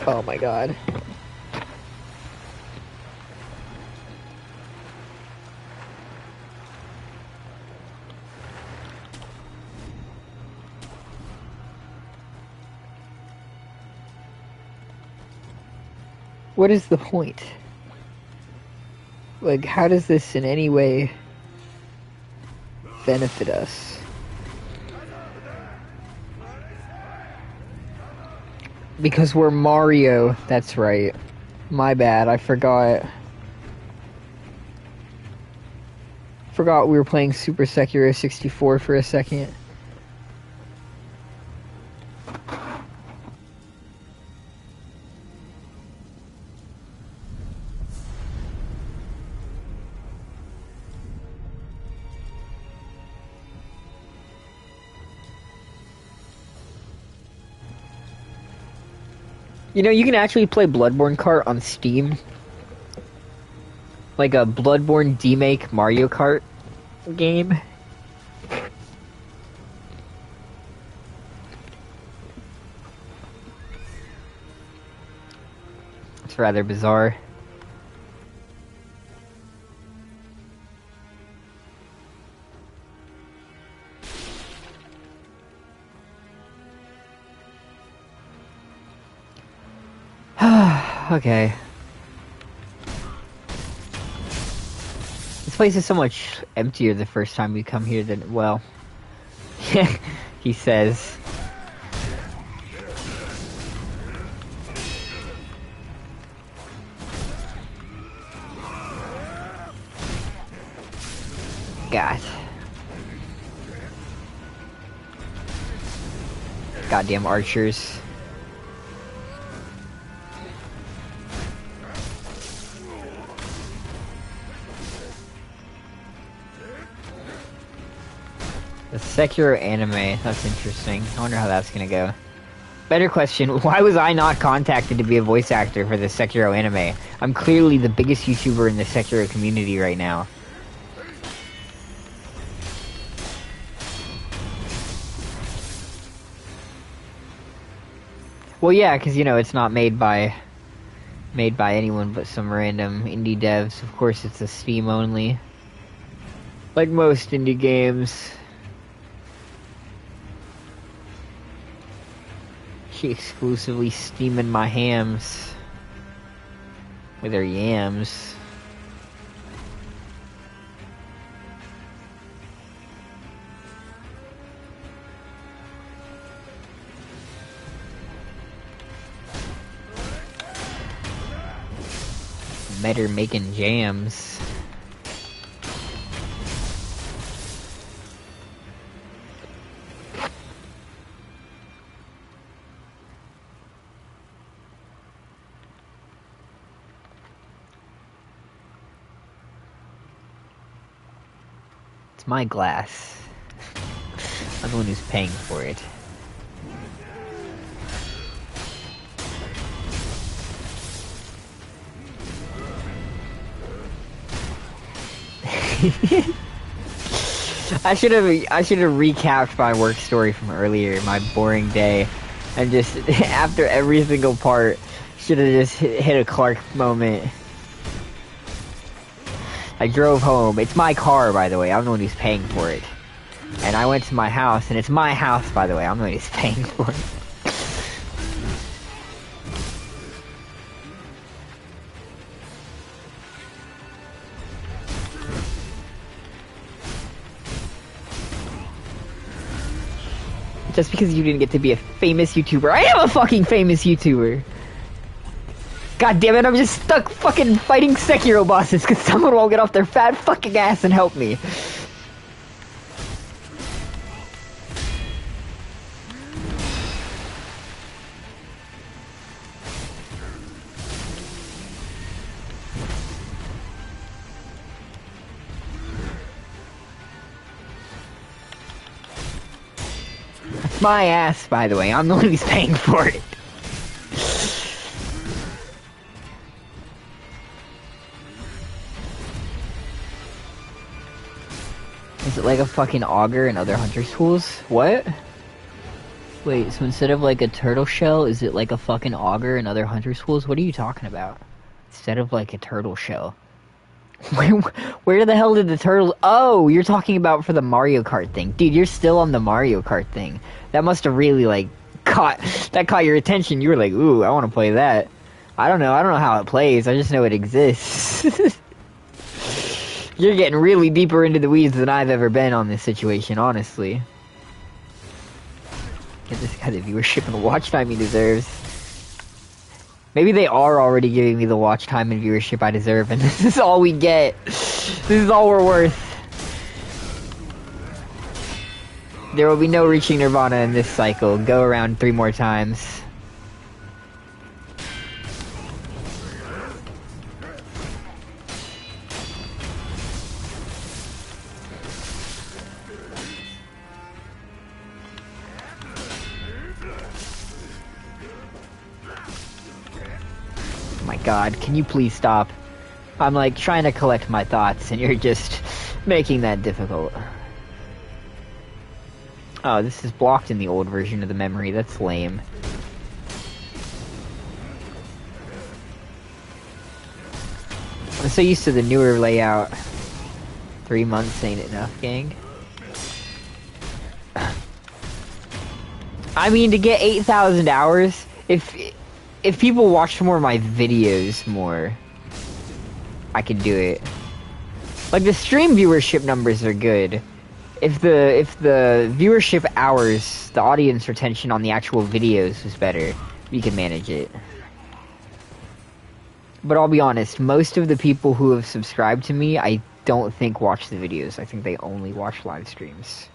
Oh my god. what is the point? Like, how does this in any way benefit us? Because we're Mario, that's right. My bad, I forgot. Forgot we were playing Super Sekiro 64 for a second. You know, you can actually play Bloodborne Kart on Steam. Like a Bloodborne demake Mario Kart game. It's rather bizarre. Okay. This place is so much emptier the first time we come here than, well, he says. God. Goddamn archers. The Sekiro anime, that's interesting. I wonder how that's gonna go. Better question, why was I not contacted to be a voice actor for the Sekiro anime? I'm clearly the biggest YouTuber in the Sekiro community right now. Well, yeah, because, you know, it's not made by anyone but some random indie devs. Of course, it's a Steam only. Like most indie games. She exclusively steaming my hams with her yams. Met her making jams. It's my glass. I'm the one who's paying for it. I should have recapped my work story from earlier, my boring day, and just after every single part, should have just hit a Clark moment. I drove home. It's my car, by the way. I'm the one who's paying for it. And I went to my house, and it's my house, by the way. I'm the one who's paying for it. Just because you didn't get to be a famous YouTuber. I am a fucking famous YouTuber! God damn it, I'm just stuck fucking fighting Sekiro bosses because someone won't get off their fat fucking ass and help me. That's my ass, by the way. I'm the one who's paying for it. Is it like a fucking auger and other hunter tools? What? Wait, so instead of like a turtle shell, is it like a fucking auger and other hunter tools? What are you talking about? Instead of like a turtle shell. Where the hell did the turtle... Oh, you're talking about for the Mario Kart thing. Dude, you're still on the Mario Kart thing. That must have really like caught your attention. You were like, ooh, I want to play that. I don't know how it plays, I just know it exists. You're getting really deeper into the weeds than I've ever been on this situation, honestly. Get this guy the viewership and the watch time he deserves. Maybe they are already giving me the watch time and viewership I deserve, and this is all we get. This is all we're worth. There will be no reaching Nirvana in this cycle. Go around 3 more times. Oh my god, can you please stop? I'm like trying to collect my thoughts and you're just making that difficult. Oh, this is blocked in the old version of the memory. That's lame. I'm so used to the newer layout. 3 months ain't enough, gang. I mean, to get 8,000 hours, if people watched more of my videos more, I could do it. Like, the stream viewership numbers are good. If the viewership hours, the audience retention on the actual videos was better, we could manage it. But I'll be honest, most of the people who have subscribed to me, I don't think watch the videos. I think they only watch live streams.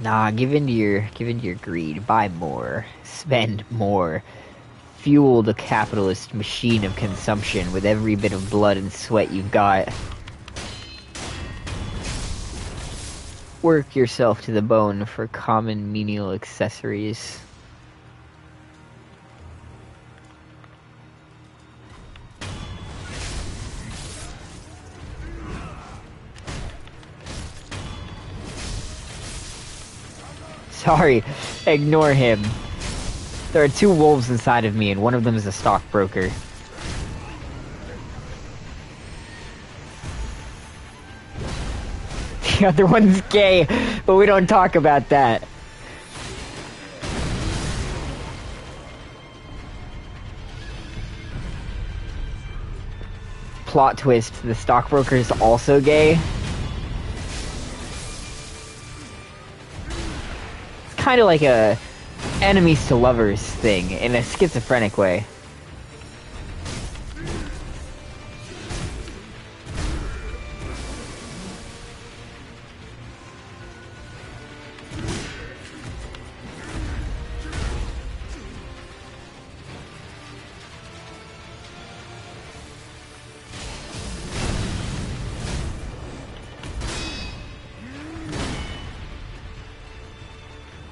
Nah, give in to your greed. Buy more. Spend more. Fuel the capitalist machine of consumption with every bit of blood and sweat you've got. Work yourself to the bone for common menial accessories. Sorry, ignore him. There are 2 wolves inside of me, and one of them is a stockbroker. The other one's gay, but we don't talk about that. Plot twist, the stockbroker is also gay. Kind of like a enemies to lovers thing in a schizophrenic way.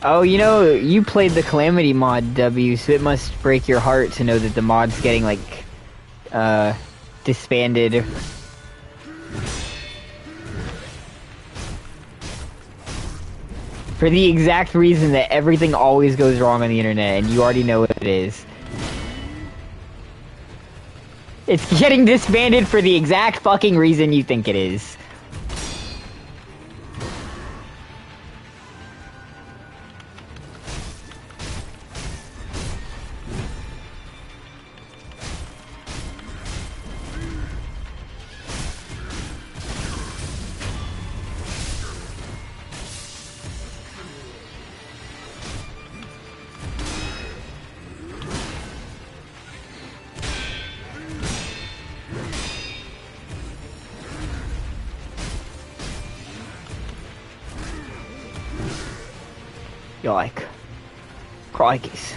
Oh, you know, you played the Calamity mod, W, so it must break your heart to know that the mod's getting, like, disbanded. For the exact reason that everything always goes wrong on the internet, and you already know what it is. It's getting disbanded for the exact fucking reason you think it is. You're like, crikeys.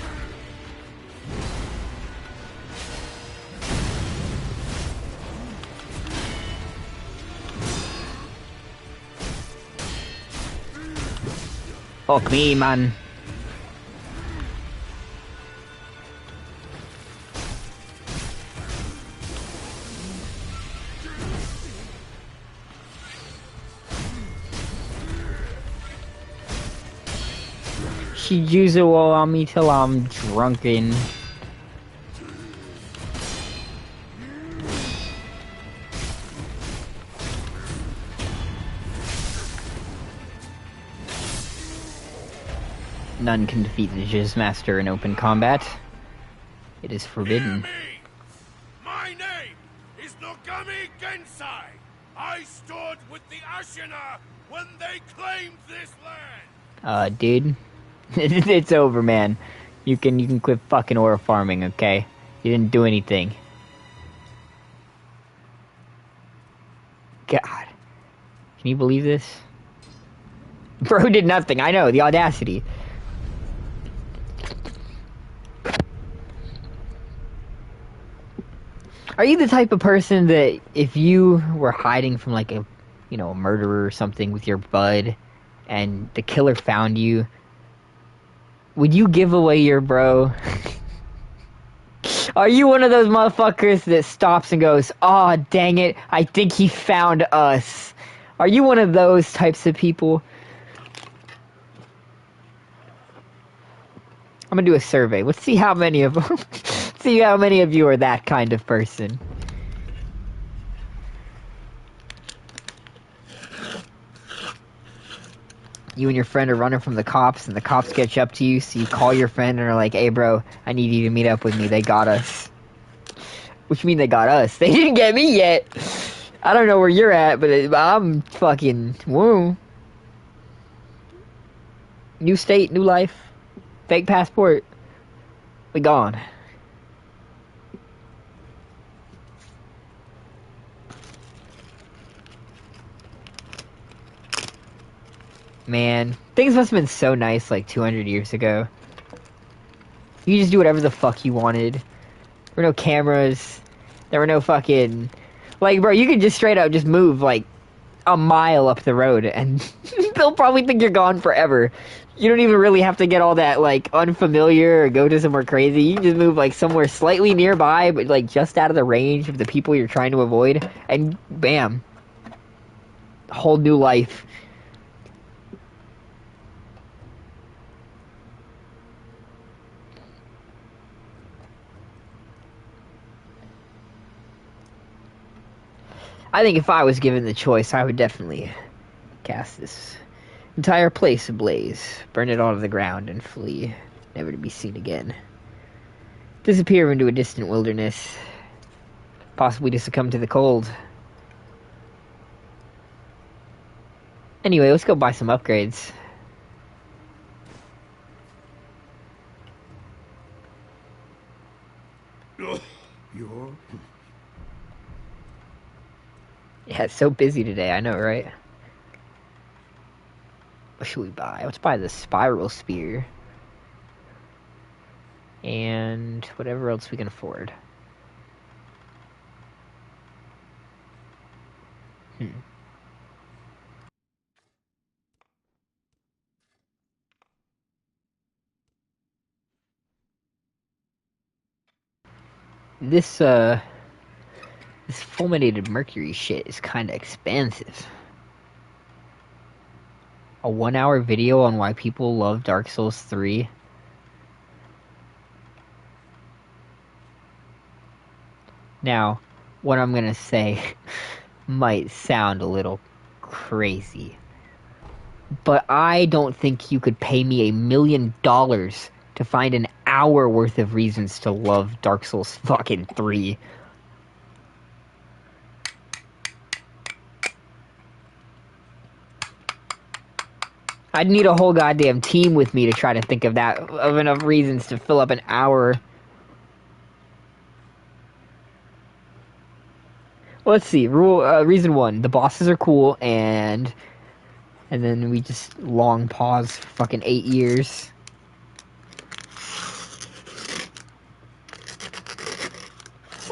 Fuck me, man. Shijuzu will allow me till I'm drunken. None can defeat the Jizzmaster in open combat. It is forbidden. My name is Nogami Gensai. I stood with the Ashina when they claimed this land. Dude. It's over, man. You can quit fucking ore farming, okay? You didn't do anything. God. Can you believe this? Bro did nothing, I know, the audacity. Are you the type of person that if you were hiding from like a, you know, a murderer or something with your bud and the killer found you, would you give away your bro? Are you one of those motherfuckers that stops and goes, "Aw, dang it, I think he found us"? Are you one of those types of people? I'm gonna do a survey. Let's see how many of them. See how many of you are that kind of person. You and your friend are running from the cops, and the cops catch up to you, so you call your friend and are like, "Hey, bro, I need you to meet up with me. They got us." Which mean they got us. They didn't get me yet. I don't know where you're at, but I'm fucking... Woo. New state, new life. Fake passport. We gone. Man, things must have been so nice like 200 years ago. You just do whatever the fuck you wanted. There were no cameras. There were no fucking... Like, bro, you could just straight up just move, like, a mile up the road, and they'll probably think you're gone forever. You don't even really have to get all that, like, unfamiliar or go to somewhere crazy. You can just move, like, somewhere slightly nearby, but, like, just out of the range of the people you're trying to avoid, and bam. Whole new life. I think if I was given the choice, I would definitely cast this entire place ablaze, burn it all to the ground, and flee, never to be seen again. Disappear into a distant wilderness, possibly to succumb to the cold. Anyway, let's go buy some upgrades. You're... Yeah, it's so busy today, I know, right? What should we buy? Let's buy the spiral spear. And whatever else we can afford. This fulminated mercury shit is kinda expensive. A 1-hour video on why people love Dark Souls 3. Now, what I'm gonna say might sound a little crazy, but I don't think you could pay me $1 million to find an hour worth of reasons to love Dark Souls fucking 3. I'd need a whole goddamn team with me to try to think of enough reasons to fill up an hour. Let's see. Reason 1: the bosses are cool, and then we just long pause for fucking 8 years.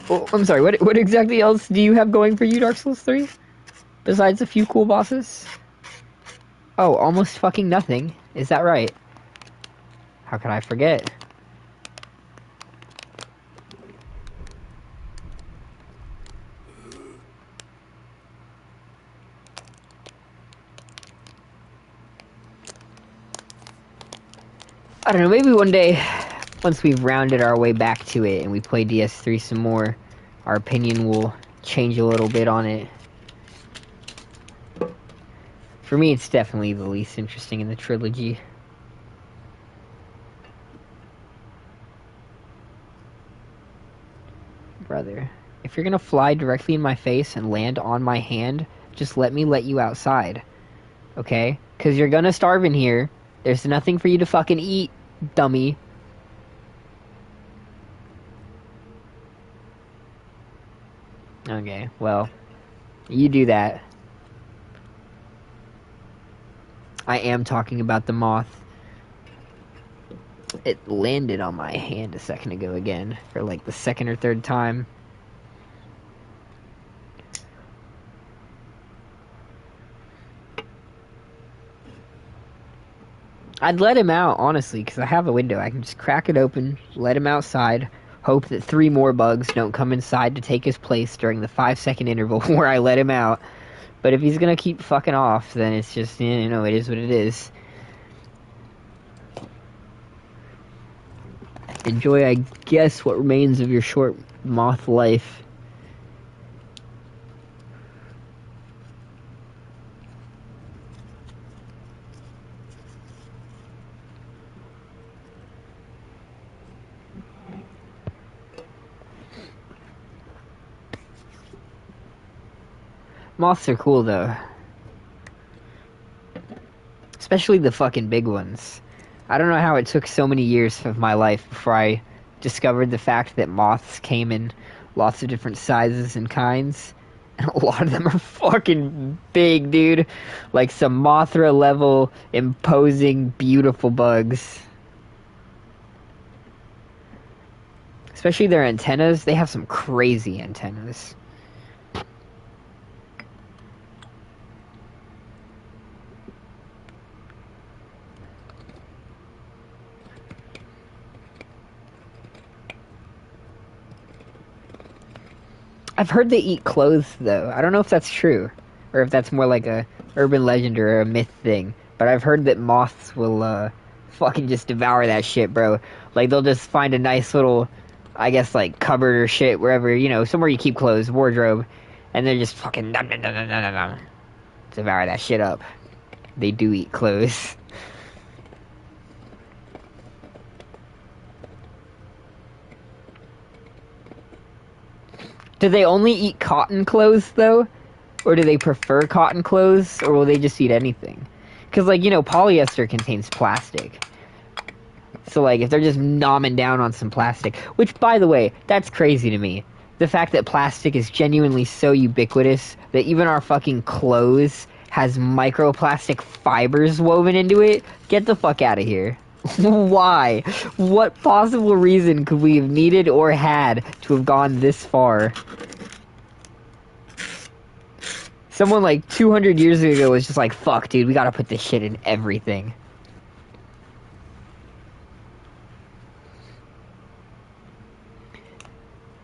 Oh, I'm sorry. What exactly else do you have going for you, Dark Souls 3? Besides a few cool bosses? Oh, almost fucking nothing. Is that right? How could I forget? I don't know, maybe one day, once we've rounded our way back to it and we play DS3 some more, our opinion will change a little bit on it. For me, it's definitely the least interesting in the trilogy. Brother, if you're gonna fly directly in my face and land on my hand, just let me let you outside. Okay? Because you're gonna starve in here. There's nothing for you to fucking eat, dummy. Okay, well, you do that. I am talking about the moth. It landed on my hand a second ago again, for like the second or third time. I'd let him out, honestly, because I have a window. I can just crack it open, let him outside, hope that 3 more bugs don't come inside to take his place during the 5-second interval where I let him out. But if he's gonna keep fucking off, then it's just, you know, it is what it is. Enjoy, I guess, what remains of your short moth life. Moths are cool, though. Especially the fucking big ones. I don't know how it took so many years of my life before I discovered the fact that moths came in lots of different sizes and kinds. And a lot of them are fucking big, dude. Like some Mothra level, imposing, beautiful bugs. Especially their antennas. They have some crazy antennas. I've heard they eat clothes, though. I don't know if that's true, or if that's more like a urban legend or a myth thing. But I've heard that moths will, fucking just devour that shit, bro. Like, they'll just find a nice little, I guess, like, cupboard or shit, wherever, you know, somewhere you keep clothes, wardrobe, and they're just fucking devour that shit up. They do eat clothes. Do they only eat cotton clothes, though? Or do they prefer cotton clothes? Or will they just eat anything? Because, like, you know, polyester contains plastic. So, like, if they're just nomming down on some plastic... Which, by the way, that's crazy to me. The fact that plastic is genuinely so ubiquitous that even our fucking clothes has microplastic fibers woven into it. Get the fuck out of here. Why? What possible reason could we have needed or had to have gone this far? Someone like 200 years ago was just like, fuck, dude, we gotta put this shit in everything.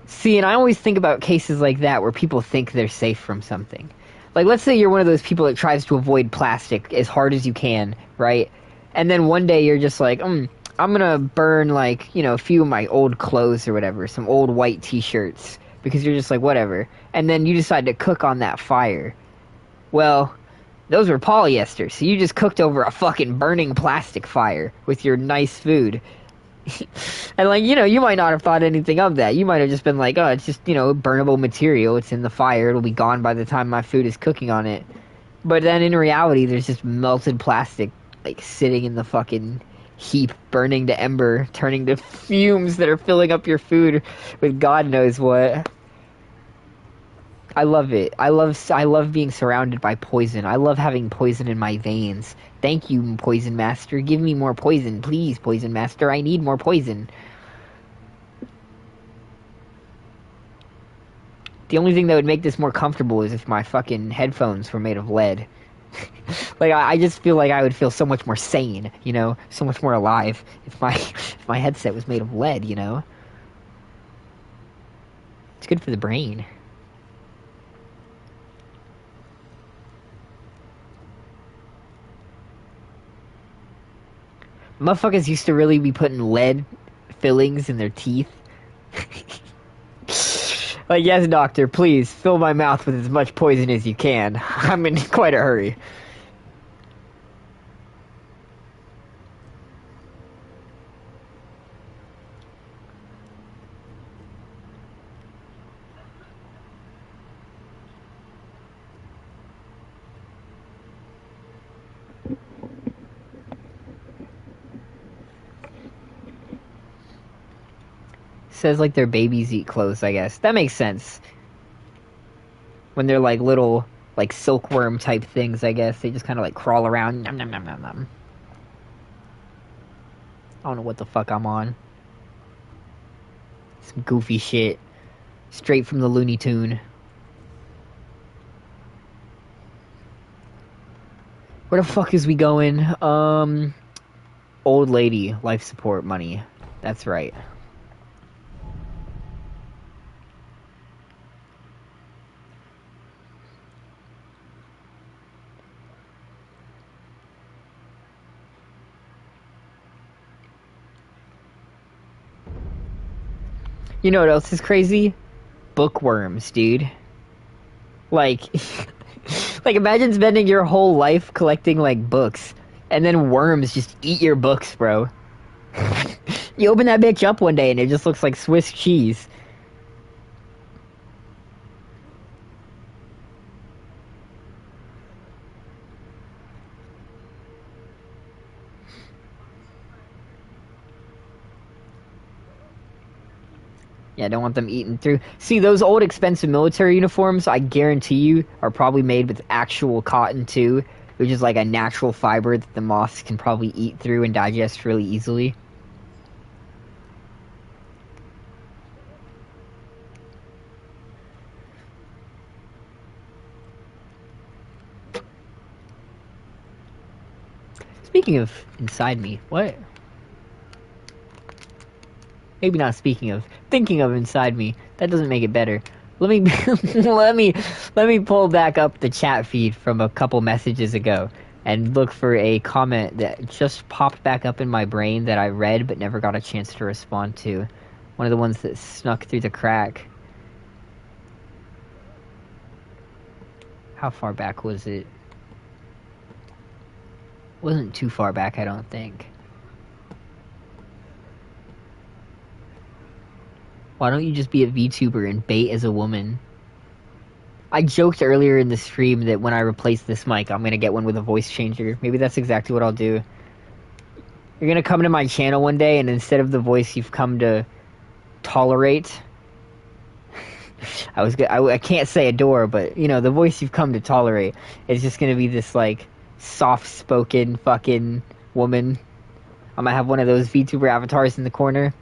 See, and I always think about cases like that where people think they're safe from something. Like, let's say you're one of those people that tries to avoid plastic as hard as you can, right? And then one day you're just like, I'm gonna burn, like, you know, a few of my old clothes or whatever, some old white t-shirts, because you're just like, whatever. And then you decide to cook on that fire. Well, those were polyester, so you just cooked over a fucking burning plastic fire with your nice food. And, like, you know, you might not have thought anything of that. You might have just been like, oh, it's just, you know, burnable material. It's in the fire. It'll be gone by the time my food is cooking on it. But then in reality, there's just melted plastic, like, sitting in the fucking heap, burning to ember, turning to fumes that are filling up your food with God knows what. I love it. I love being surrounded by poison. I love having poison in my veins. Thank you, Poison Master. Give me more poison, please, Poison Master. I need more poison. The only thing that would make this more comfortable is if my fucking headphones were made of lead. Like, I just feel like I would feel so much more sane, you know? So much more alive if my headset was made of lead, you know? It's good for the brain. Motherfuckers used to really be putting lead fillings in their teeth. Like, yes, doctor, please, fill my mouth with as much poison as you can. I'm in quite a hurry. Says like their babies eat clothes, I guess. That makes sense. When they're like little, like silkworm type things, I guess. They just kind of like crawl around. Nom, nom, nom, nom, nom. I don't know what the fuck I'm on. Some goofy shit. Straight from the Looney Tune. Where the fuck is we going? Old lady, life support money. That's right. You know what else is crazy? Bookworms, dude. Like, like imagine spending your whole life collecting like books, and then worms just eat your books, bro. You open that bitch up one day and it just looks like Swiss cheese. Yeah, I don't want them eaten through. See, those old expensive military uniforms, I guarantee you, are probably made with actual cotton too, which is like a natural fiber that the moths can probably eat through and digest really easily. Speaking of inside me, what? Maybe not speaking of, thinking of inside me. That doesn't make it better. Let me let me pull back up the chat feed from a couple messages ago and look for a comment that just popped back up in my brain that I read but never got a chance to respond to. One of the ones that snuck through the crack. How far back was it? Wasn't too far back, I don't think. Why don't you just be a VTuber and bait as a woman? I joked earlier in the stream that when I replace this mic, I'm gonna get one with a voice changer. Maybe that's exactly what I'll do. You're gonna come to my channel one day, and instead of the voice you've come to tolerate, I can't say adore, but you know, the voice you've come to tolerate is just gonna be this like soft-spoken fucking woman. I'm gonna have one of those VTuber avatars in the corner.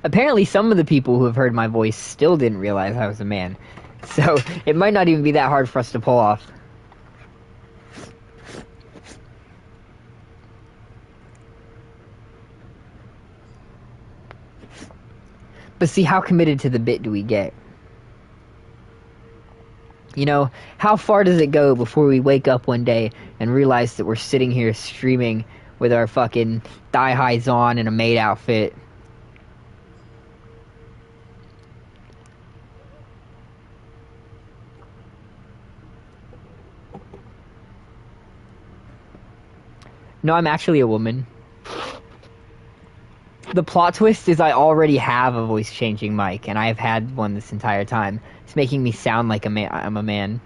Apparently some of the people who have heard my voice still didn't realize I was a man. So, it might not even be that hard for us to pull off. But see, how committed to the bit do we get? You know, how far does it go before we wake up one day and realize that we're sitting here streaming with our fucking thigh highs on and a maid outfit? No, I'm actually a woman. The plot twist is I already have a voice-changing mic, and I have had one this entire time. It's making me sound like I'm a man.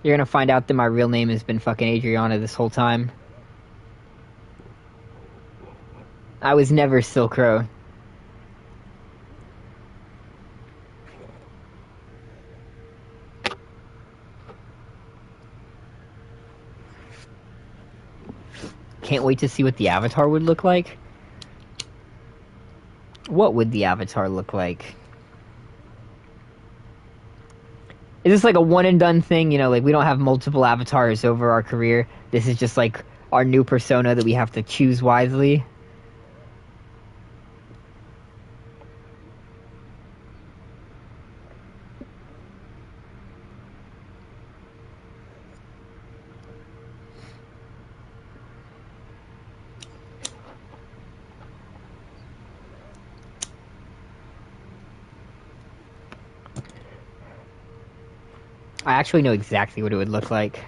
You're gonna find out that my real name has been fucking Adriana this whole time. I was never Silkro. Can't wait to see what the avatar would look like. What would the avatar look like? Is this like a one and done thing? You know, like we don't have multiple avatars over our career. This is just like our new persona that we have to choose wisely. I actually know exactly what it would look like.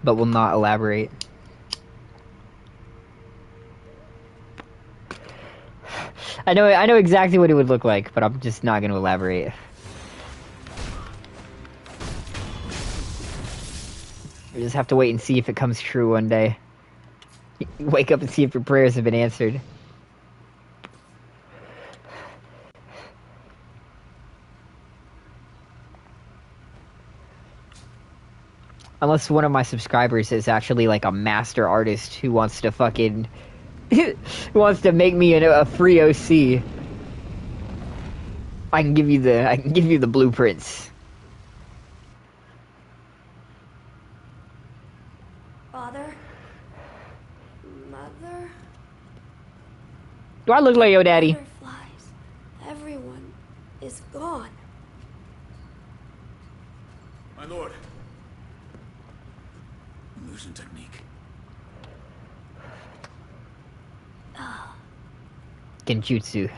but will not elaborate. I know exactly what it would look like, but I'm just not going to elaborate. We just have to wait and see if it comes true one day. Wake up and see if your prayers have been answered. Unless one of my subscribers is actually like a master artist who wants to fucking who wants to make me a free OC. I can give you the blueprints. Father? Mother? Do I look like your daddy? Butterflies. Everyone is gone. My lord. Illusion technique. Genjutsu.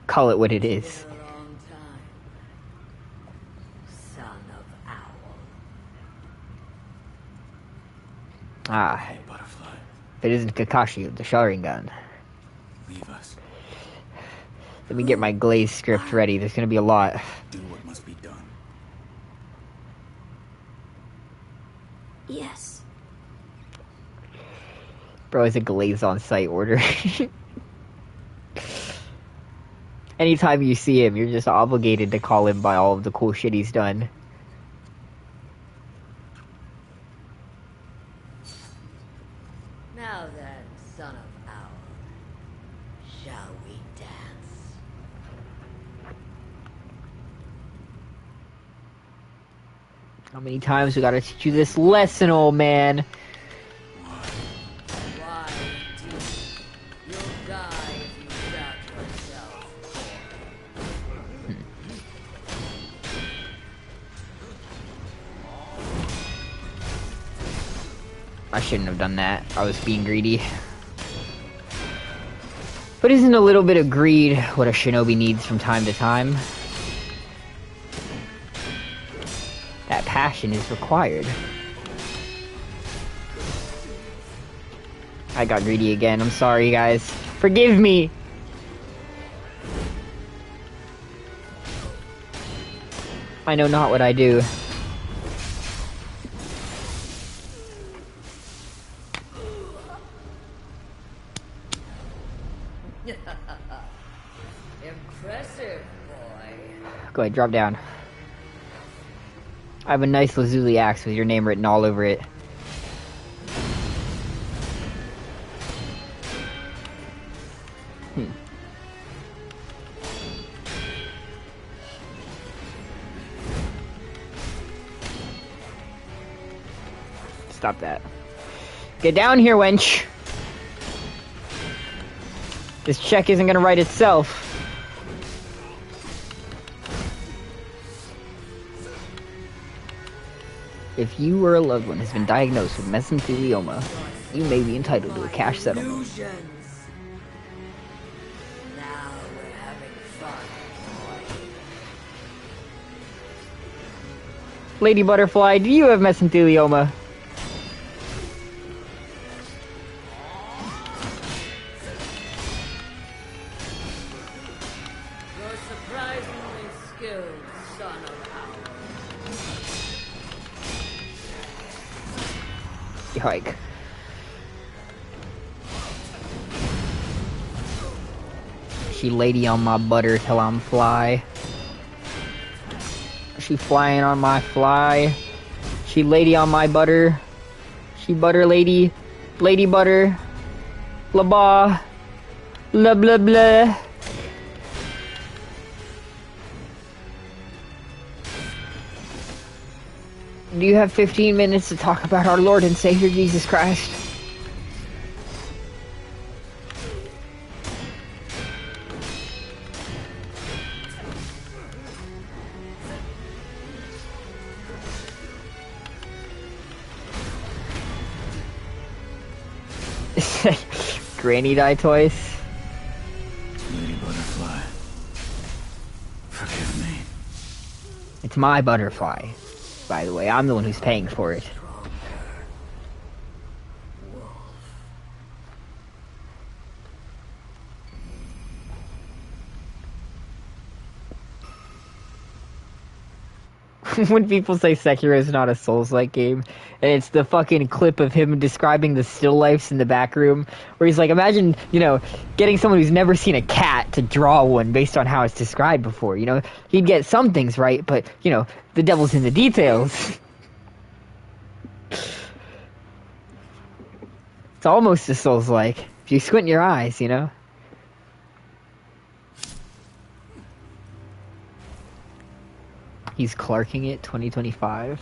Call it what it is. It's been a long time. Son of Owl. Ah. Hey, butterfly. If it isn't Kakashi with the Sharingan. Leave us. Let me get my Glaze script ready. There's gonna be a lot. Do what must be done. Yes. Bro, it's a Glaze on site order. Anytime you see him, you're just obligated to call him by all of the cool shit he's done. Now then, son of Owl, shall we dance? How many times we gotta teach you this lesson, old man? Why, indeed? You'll die if you doubt yourself. I shouldn't have done that. I was being greedy. But isn't a little bit of greed what a shinobi needs from time to time? That passion is required. I got greedy again. I'm sorry, guys. Forgive me! I know not what I do. Impressive, boy. Go ahead, drop down. I have a nice lazuli axe with your name written all over it. Stop that. Get down here, wench! This check isn't gonna write itself. If you or a loved one has been diagnosed with mesothelioma, you may be entitled to a cash settlement. Illusions. Now we're having fun, boy. Lady Butterfly, do you have mesothelioma? You're surprisingly skilled, son of Owl. Yike. She lady on my butter till I'm fly. She flying on my fly. She lady on my butter. She butter lady. Lady butter. La ba. Blah blah blah. Do you have 15 minutes to talk about our Lord and Savior Jesus Christ? Granny die toys? Lady Butterfly. Forgive me. It's my butterfly. By the way, I'm the one who's paying for it. When people say Sekiro is not a Souls-like game, and it's the fucking clip of him describing the still lifes in the back room, where he's like, imagine, getting someone who's never seen a cat to draw one based on how it's described before, He'd get some things right, but, the devil's in the details. It's almost a Souls-like, if you squint your eyes, He's Clarking it, 2025.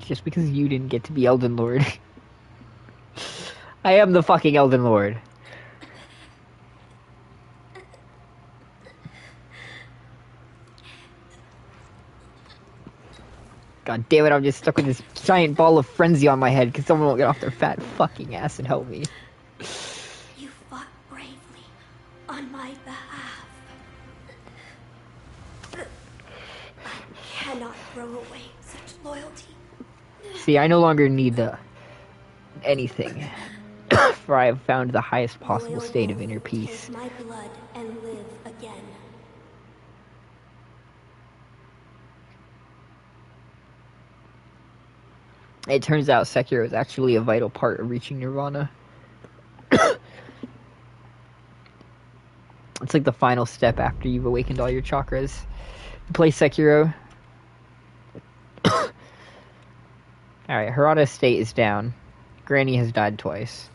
Just because you didn't get to be Elden Lord. I am the fucking Elden Lord. God damn it, I'm just stuck with this giant ball of frenzy on my head because someone won't get off their fat fucking ass and help me. You fought bravely on my behalf. I cannot throw away such loyalty. See, I no longer need anything, for I have found the highest possible state of inner peace. Take my blood and live again. It turns out Sekiro is actually a vital part of reaching Nirvana. It's like the final step after you've awakened all your chakras. You play Sekiro. Alright, Harada's state is down. Granny has died twice.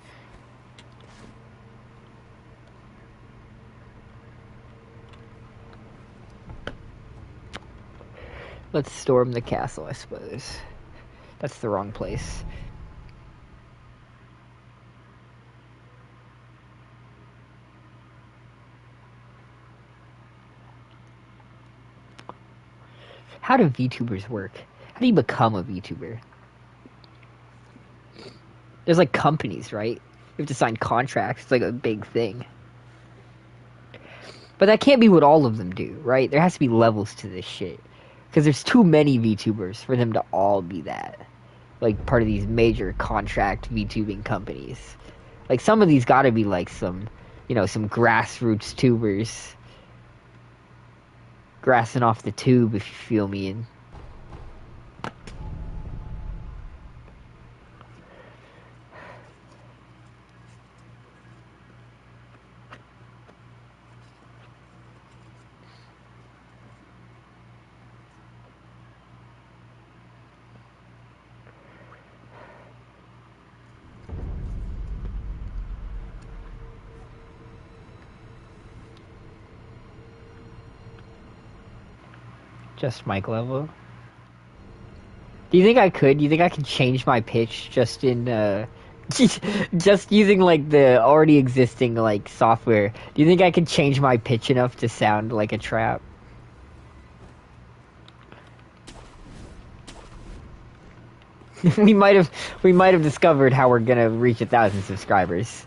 Let's storm the castle, I suppose. That's the wrong place. How do VTubers work? How do you become a VTuber? There's like companies, right? You have to sign contracts. It's like a big thing. But that can't be what all of them do, right? There has to be levels to this shit. Because there's too many VTubers for them to all be that. Like, part of these major contract VTubing companies. Like, some of these gotta be like some grassroots tubers. Grassing off the tube, if you feel me, and just mic level. Do you think I could? Do you think I could change my pitch just in, just using, like, the already existing, like, software? Do you think I could change my pitch enough to sound like a trap? we might have discovered how we're gonna reach 1,000 subscribers.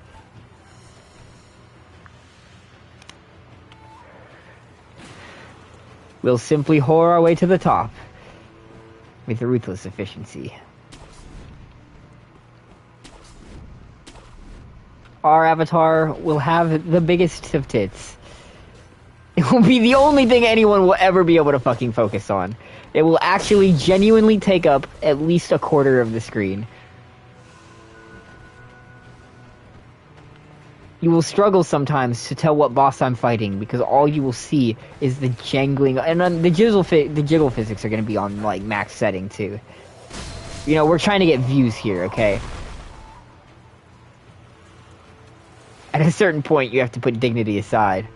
We'll simply whore our way to the top with ruthless efficiency. Our avatar will have the biggest of tits. It will be the only thing anyone will ever be able to fucking focus on. It will actually genuinely take up at least a quarter of the screen. You will struggle sometimes to tell what boss I'm fighting because all you will see is the jangling, and the jiggle physics are going to be on like max setting too. We're trying to get views here, okay? At a certain point, you have to put dignity aside.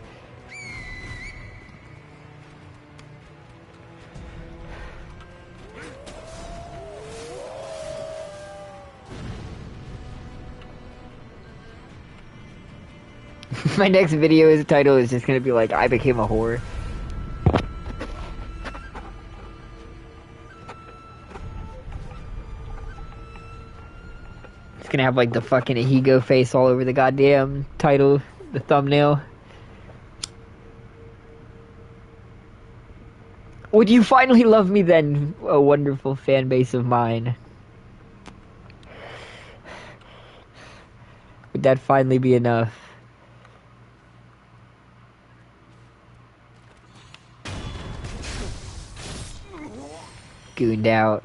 My next video's title is just gonna be like, I became a whore. It's gonna have like the fucking Ahigo face all over the goddamn title, the thumbnail. Would you finally love me then, a wonderful fan base of mine? Would that finally be enough? Gooned out.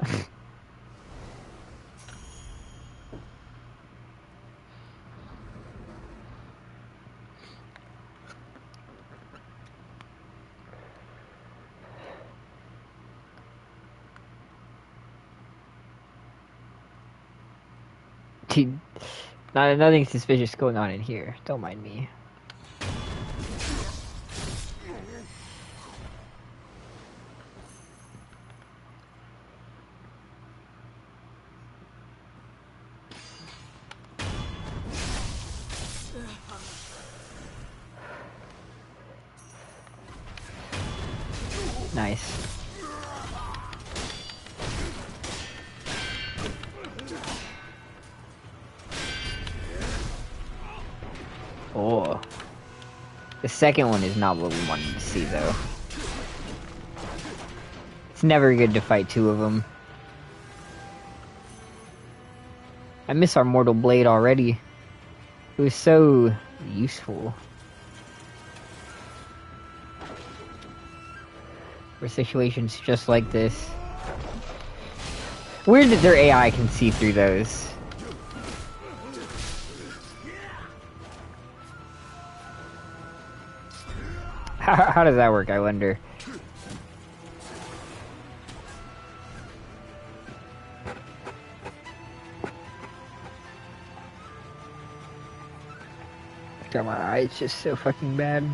Dude, nothing suspicious going on in here. Don't mind me. Nice. Oh. The second one is not what we wanted to see, though. It's never good to fight two of them. I miss our Mortal Blade already. It was so useful. For situations just like this. Weird that their AI can see through those. How does that work, I wonder? God, my eye's just so fucking bad.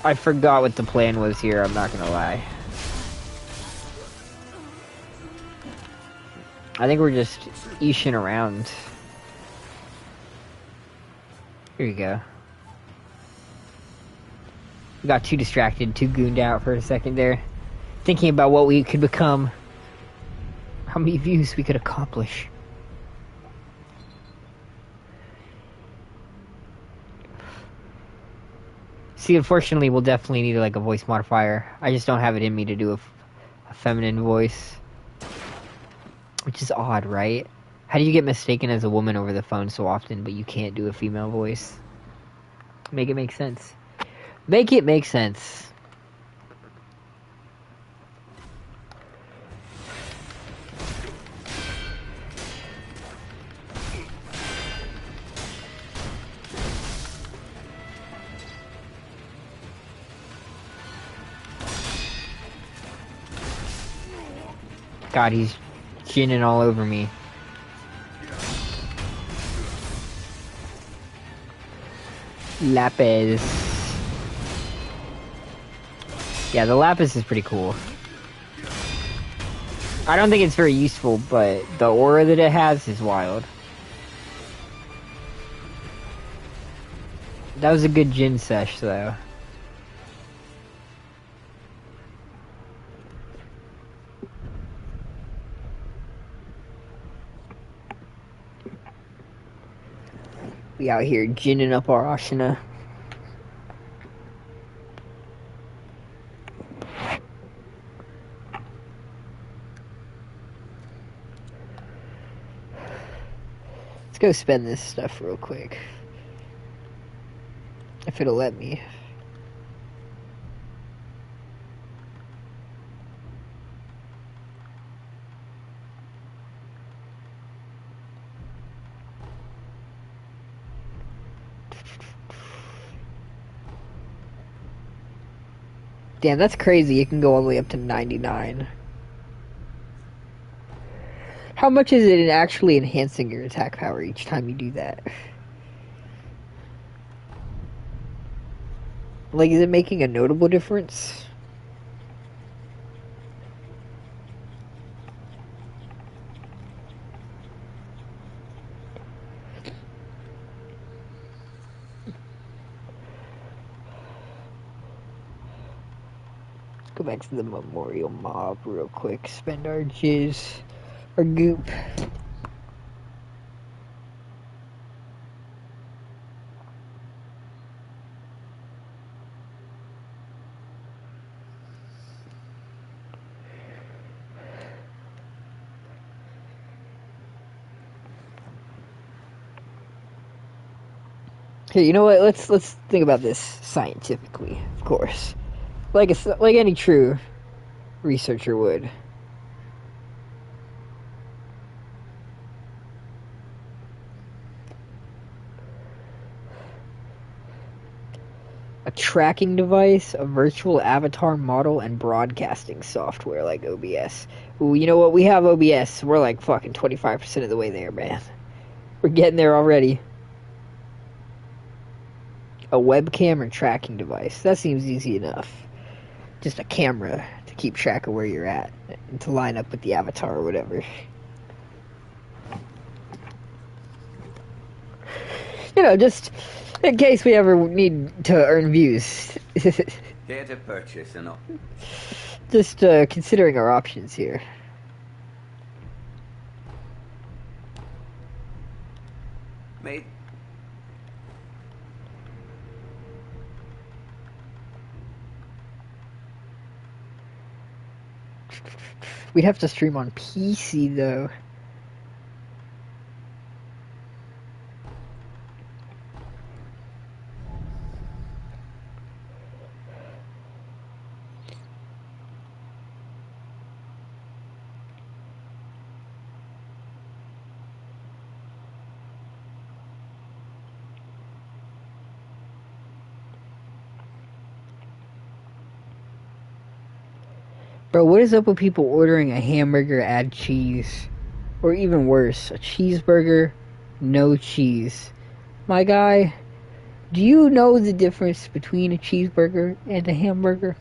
I forgot what the plan was here, I'm not gonna lie. I think we're just eeshing around. Here you go. We got too distracted, too gooned out for a second there. Thinking about what we could become. How many views we could accomplish. See, unfortunately, we'll definitely need like a voice modifier. I just don't have it in me to do a feminine voice. Which is odd, right? How do you get mistaken as a woman over the phone so often, but you can't do a female voice? Make it make sense. Make it make sense. God, he's ginning all over me. Lapis. Yeah, the lapis is pretty cool. I don't think it's very useful, but the aura that it has is wild. That was a good Jin sesh, though. We out here ginning up our Ashina. Let's go spend this stuff real quick. If it'll let me. Damn, that's crazy. It can go all the way up to 99. How much is it in actually enhancing your attack power each time you do that? Like, is it making a notable difference? Go back to the memorial mob real quick. Spend our jizz, our goop. Here, you know what? Let's think about this scientifically, of course, like any true researcher would. A tracking device, a virtual avatar model, and broadcasting software like OBS. Ooh, you know what? We have OBS. We're like fucking 25% of the way there, man. We're getting there already. A webcam or tracking device. That seems easy enough. Just a camera to keep track of where you're at and to line up with the avatar or whatever. You know, just in case we ever need to earn views. Here to purchase an Just considering our options here. made. We'd have to stream on PC though. Bro, what is up with people ordering a hamburger, add cheese? Or even worse, a cheeseburger, no cheese. My guy, do you know the difference between a cheeseburger and a hamburger?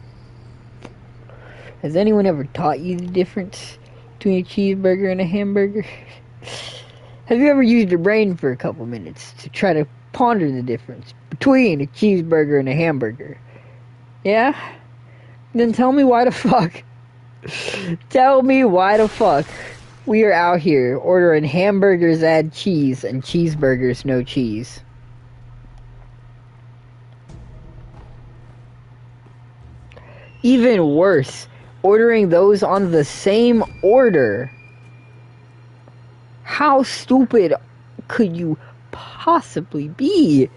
Has anyone ever taught you the difference between a cheeseburger and a hamburger? Have you ever used your brain for a couple minutes to try to ponder the difference between a cheeseburger and a hamburger? Yeah? Then tell me why the fuck. Tell me why the fuck we are out here ordering hamburgers add cheese and cheeseburgers no cheese. Even worse, ordering those on the same order. How stupid could you possibly be?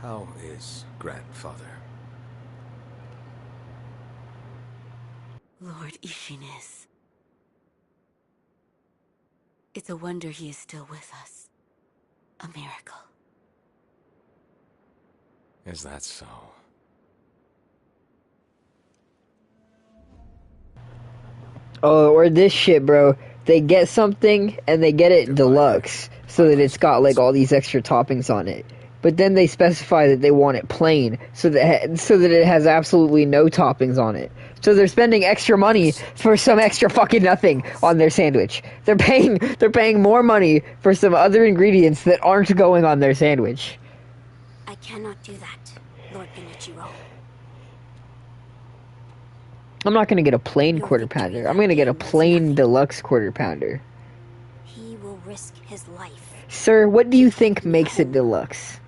How is grandfather? Lord Ishinis. It's a wonder he is still with us. A miracle. Is that so? Oh, or this shit, bro. They get something and they get it deluxe so that it's got like all these extra toppings on it. But then they specify that they want it plain so that it has absolutely no toppings on it. So they're spending extra money for some extra fucking nothing on their sandwich. They're paying more money for some other ingredients that aren't going on their sandwich. I cannot do that, Lord Benichiro. I'm not gonna get a plain quarter pounder. I'm gonna get a plain deluxe quarter pounder. He will risk his life. Sir, what do you think makes it deluxe?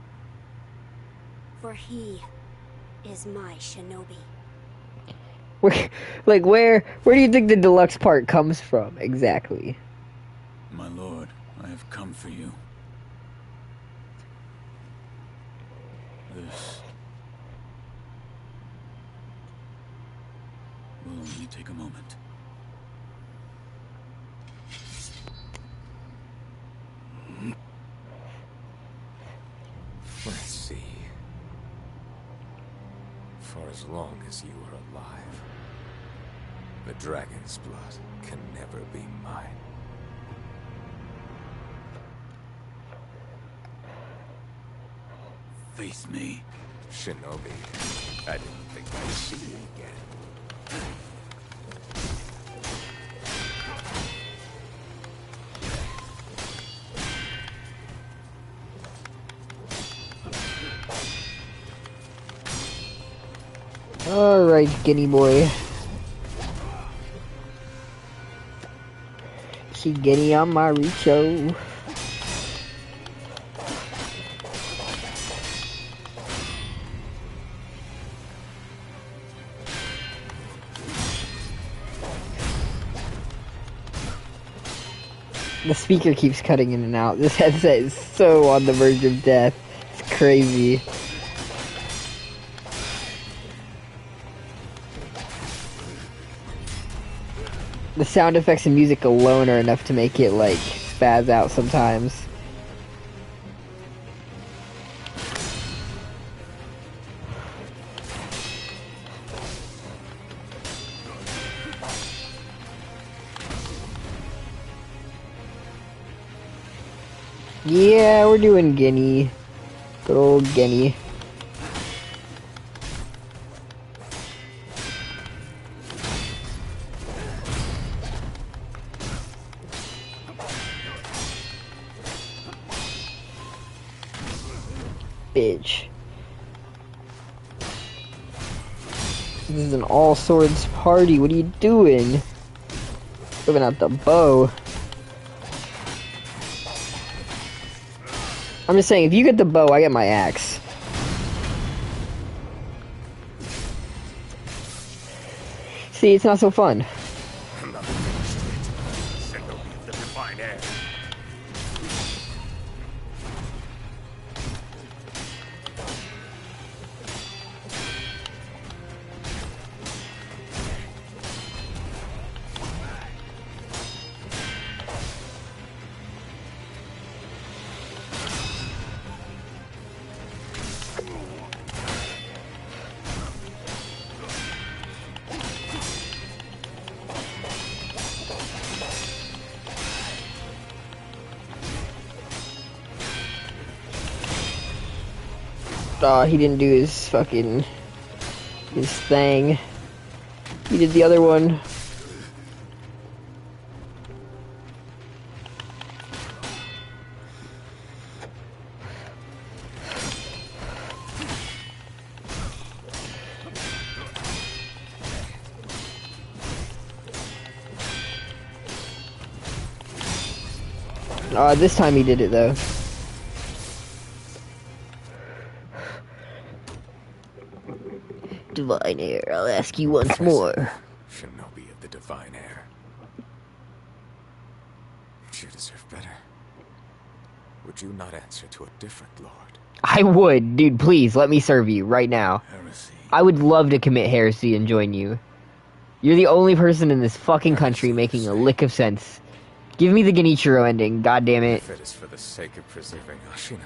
For he is my shinobi. Where do you think the deluxe part comes from exactly? My lord, I have come for you. This will only take a moment. Let's see. For as long as you are alive, the dragon's blood can never be mine. Face me. Shinobi, I didn't think I'd see you again. Alright, Guinea boy. See Guinea on my Richo. The speaker keeps cutting in and out. This headset is so on the verge of death. It's crazy. The sound effects and music alone are enough to make it, like, spaz out sometimes. Yeah, we're doing Guinea. Good old Guinea. Bitch. This is an all swords party. What are you doing? Whipping out the bow. I'm just saying, if you get the bow, I get my axe. See, it's not so fun. He didn't do his fucking... his thing. He did the other one. This time he did it though. Divine Air, I'll ask you once more. Shinobi of the Divine Air. You deserve better. Would you not answer to a different lord? I would, dude, please, let me serve you, right now. Heresy. I would love to commit heresy and join you. You're the only person in this fucking country making a lick of sense. Give me the Genichiro ending, goddammit. If it is for the sake of preserving Ashina.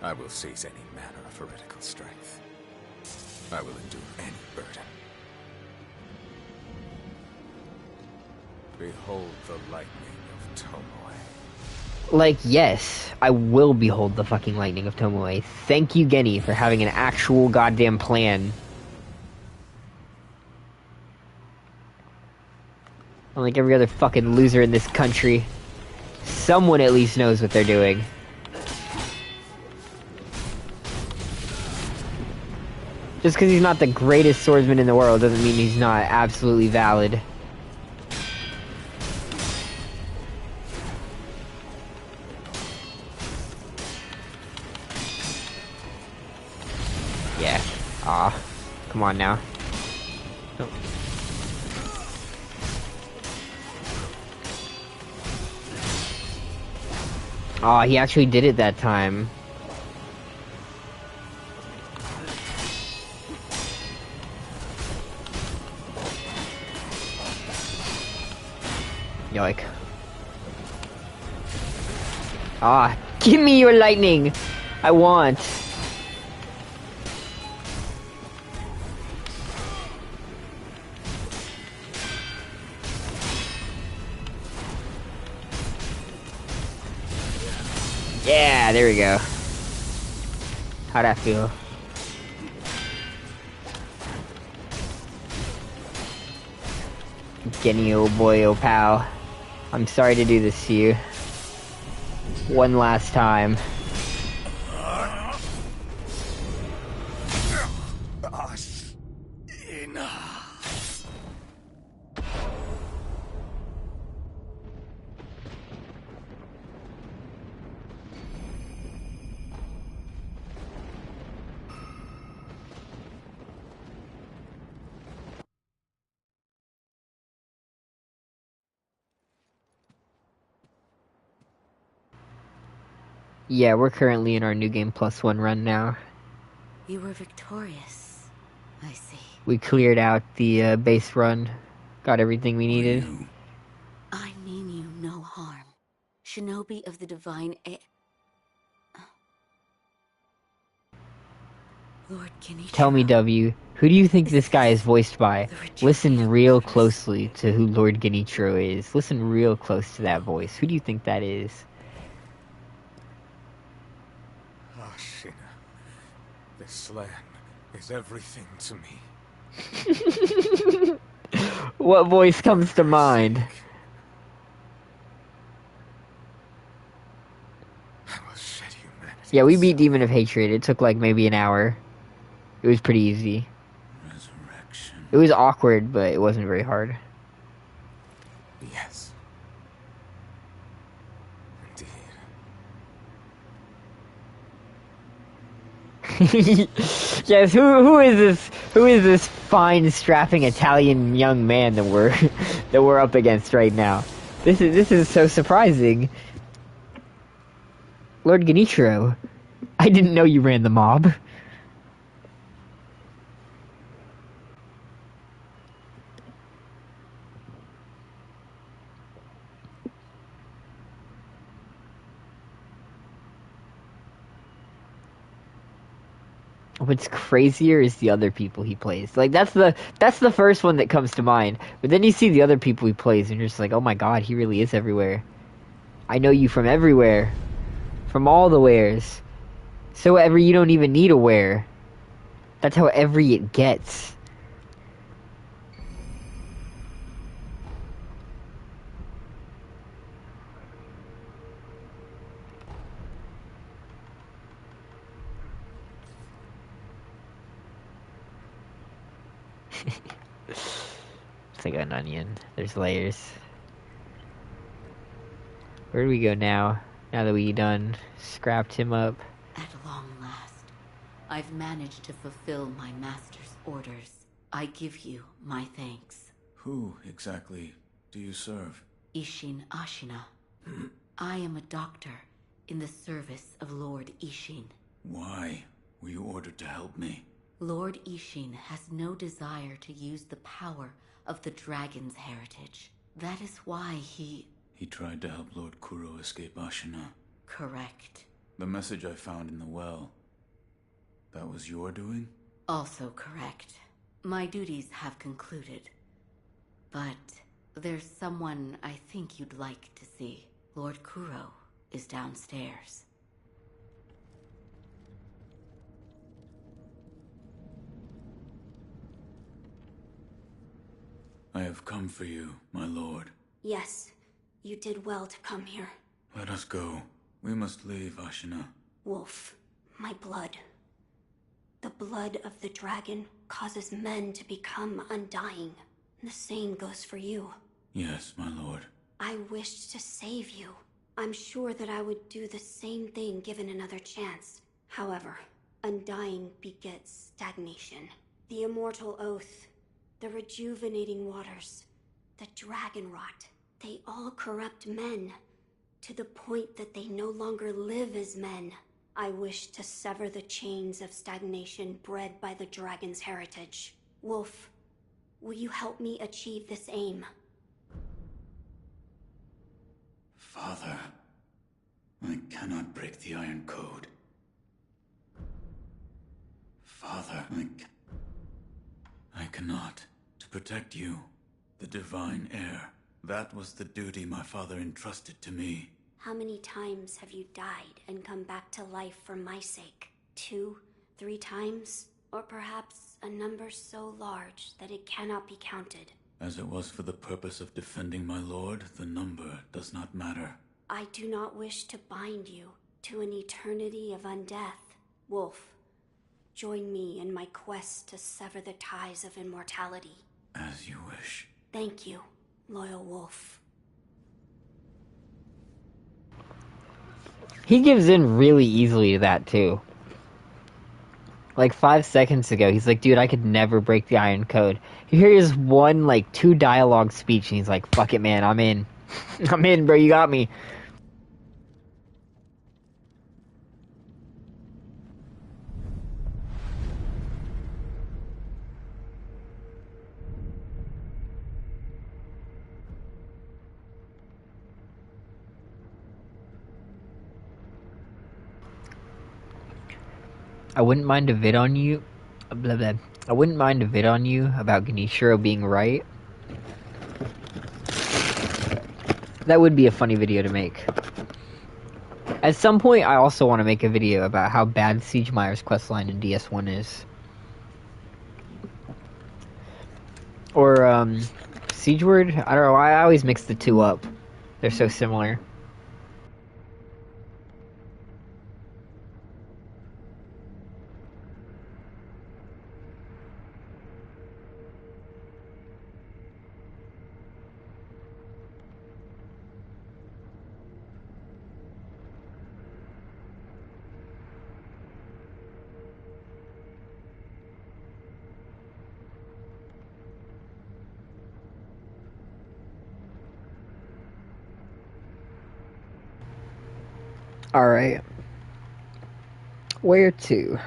I will seize any manner of heretical strength. I will endure any burden. Behold the lightning of Tomoe. Like, yes, I will behold the fucking lightning of Tomoe. Thank you, Geni, for having an actual goddamn plan. Unlike every other fucking loser in this country. Someone at least knows what they're doing. Just because he's not the greatest swordsman in the world doesn't mean he's not absolutely valid. Yeah. Aw. Come on now. Aw, he actually did it that time. Yoink. Ah, give me your lightning! I want. Yeah, there we go. How'd that feel? Genny, oh boy, oh pal. I'm sorry to do this to you. One last time. Yeah, we're currently in our New Game +1 run now. You were victorious. I see. We cleared out the base run. Got everything we needed. I mean you no harm. Shinobi of the Divine Lord Genichiro. Tell me, W, who do you think this guy is voiced by? Listen real closely to who Lord Genichiro is. Listen real close to that voice. Who do you think that is? Ashina, this land is everything to me. What voice comes to mind? Yeah, we beat Demon of Hatred. It took like maybe an hour. It was pretty easy. It was awkward, but it wasn't very hard. Yes. Yes, who is this fine strapping Italian young man that we're up against right now? This is so surprising. Lord Genichiro, I didn't know you ran the mob. What's crazier is the other people he plays. Like that's the first one that comes to mind. But then you see the other people he plays, and you're just like, oh my god, he really is everywhere. I know you from everywhere, from all the wares. So every you don't even need a ware. That's how every it gets. It's like an onion. There's layers. Where do we go now? Now that we done scrapped him up. At long last, I've managed to fulfill my master's orders. I give you my thanks. Who exactly do you serve? Ishin Ashina. I am a doctor in the service of Lord Ishin. Why were you ordered to help me? Lord Ishin has no desire to use the power of the dragon's heritage. That is why he tried to help Lord Kuro escape Ashina. Correct. The message I found in the well, that was your doing? Also correct. My duties have concluded. But there's someone I think you'd like to see. Lord Kuro is downstairs. I have come for you, my lord. Yes, you did well to come here. Let us go. We must leave Ashina. Wolf, my blood. The blood of the dragon causes men to become undying. The same goes for you. Yes, my lord. I wished to save you. I'm sure that I would do the same thing given another chance. However, undying begets stagnation. The immortal oath, the rejuvenating waters, the dragon rot, they all corrupt men, to the point that they no longer live as men. I wish to sever the chains of stagnation bred by the dragon's heritage. Wolf, will you help me achieve this aim? Father, I cannot break the Iron Code. Father, I cannot. To protect you, the divine heir. That was the duty my father entrusted to me. How many times have you died and come back to life for my sake? 2, 3 times? Or perhaps a number so large that it cannot be counted? As it was for the purpose of defending my lord, the number does not matter. I do not wish to bind you to an eternity of undeath. Wolf, join me in my quest to sever the ties of immortality. As you wish. Thank you, loyal wolf. He gives in really easily to that, too. Like 5 seconds ago, he's like, dude, I could never break the Iron Code. You hear his 2 dialogue speech, and he's like, fuck it, man, I'm in. I'm in, bro, you got me. I wouldn't mind a vid on you. Blah, blah. I wouldn't mind a vid on you about Genichiro being right. That would be a funny video to make. At some point, I also want to make a video about how bad Siegemeier's questline in DS1 is. Or, Siegeward? I don't know, I always mix the two up. They're so similar. Alright. Where to?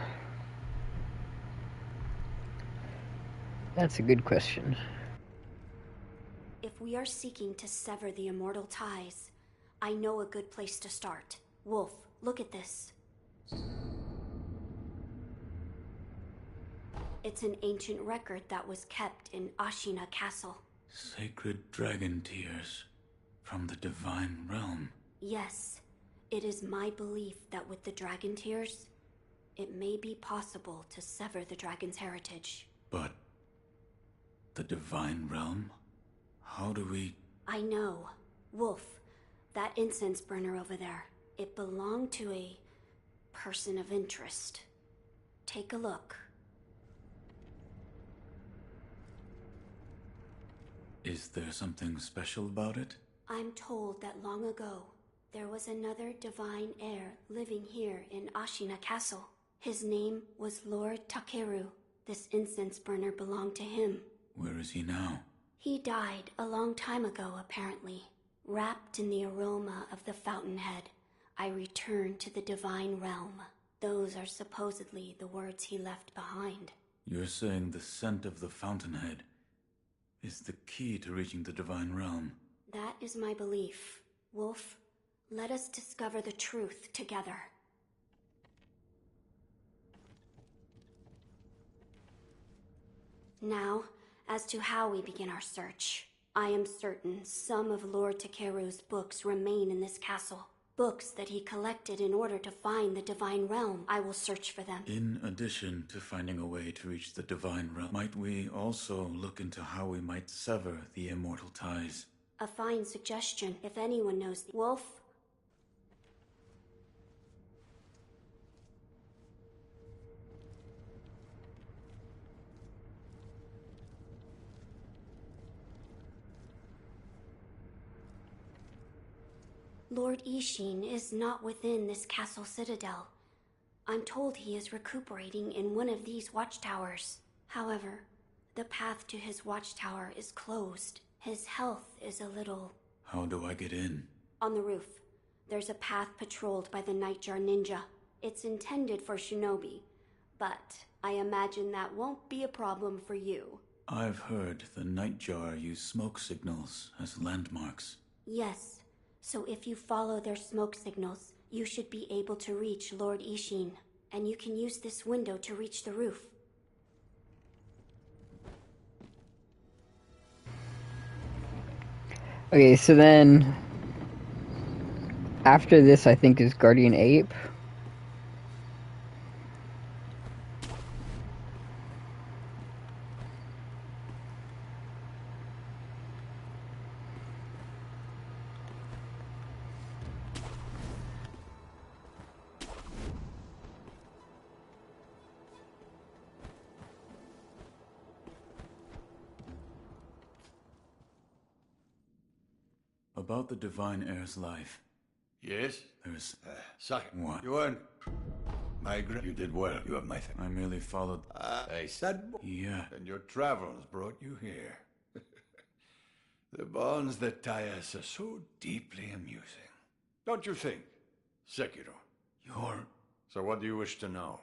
That's a good question. If we are seeking to sever the immortal ties, I know a good place to start. Wolf, look at this. It's an ancient record that was kept in Ashina Castle. Sacred dragon tears from the divine realm. Yes, it is my belief that with the dragon tears, it may be possible to sever the dragon's heritage. But the divine realm? How do we... I know. Wolf, that incense burner over there, it belonged to a person of interest. Take a look. Is there something special about it? I'm told that long ago, there was another divine heir living here in Ashina Castle. His name was Lord Takeru. This incense burner belonged to him. Where is he now? He died a long time ago, apparently. Wrapped in the aroma of the Fountainhead, I returned to the divine realm. Those are supposedly the words he left behind. You're saying the scent of the Fountainhead is the key to reaching the divine realm? That is my belief. Wolf, let us discover the truth together. Now, as to how we begin our search. I am certain some of Lord Takeru's books remain in this castle. Books that he collected in order to find the divine realm. I will search for them. In addition to finding a way to reach the divine realm, might we also look into how we might sever the immortal ties? A fine suggestion, if anyone knows the Wolf. Lord Ishin is not within this castle citadel. I'm told he is recuperating in one of these watchtowers. However, the path to his watchtower is closed. His health is a little... How do I get in? On the roof, there's a path patrolled by the Nightjar Ninja. It's intended for shinobi, but I imagine that won't be a problem for you. I've heard the Nightjar use smoke signals as landmarks. Yes. So if you follow their smoke signals, you should be able to reach Lord Ishin, and you can use this window to reach the roof. Okay, so then after this, I think, is Guardian Ape. About the divine heir's life. Yes? There's... Second. What? You weren't... You did well. You have my thing. I merely followed... I said... Yeah. And your travels brought you here. The bonds that tie us are so deeply amusing. Don't you think, Sekiro? So what do you wish to know?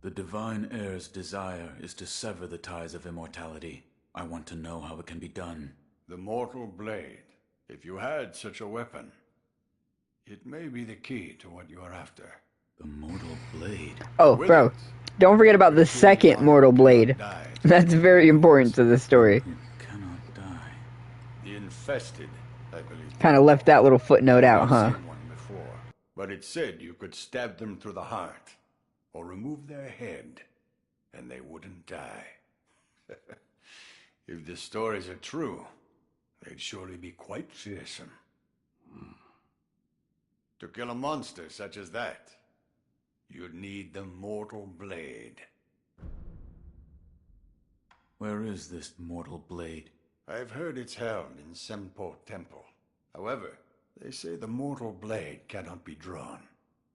The divine heir's desire is to sever the ties of immortality. I want to know how it can be done. The mortal blade. If you had such a weapon, it may be the key to what you are after. The mortal blade. Oh, bro. Don't forget about the second mortal blade. That's very important to the story. Cannot die. The infested, I believe. Kind of left that little footnote out, I've huh? seen one before, but it said you could stab them through the heart, or remove their head, and they wouldn't die. If the stories are true, they'd surely be quite fearsome. To kill a monster such as that, you'd need the mortal blade. Where is this mortal blade? I've heard it's held in Sempo Temple. However, they say the mortal blade cannot be drawn.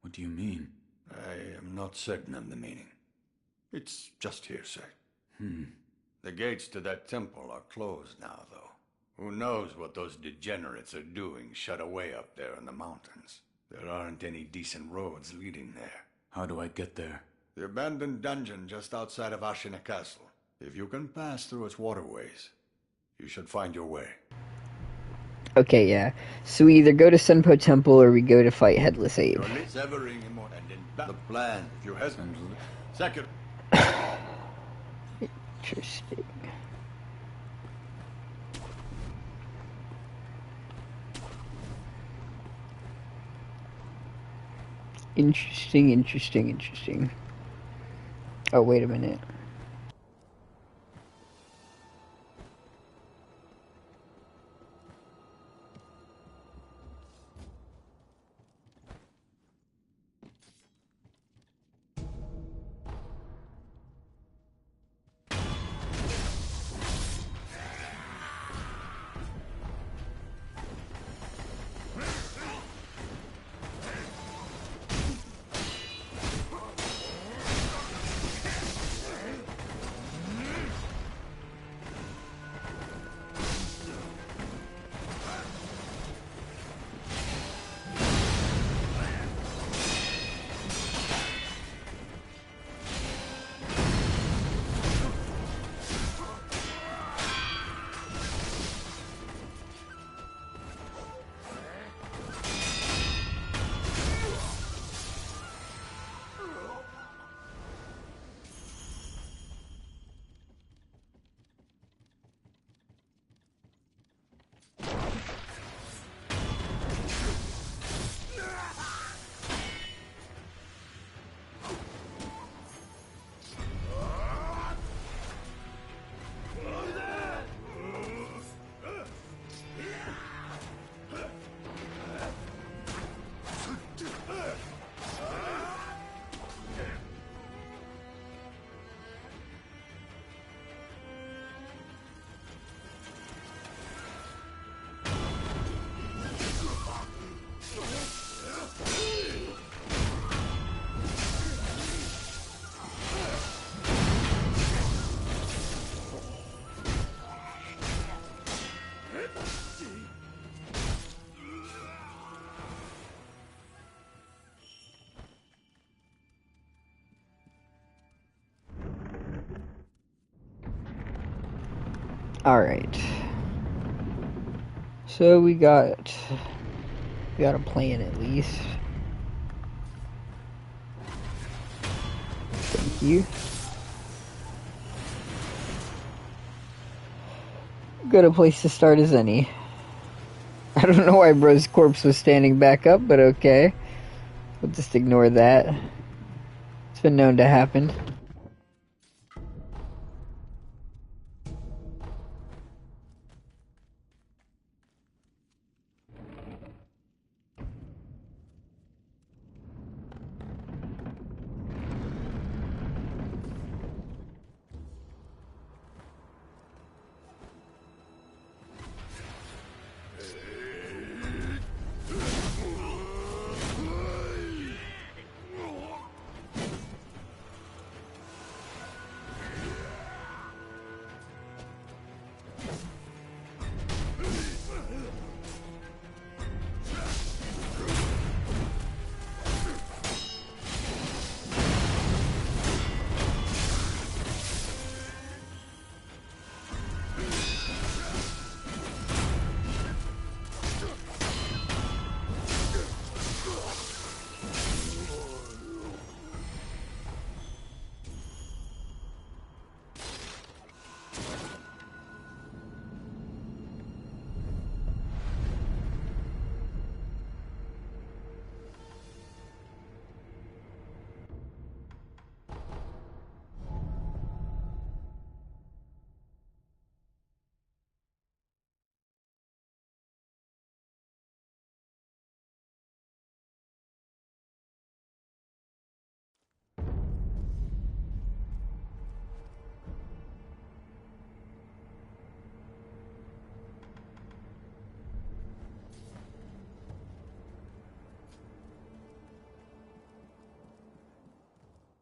What do you mean? I am not certain of the meaning. It's just hearsay. The gates to that temple are closed now, though. Who knows what those degenerates are doing shut away up there in the mountains. There aren't any decent roads leading there. How do I get there? The abandoned dungeon just outside of Ashina Castle. If you can pass through its waterways, you should find your way. Okay, yeah. So we either go to Senpo Temple or we go to fight Headless Abe. Severing him and in the plan, if you hesitate. Second. Interesting. Interesting. Oh, wait a minute. Alright. So we got a plan at least. Thank you. Good a place to start as any. I don't know why bro's corpse was standing back up, but okay. We'll just ignore that. It's been known to happen.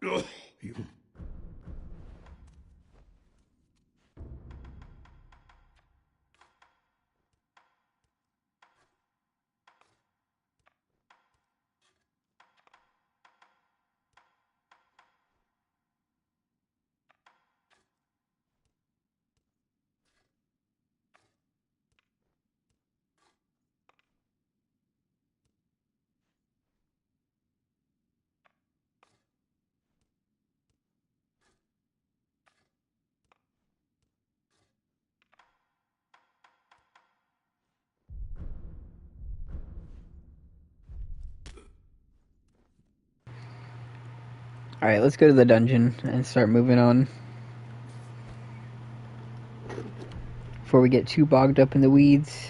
You... Alright, let's go to the dungeon and start moving on. Before we get too bogged up in the weeds.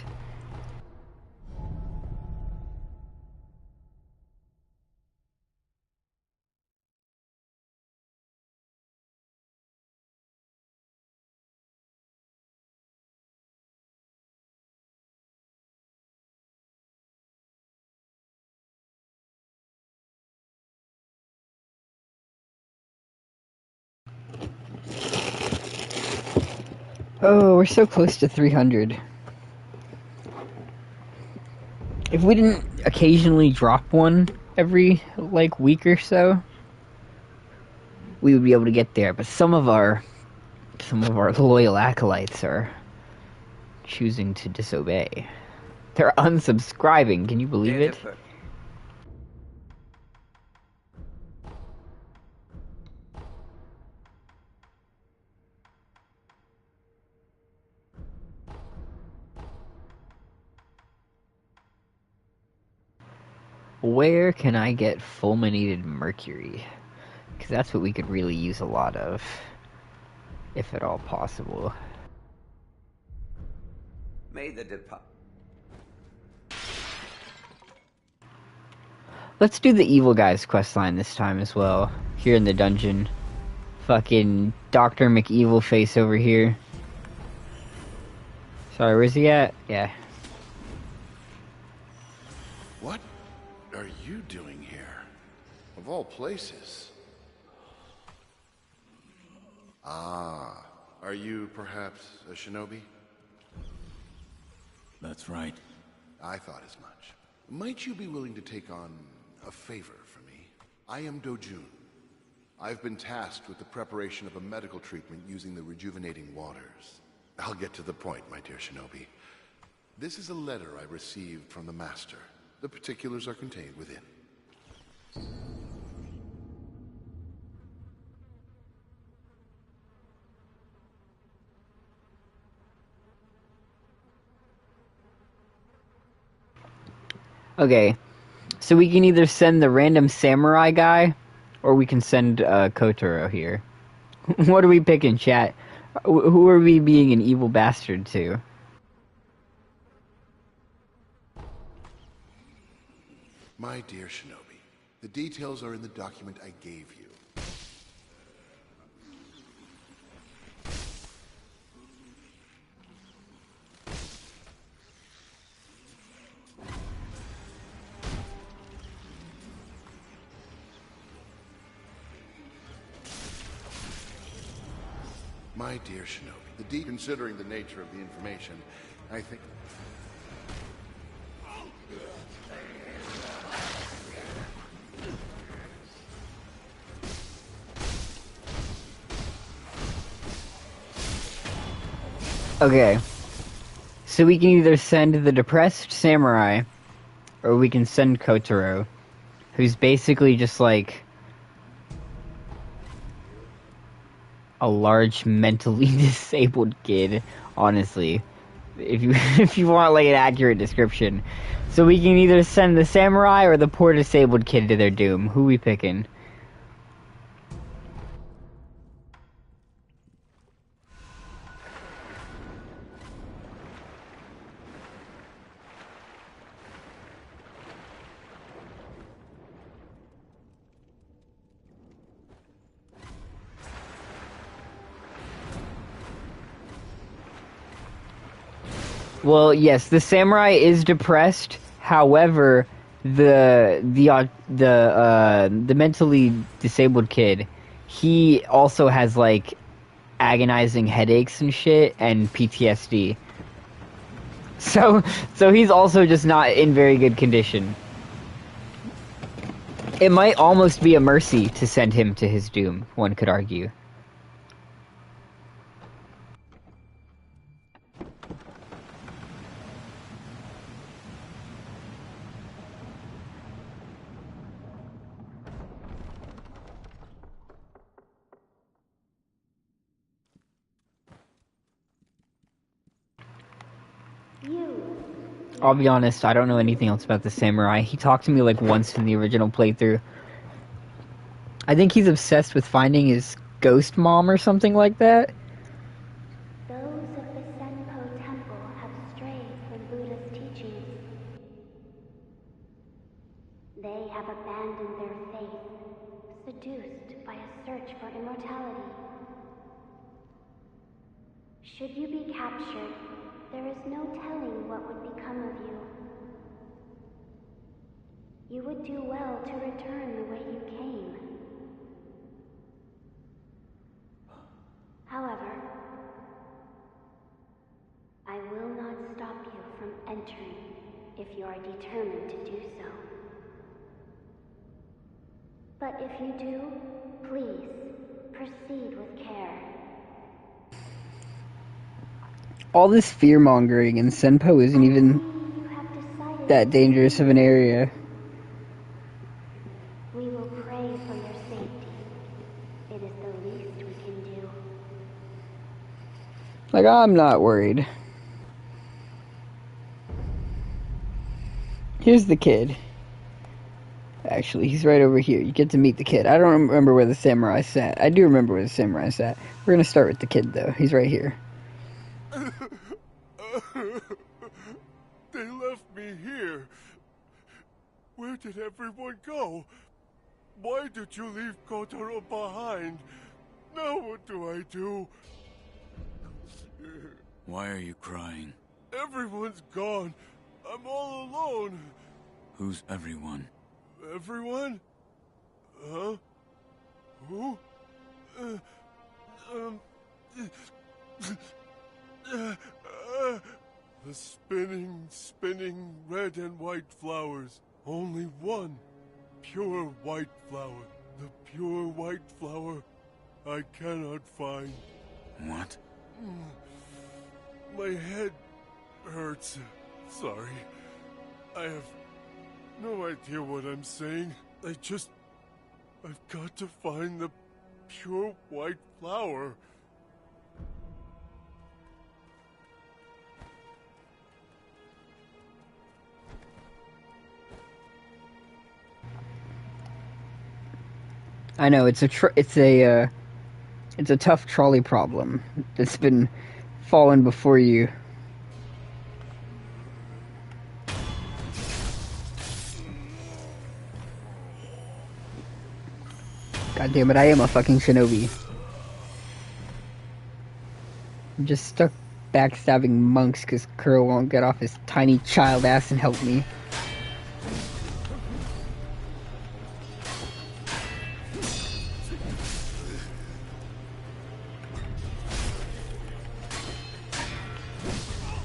Oh, we're so close to 300. If we didn't occasionally drop one every, like, week or so, we would be able to get there. But some of our loyal acolytes are choosing to disobey. They're unsubscribing, can you believe it? Where can I get fulminated mercury? Because that's what we could really use a lot of. If at all possible. May the depart. Let's do the evil guy's questline this time as well. Here in the dungeon. Fucking Dr. McEvilface over here. Sorry, where's he at? Yeah. What are you doing here? Of all places. Ah, are you perhaps a shinobi? That's right. I thought as much. Might you be willing to take on a favor for me? I am Dojun. I've been tasked with the preparation of a medical treatment using the rejuvenating waters. I'll get to the point, my dear shinobi. This is a letter I received from the Master. The particulars are contained within. Okay. So we can either send the random samurai guy, or we can send Kotaro here. What are we picking, chat? Who are we being an evil bastard to? My dear shinobi, the details are in the document I gave you. My dear shinobi, considering the nature of the information, I think... Okay. So we can either send the depressed samurai, or we can send Kotaro, who's basically just like a large mentally disabled kid, honestly. If you want like an accurate description. So we can either send the samurai or the poor disabled kid to their doom. Who we picking? Well, yes, the samurai is depressed. However, the mentally disabled kid, he also has like agonizing headaches and shit and PTSD. So he's also just not in very good condition. It might almost be a mercy to send him to his doom, one could argue. I'll be honest, I don't know anything else about the samurai. He talked to me like once in the original playthrough. I think he's obsessed with finding his ghost mom or something like that. Those of the Senpo Temple have strayed from Buddha's teachings. They have abandoned their faith, seduced by a search for immortality. Should you be captured, there is no telling what would become of you. You would do well to return the way you came. However, I will not stop you from entering if you are determined to do so. But if you do, please proceed with care. All this fear-mongering in Senpo isn't even that dangerous of an area. We will pray for your safety. It is the least we can do. Like, I'm not worried. Here's the kid. Actually, he's right over here. You get to meet the kid. I don't remember where the samurai sat. I do remember where the samurai sat. We're gonna start with the kid, though. He's right here. They left me here. Where did everyone go? Why did you leave Kotaro behind? Now what do I do? Why are you crying? Everyone's gone. I'm all alone. Who's everyone? Everyone? Huh? Who? The spinning red and white flowers. Only one. Pure white flower. The pure white flower I cannot find. What? My head hurts. Sorry. I have no idea what I'm saying. I've got to find the pure white flower. I know it's a tough trolley problem that's been falling before you. God damn it, I am a fucking shinobi. I'm just stuck backstabbing monks because Kuro won't get off his tiny child ass and help me.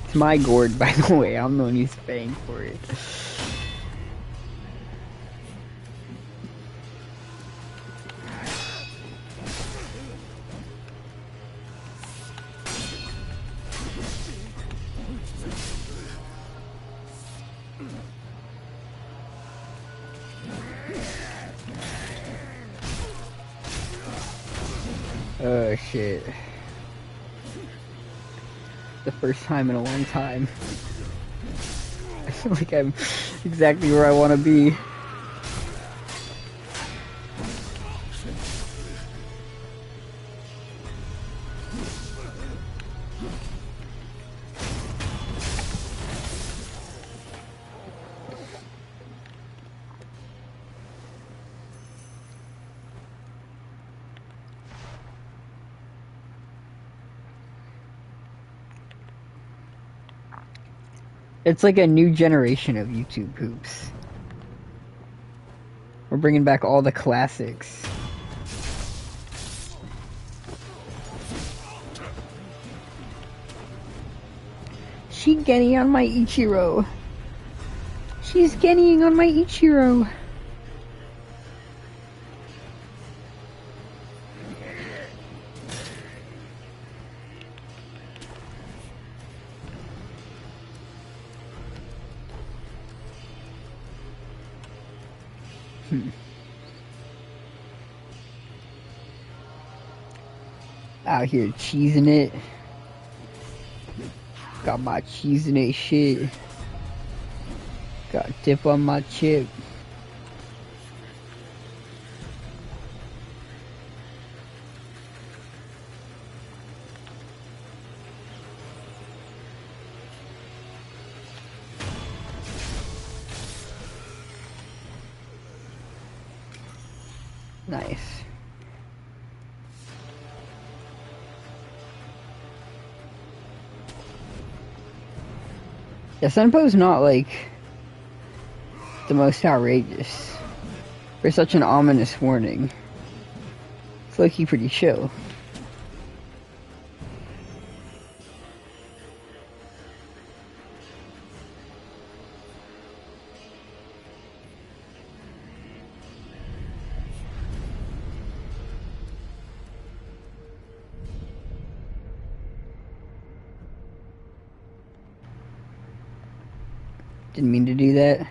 It's my gourd, by the way. I'm the one who's paying for it. Oh shit. The first time in a long time. I feel like I'm exactly where I want to be. It's like a new generation of YouTube hoops. We're bringing back all the classics. She's getting on my Ichiro. She's getting on my Ichiro. Out here cheesing it. Got my cheese in it shit. Got dip on my chip. Nice. Yeah, Senpo's not like the most outrageous. For such an ominous warning. It's low-key pretty chill. Didn't mean to do that.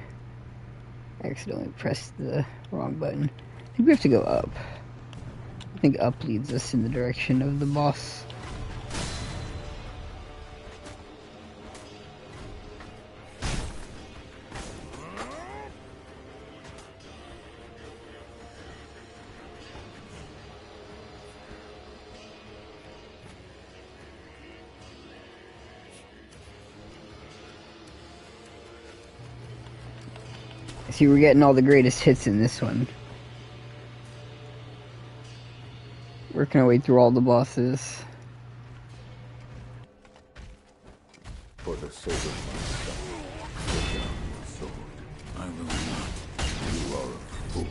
I accidentally pressed the wrong button. I think we have to go up. I think up leads us in the direction of the boss. See, we're getting all the greatest hits in this one. Working our way through all the bosses. For the sake of my son, put down your sword. I will not. You are a fool.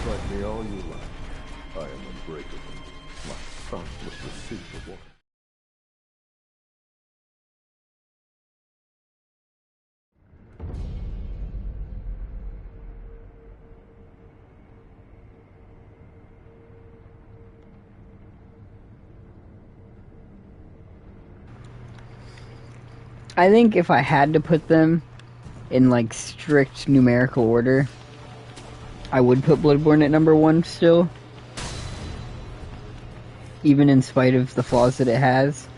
Strike me all you like. I am unbreakable. My son must receive the water. I think if I had to put them in like strict numerical order, I would put Bloodborne at number 1 still. Even in spite of the flaws that it has.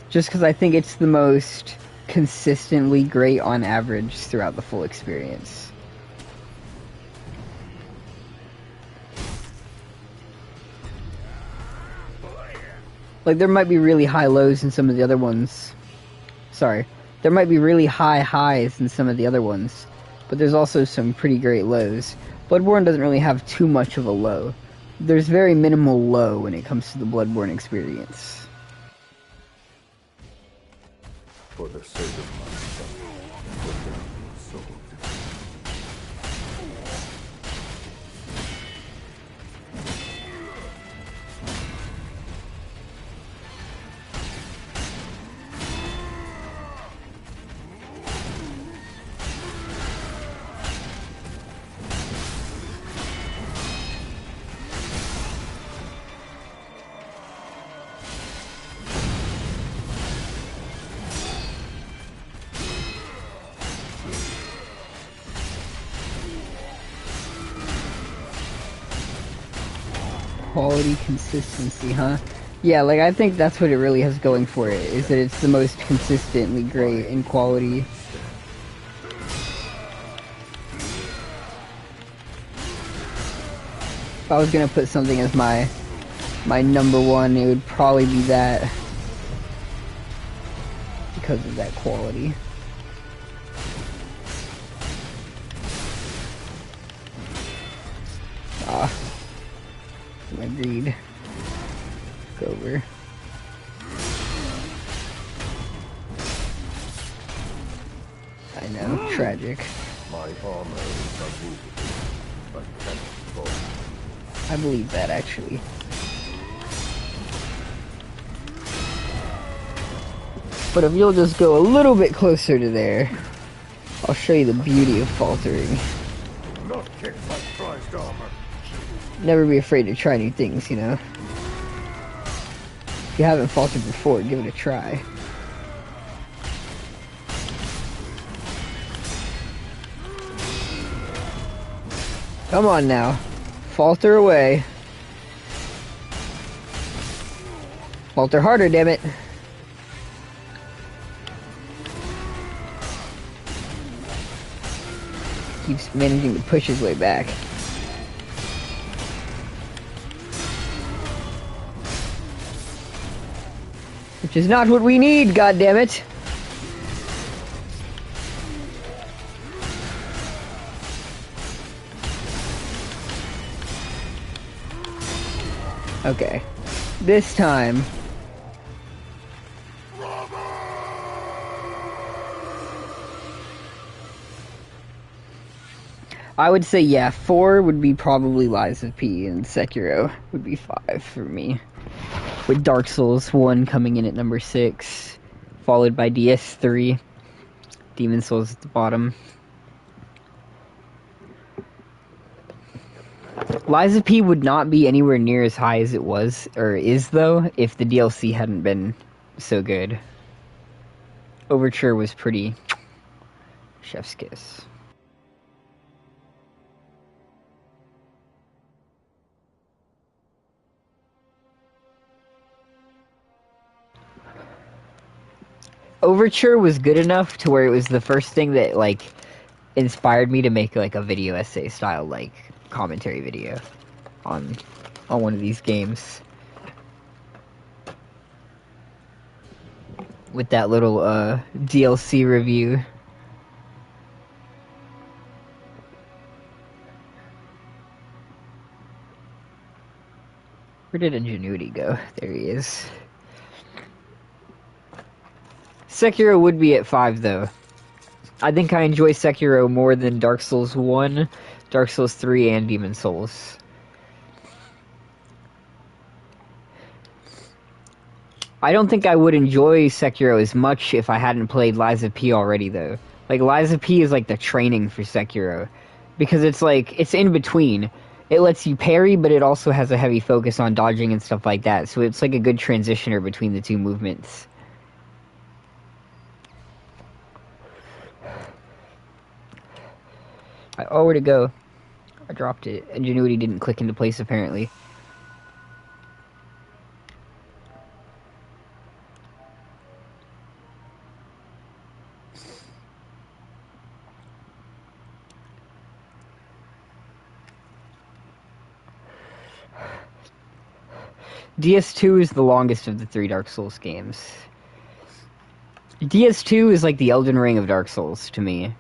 Just because I think it's the most consistently great on average throughout the full experience. Like, there might be really high lows in some of the other ones. Sorry. There might be really high highs in some of the other ones. But there's also some pretty great lows. Bloodborne doesn't really have too much of a low. There's very minimal low when it comes to the Bloodborne experience. For the sake of my son, put down your sword. Quality, consistency, huh? Yeah, like, I think that's what it really has going for it, is that it's the most consistently great in quality. If I was gonna put something as my number one, it would probably be that. Because of that quality. Ah. My greed. It's over. I know, tragic. My armor is unmovable, but cannot fall. I believe that, actually. But if you'll just go a little bit closer to there, I'll show you the beauty of faltering. Not kick my prized armor. Never be afraid to try new things, you know? If you haven't faltered before, give it a try. Come on now. Falter away. Falter harder, damn it. Keeps managing to push his way back. Which is not what we need, goddammit. Okay. This time. I would say, yeah, 4 would be probably Lies of P, and Sekiro would be 5 for me. With Dark Souls 1 coming in at number 6, followed by DS3, Demon Souls at the bottom. Lies of P would not be anywhere near as high as it was, or is though, if the DLC hadn't been so good. Overture was pretty chef's kiss. Overture was good enough to where it was the first thing that, like, inspired me to make, like, a video essay style, like, commentary video on one of these games. With that little, DLC review. Where did Ingenuity go? There he is. Sekiro would be at 5, though. I think I enjoy Sekiro more than Dark Souls 1, Dark Souls 3, and Demon Souls. I don't think I would enjoy Sekiro as much if I hadn't played Lies of P already, though. Like, Lies of P is like the training for Sekiro. Because it's like, it's in between. It lets you parry, but it also has a heavy focus on dodging and stuff like that. So it's like a good transitioner between the two movements. Oh, where'd it go? I dropped it. Ingenuity didn't click into place, apparently. DS2 is the longest of the 3 Dark Souls games. DS2 is like the Elden Ring of Dark Souls, to me.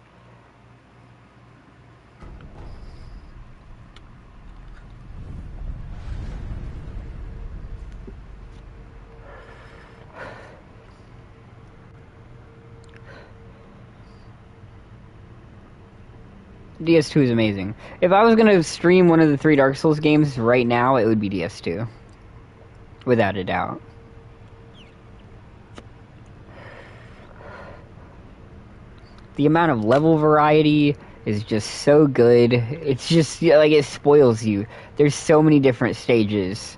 DS2 is amazing. If I was gonna stream one of the 3 Dark Souls games right now, it would be DS2. Without a doubt. The amount of level variety is just so good. It's just, like, it spoils you. There's so many different stages.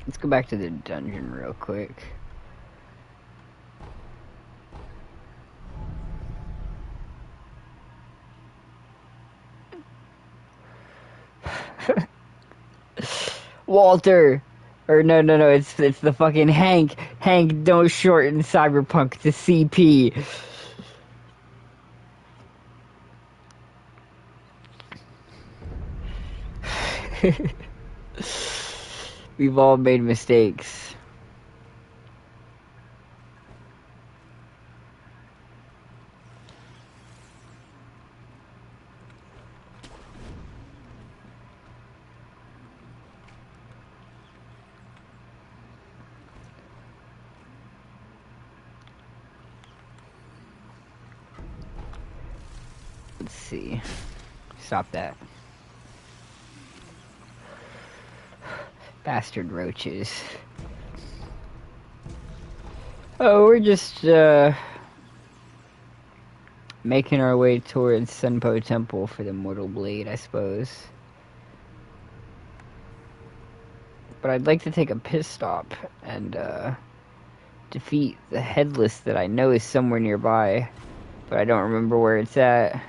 Let's go back to the dungeon real quick. Walter! Or no, it's the fucking Hank. Hank, don't shorten Cyberpunk to CP. We've all made mistakes. Let's see. Stop that. Bastard roaches. Oh, we're just, making our way towards Senpo Temple for the Mortal Blade, I suppose. But I'd like to take a pit stop and, defeat the Headless that I know is somewhere nearby. But I don't remember where it's at.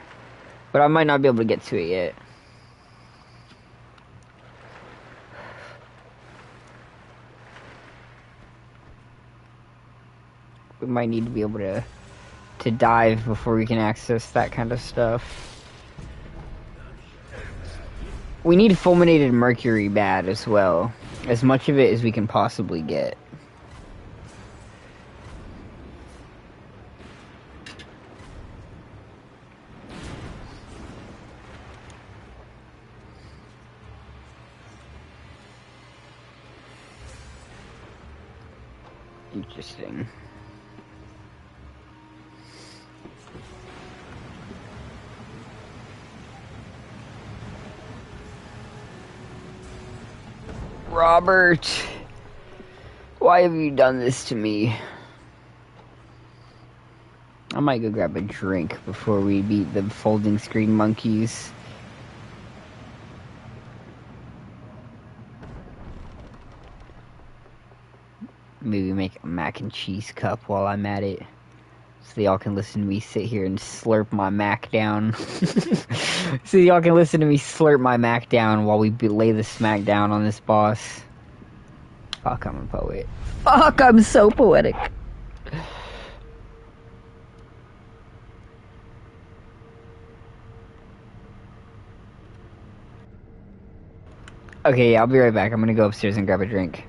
But I might not be able to get to it yet. We might need to be able to dive before we can access that kind of stuff. We need fulminated mercury bad as well. As much of it as we can possibly get. Interesting. Robert, why have you done this to me? I might go grab a drink before we beat the folding screen monkeys. Maybe make a mac and cheese cup while I'm at it. So y'all can listen to me sit here and slurp my mac down. So y'all can listen to me slurp my mac down while we lay the smack down on this boss. Fuck, I'm a poet. Fuck, I'm so poetic. Okay, yeah, I'll be right back. I'm gonna go upstairs and grab a drink.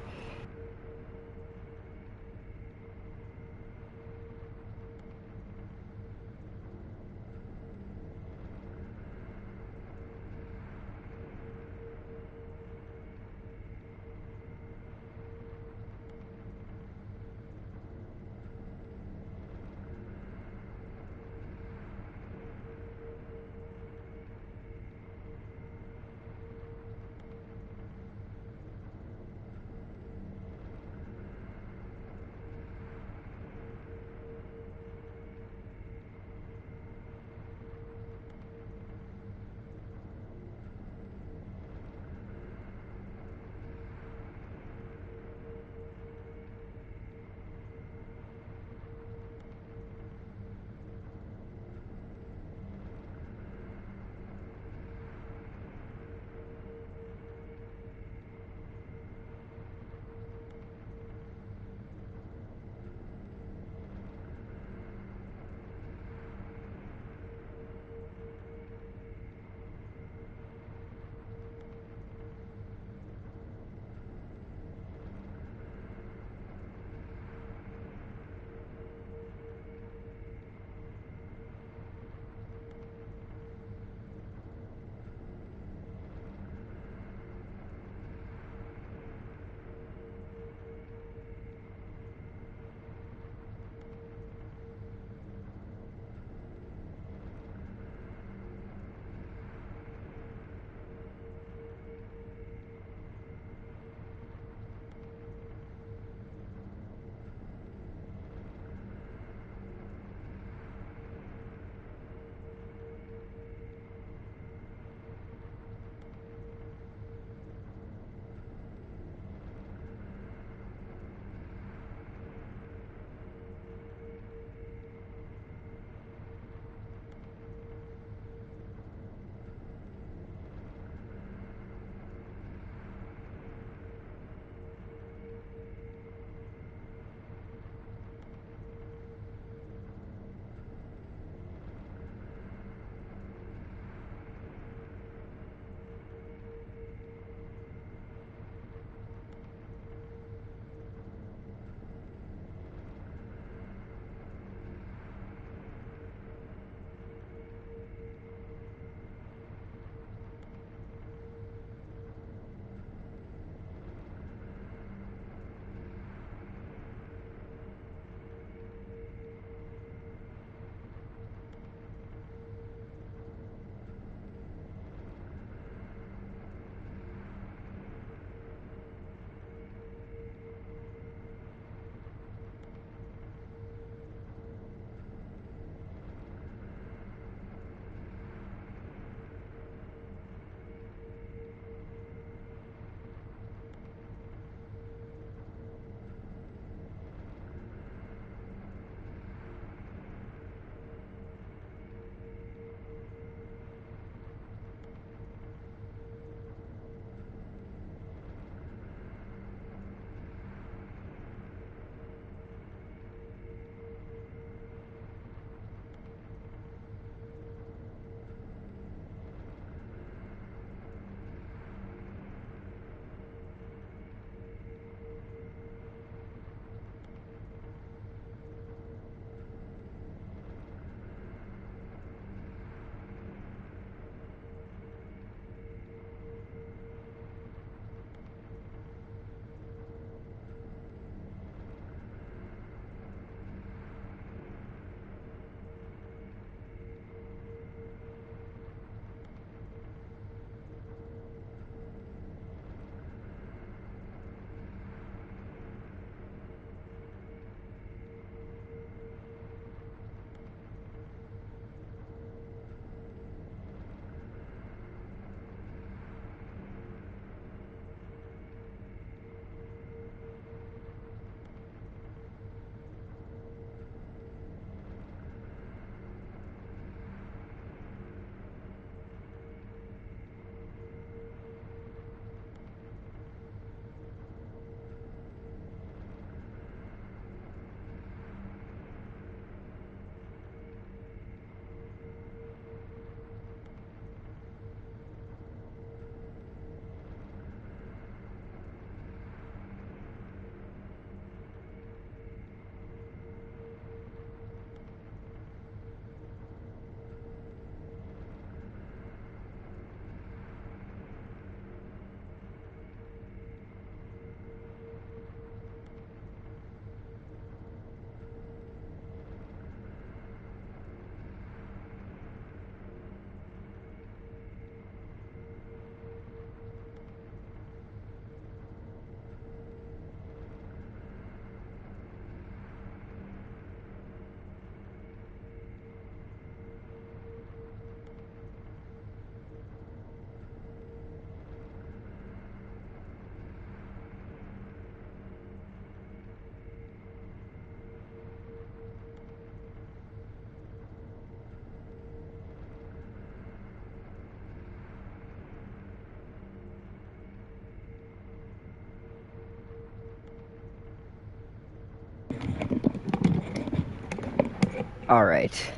Alright.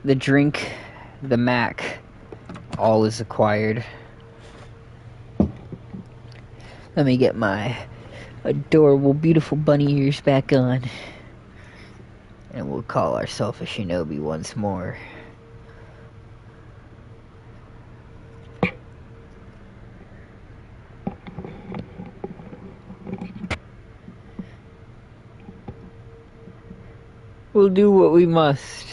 The drink, the Mac, all is acquired. Let me get my adorable, beautiful bunny ears back on. And we'll call ourselves a shinobi once more. We'll do what we must.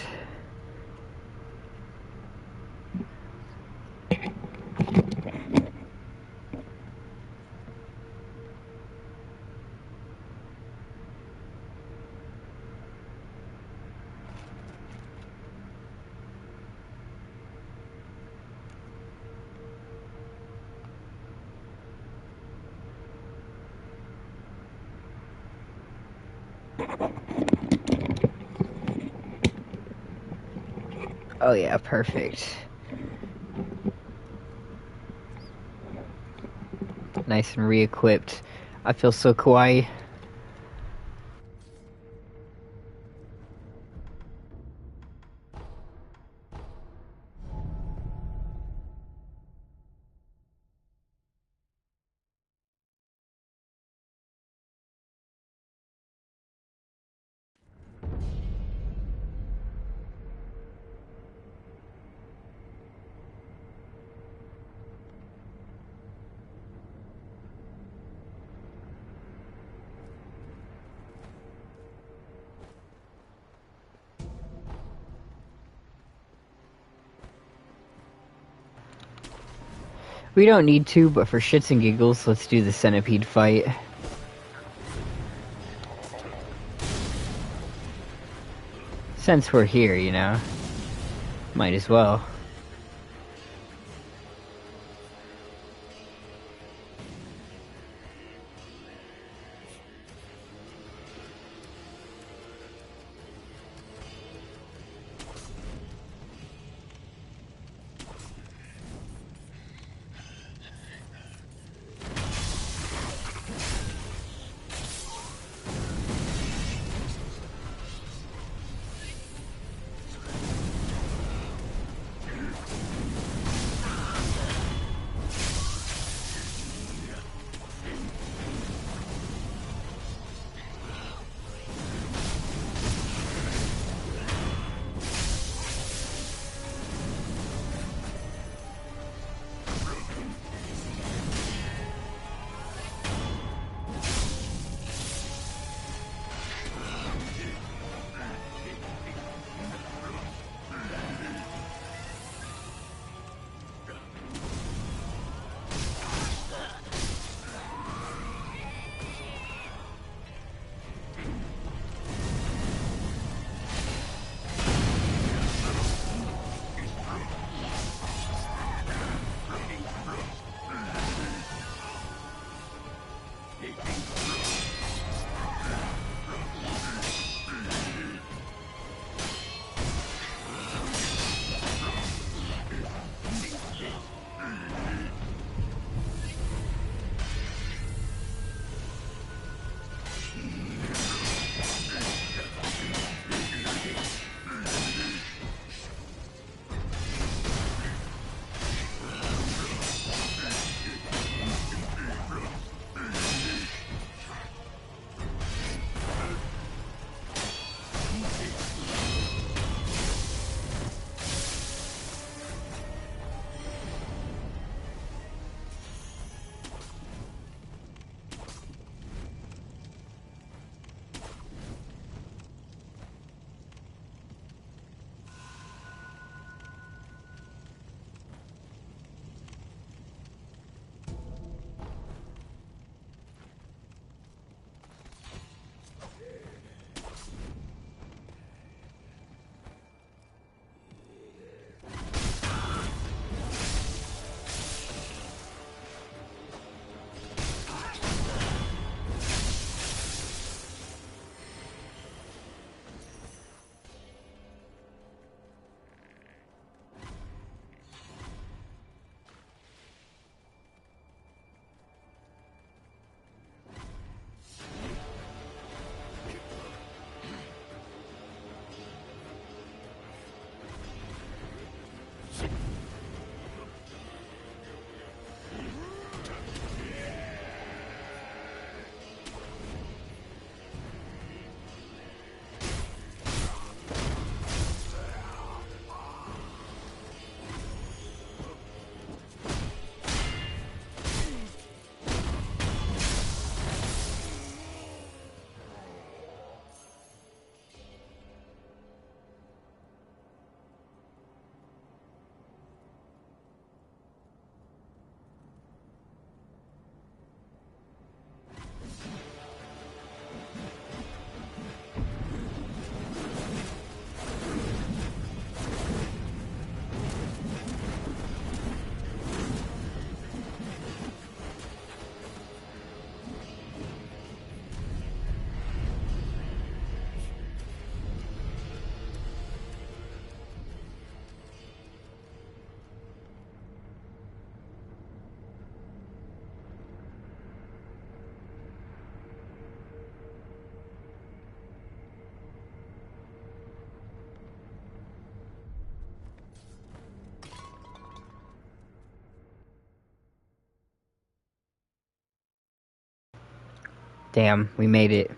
Oh yeah, perfect. Nice and re-equipped. I feel so kawaii. We don't need to, but for shits and giggles, let's do the centipede fight. Since we're here, you know. Might as well. Damn, we made it.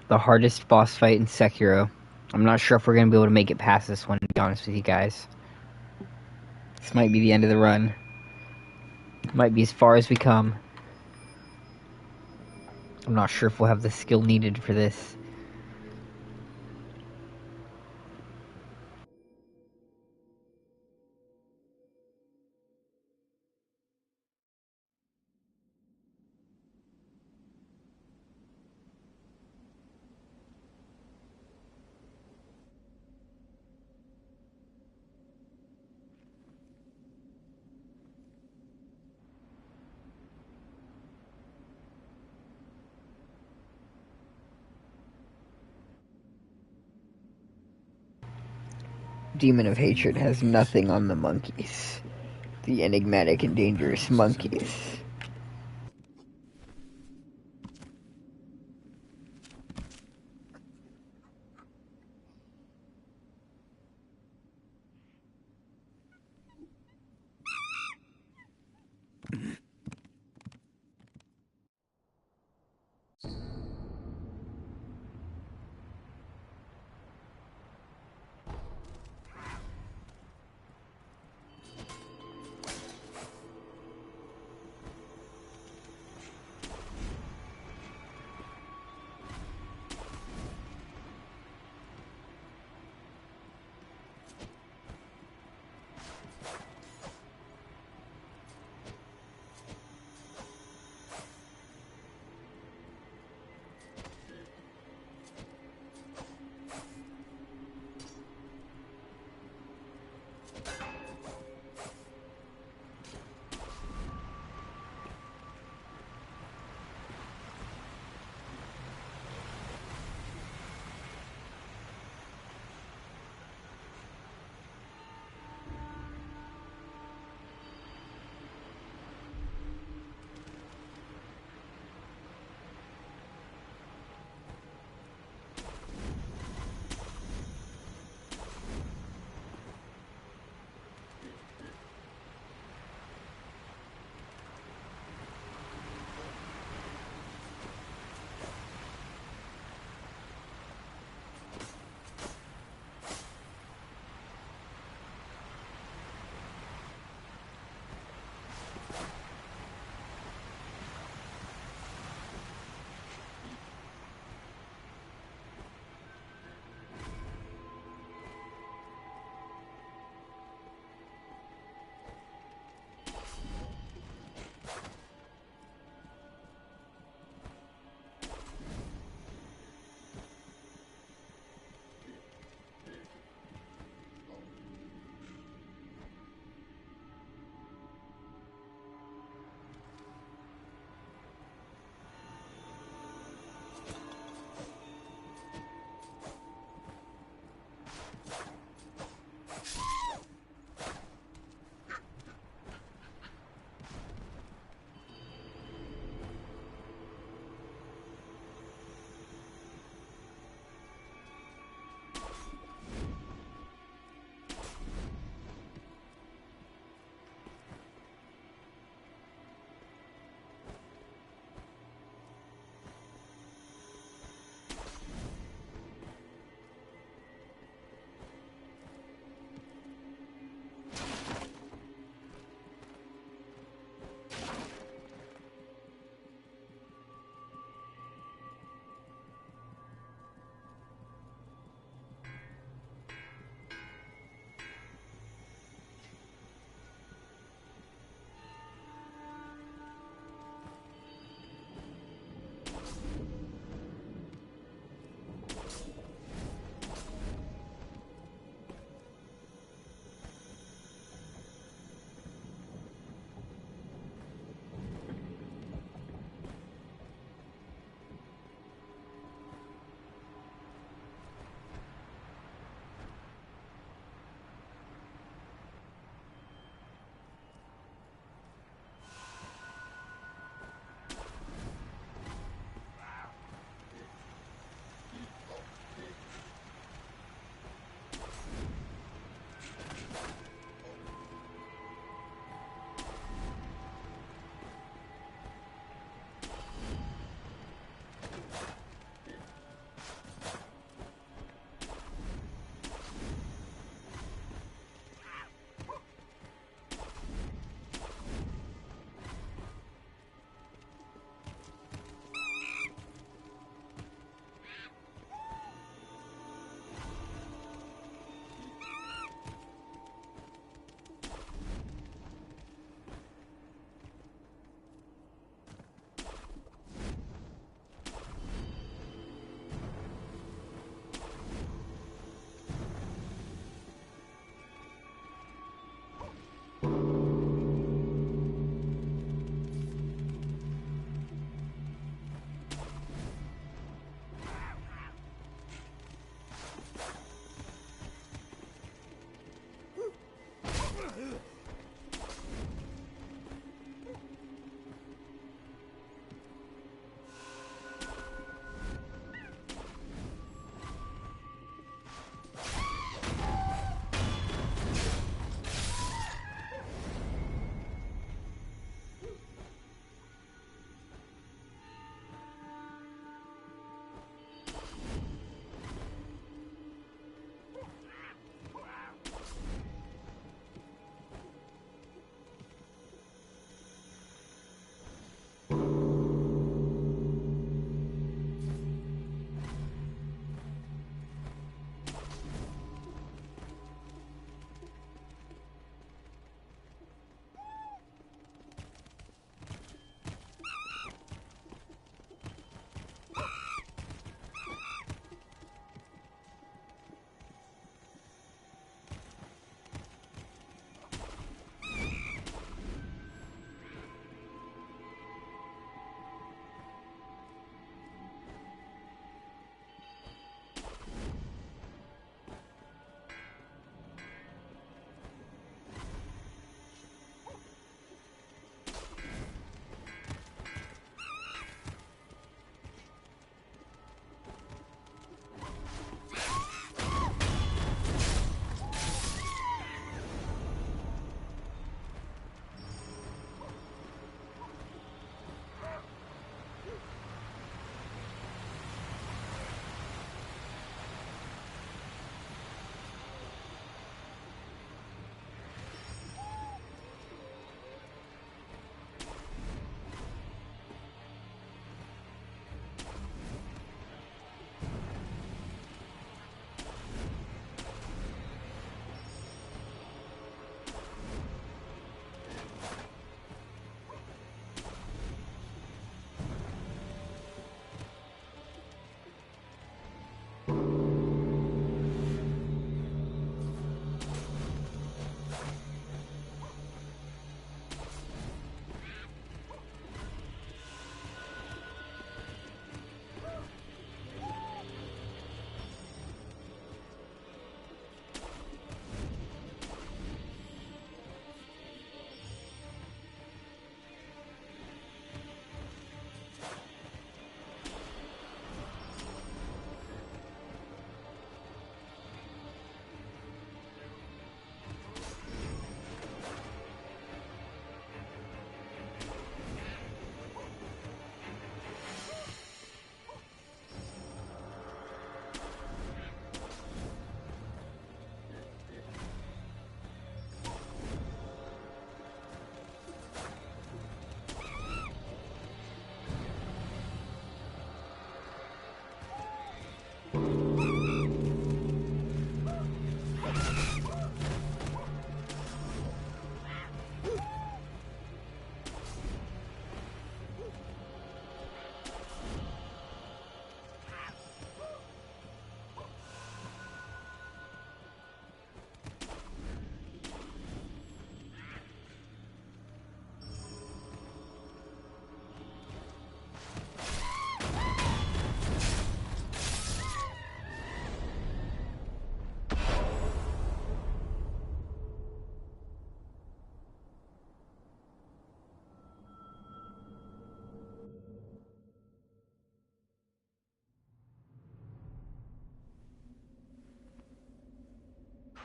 The hardest boss fight in Sekiro. I'm not sure if we're gonna be able to make it past this one, to be honest with you guys. This might be the end of the run. Might be as far as we come. I'm not sure if we'll have the skill needed for this. Demon of Hatred has nothing on the monkeys. The enigmatic and dangerous monkeys.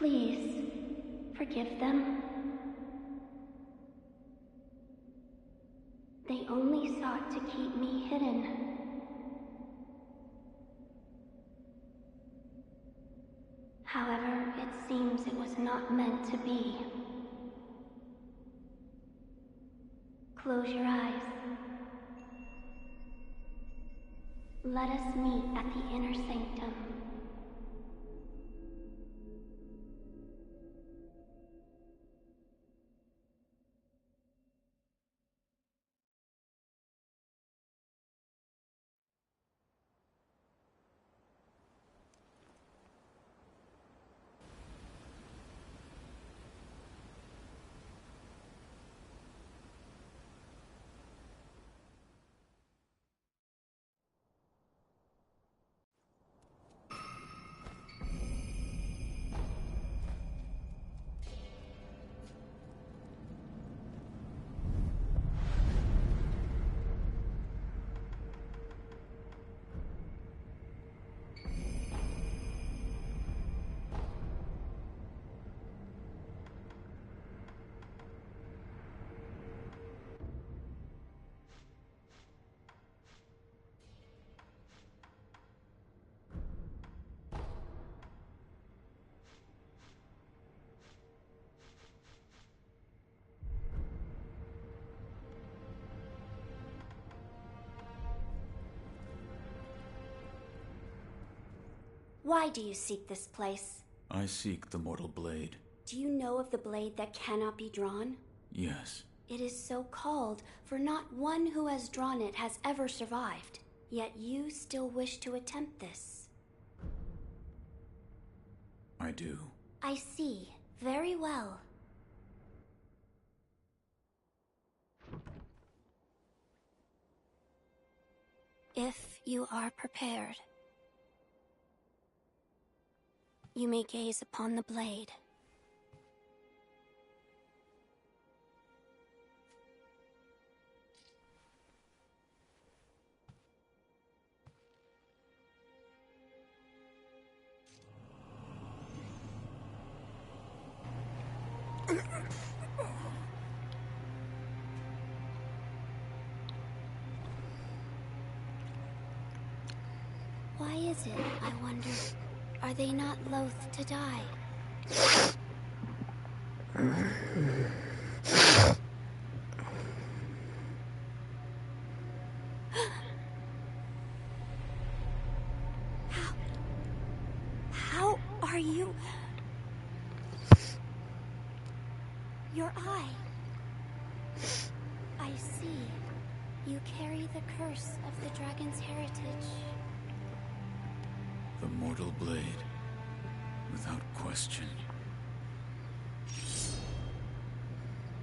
Please, forgive them. They only sought to keep me hidden. However, it seems it was not meant to be. Close your eyes. Let us meet at the inner sanctum. Why do you seek this place? I seek the mortal blade. Do you know of the blade that cannot be drawn? Yes. It is so called, for not one who has drawn it has ever survived. Yet you still wish to attempt this. I do. I see. Very well. If you are prepared, you may gaze upon the blade. Why is it, I wonder? Are they not loath to die? How are you? Your eye. I see. You carry the curse of the dragon's heritage. The mortal blade. Without question.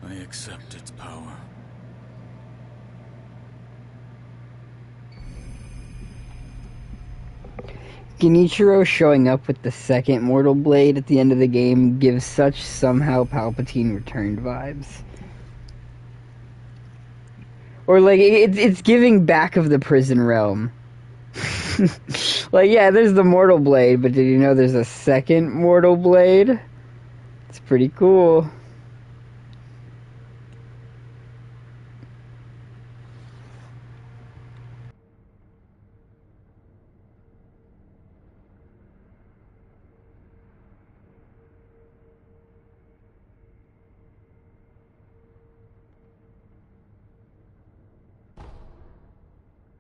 I accept its power. Genichiro showing up with the second mortal blade at the end of the game gives such somehow Palpatine returned vibes. Or like it's giving back of the prison realm. Like, yeah, there's the mortal blade, but did you know there's a second mortal blade? It's pretty cool.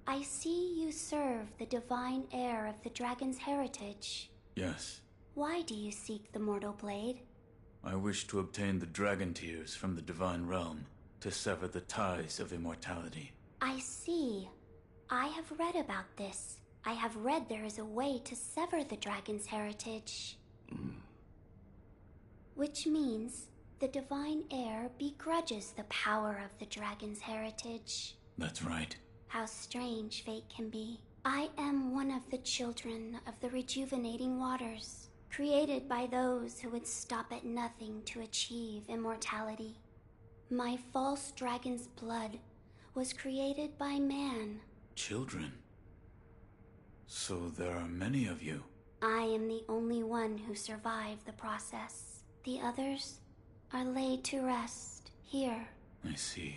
I see you serve the divine heir of the dragon's heritage. Yes. Why do you seek the mortal blade? I wish to obtain the dragon tears from the divine realm to sever the ties of immortality. I see. I have read about this. I have read there is a way to sever the dragon's heritage. Which means the divine heir begrudges the power of the dragon's heritage. That's right. How strange fate can be. I am one of the children of the rejuvenating waters, created by those who would stop at nothing to achieve immortality. My false dragon's blood was created by man. Children? So there are many of you. I am the only one who survived the process. The others are laid to rest here. I see.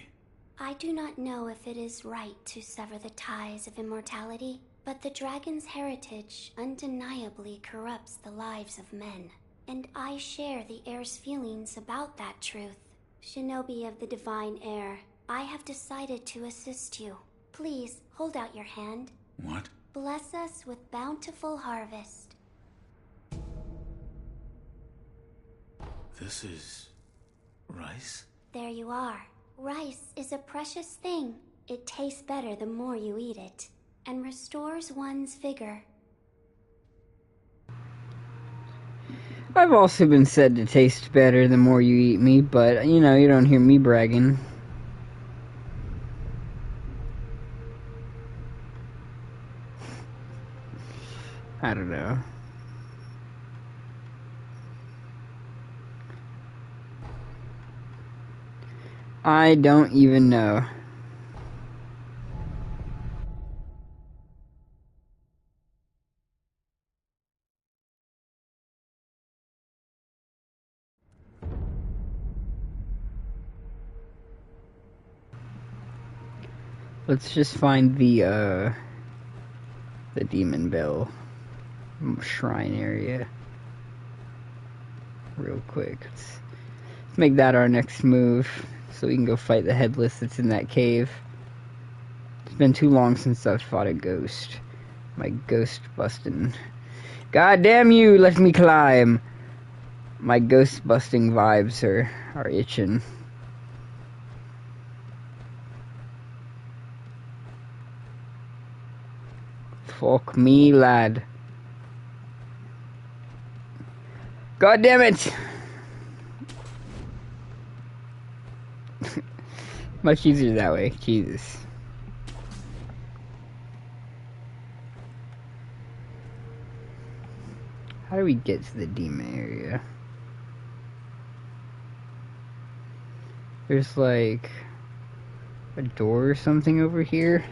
I do not know if it is right to sever the ties of immortality, but the dragon's heritage undeniably corrupts the lives of men. And I share the heir's feelings about that truth. Shinobi of the Divine Heir, I have decided to assist you. Please, hold out your hand. What? Bless us with bountiful harvest. This is... rice? There you are. Rice is a precious thing. It tastes better the more you eat it, and restores one's vigor. I've also been said to taste better the more you eat me, but, you know, you don't hear me bragging. I don't know. I don't even know. Let's just find the Demon Bell shrine area real quick. Let's make that our next move so we can go fight the headless that's in that cave. It's been too long since I've fought a ghost. My ghost busting. God damn you, let me climb! My ghost busting vibes are itching. Fuck me, lad. God damn it! Much easier that way. Jesus. How do we get to the demon area? There's like a door or something over here.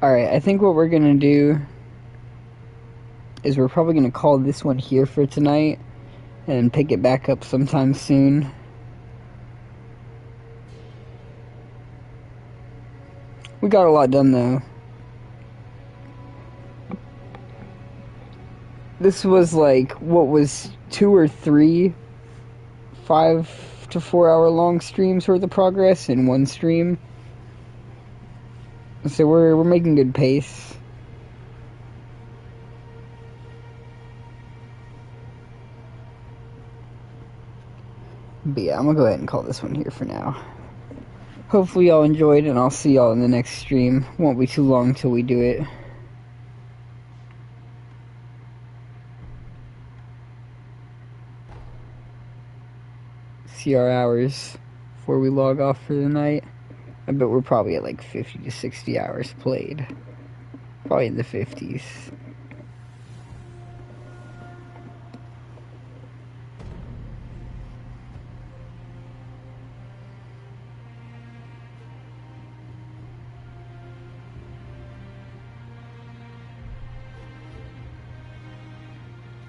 Alright, I think what we're gonna do is we're probably gonna call this one here for tonight and pick it back up sometime soon. We got a lot done though. This was like, what was 2 or 3 5 to 4 hour long streams worth of progress in one stream. So we're making good pace. But yeah, I'm gonna go ahead and call this one here for now. Hopefully y'all enjoyed, and I'll see y'all in the next stream. Won't be too long till we do it. See our hours before we log off for the night. I bet we're probably at like 50 to 60 hours played. Probably in the 50s.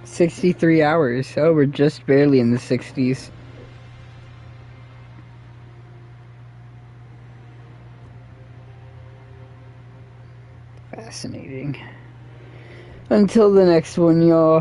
$63 hours. Oh, we're just barely in the 60s. Fascinating. Until the next one, y'all.